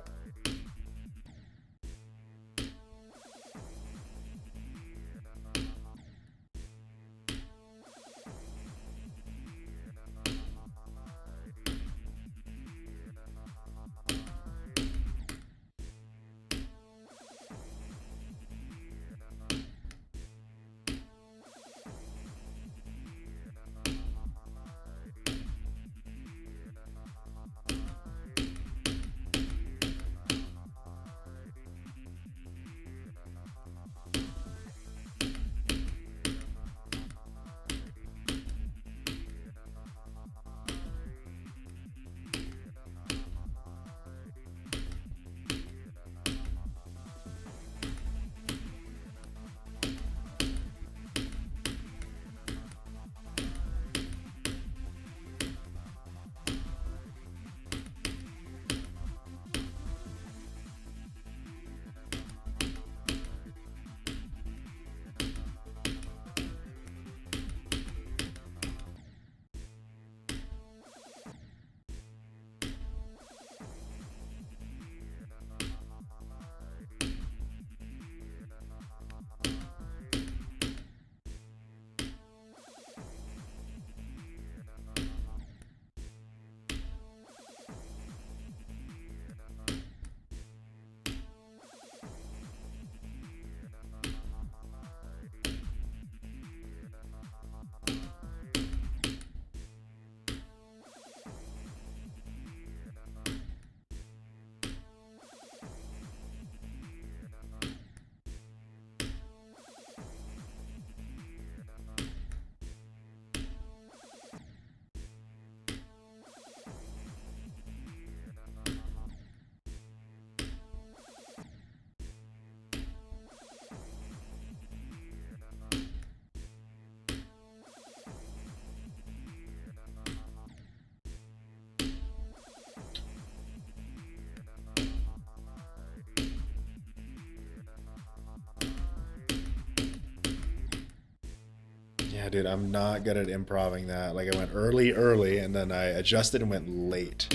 Yeah, dude, I'm not good at improving that. Like I went early, and then I adjusted and went late.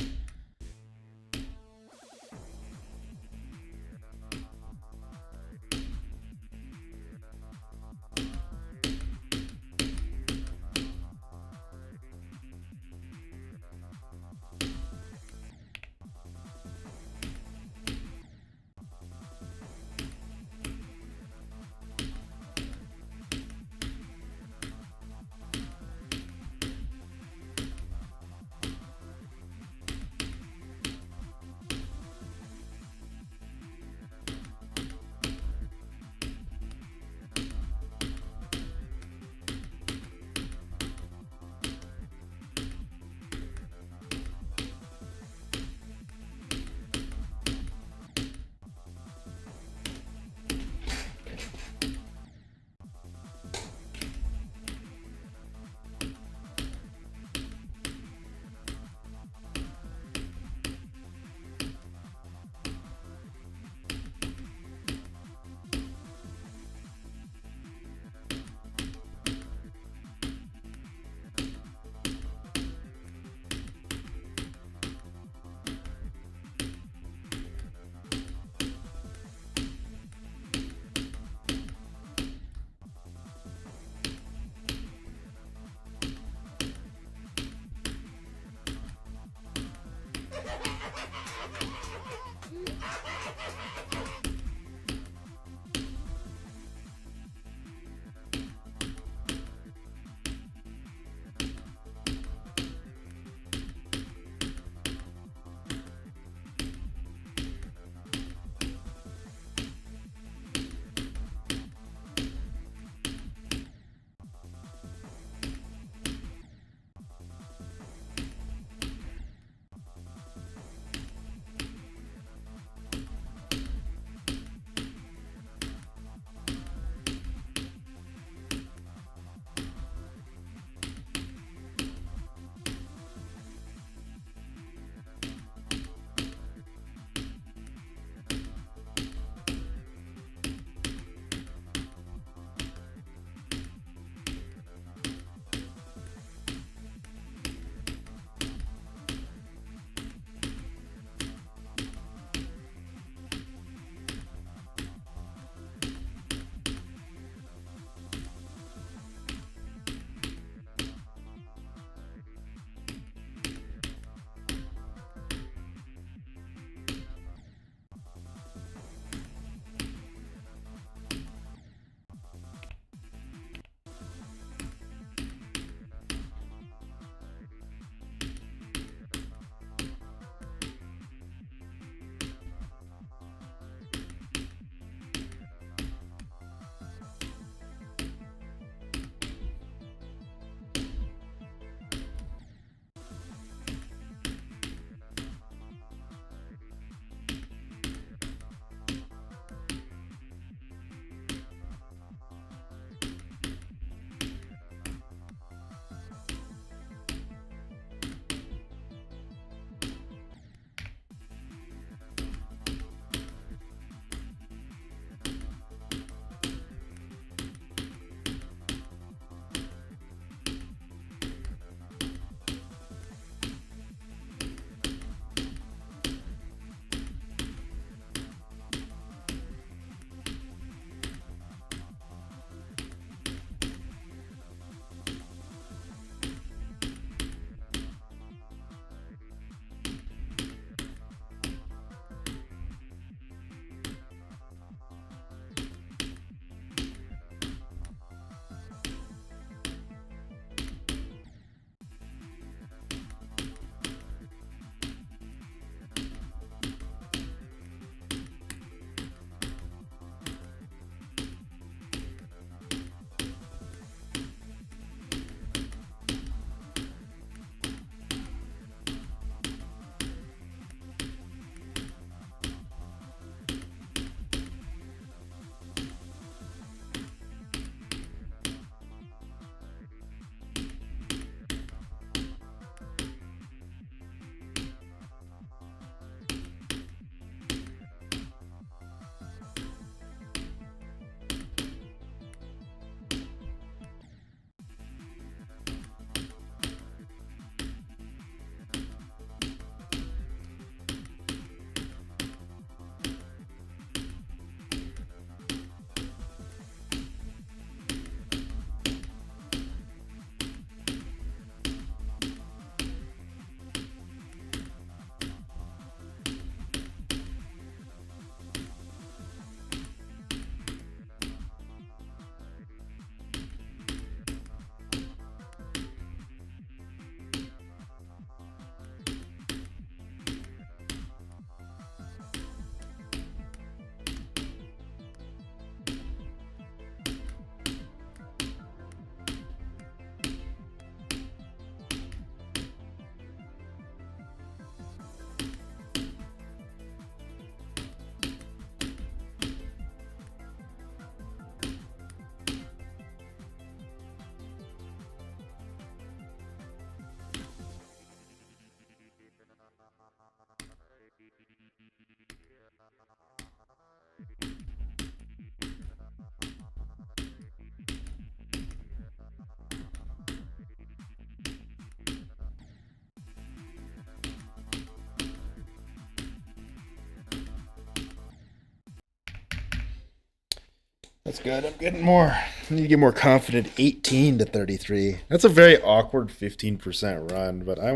That's good. I'm getting more. I need to get more confident. 18 to 33. That's a very awkward 15% run, but I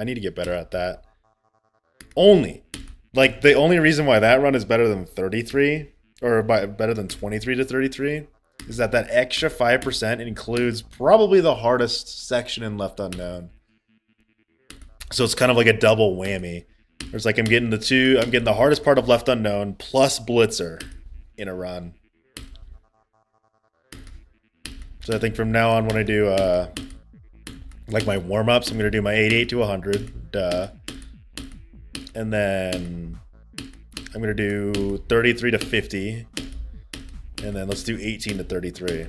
need to get better at that. Only. Like the only reason why that run is better than 33 or better than 23 to 33 is that extra 5% includes probably the hardest section in Left Unknown. So it's kind of like a double whammy. It's like I'm getting the hardest part of Left Unknown plus Blitzer in a run. So I think from now on when I do like my warm-ups, I'm gonna do my 88 to 100, and then I'm gonna do 33 to 50, and then let's do 18 to 33.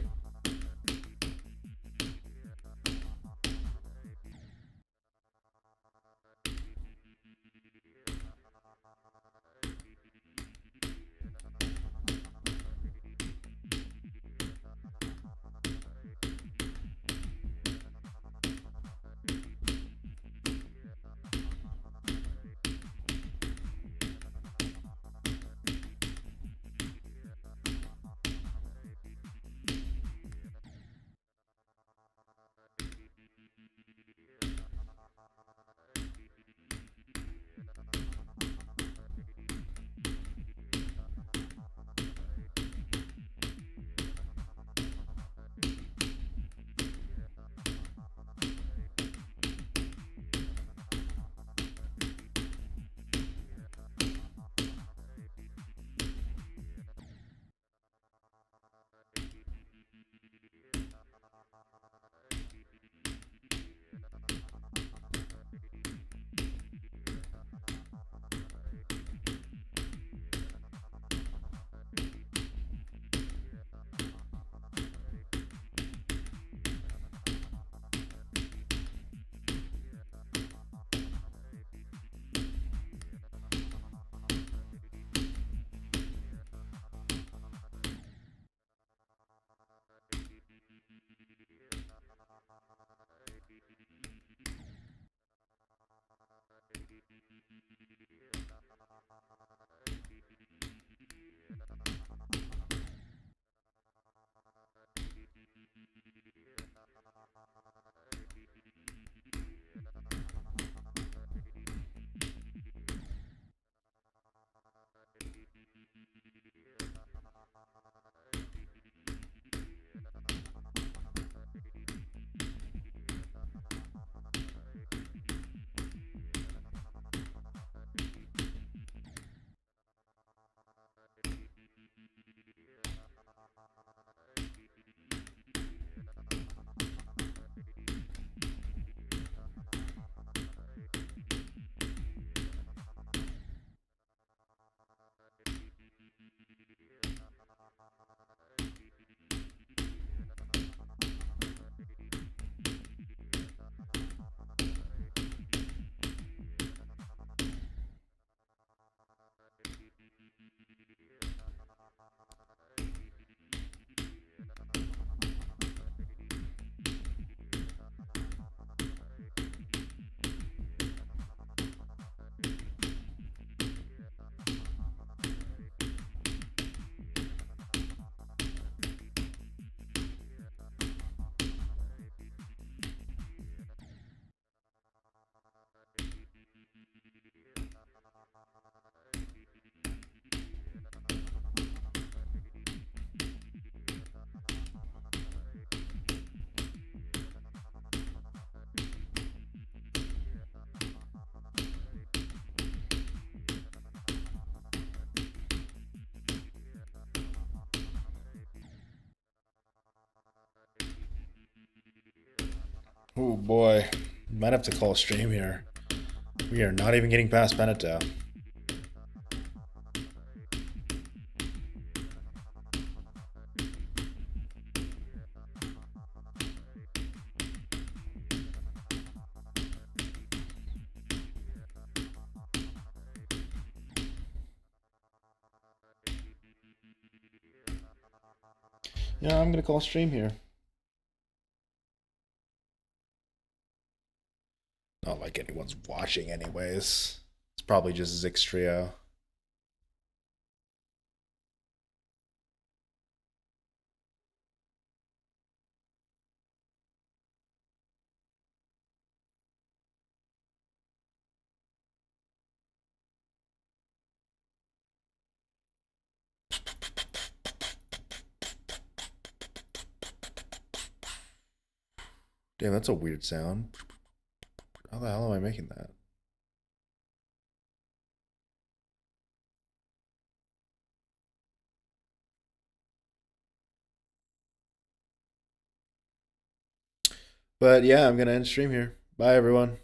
Oh boy, might have to call a stream here. We are not even getting past Benito. Yeah, I'm gonna call a stream here. Not like anyone's watching, anyways. It's probably just Zix Trio. Damn, that's a weird sound. How the hell am I making that? But yeah, I'm gonna end stream here. Bye, everyone.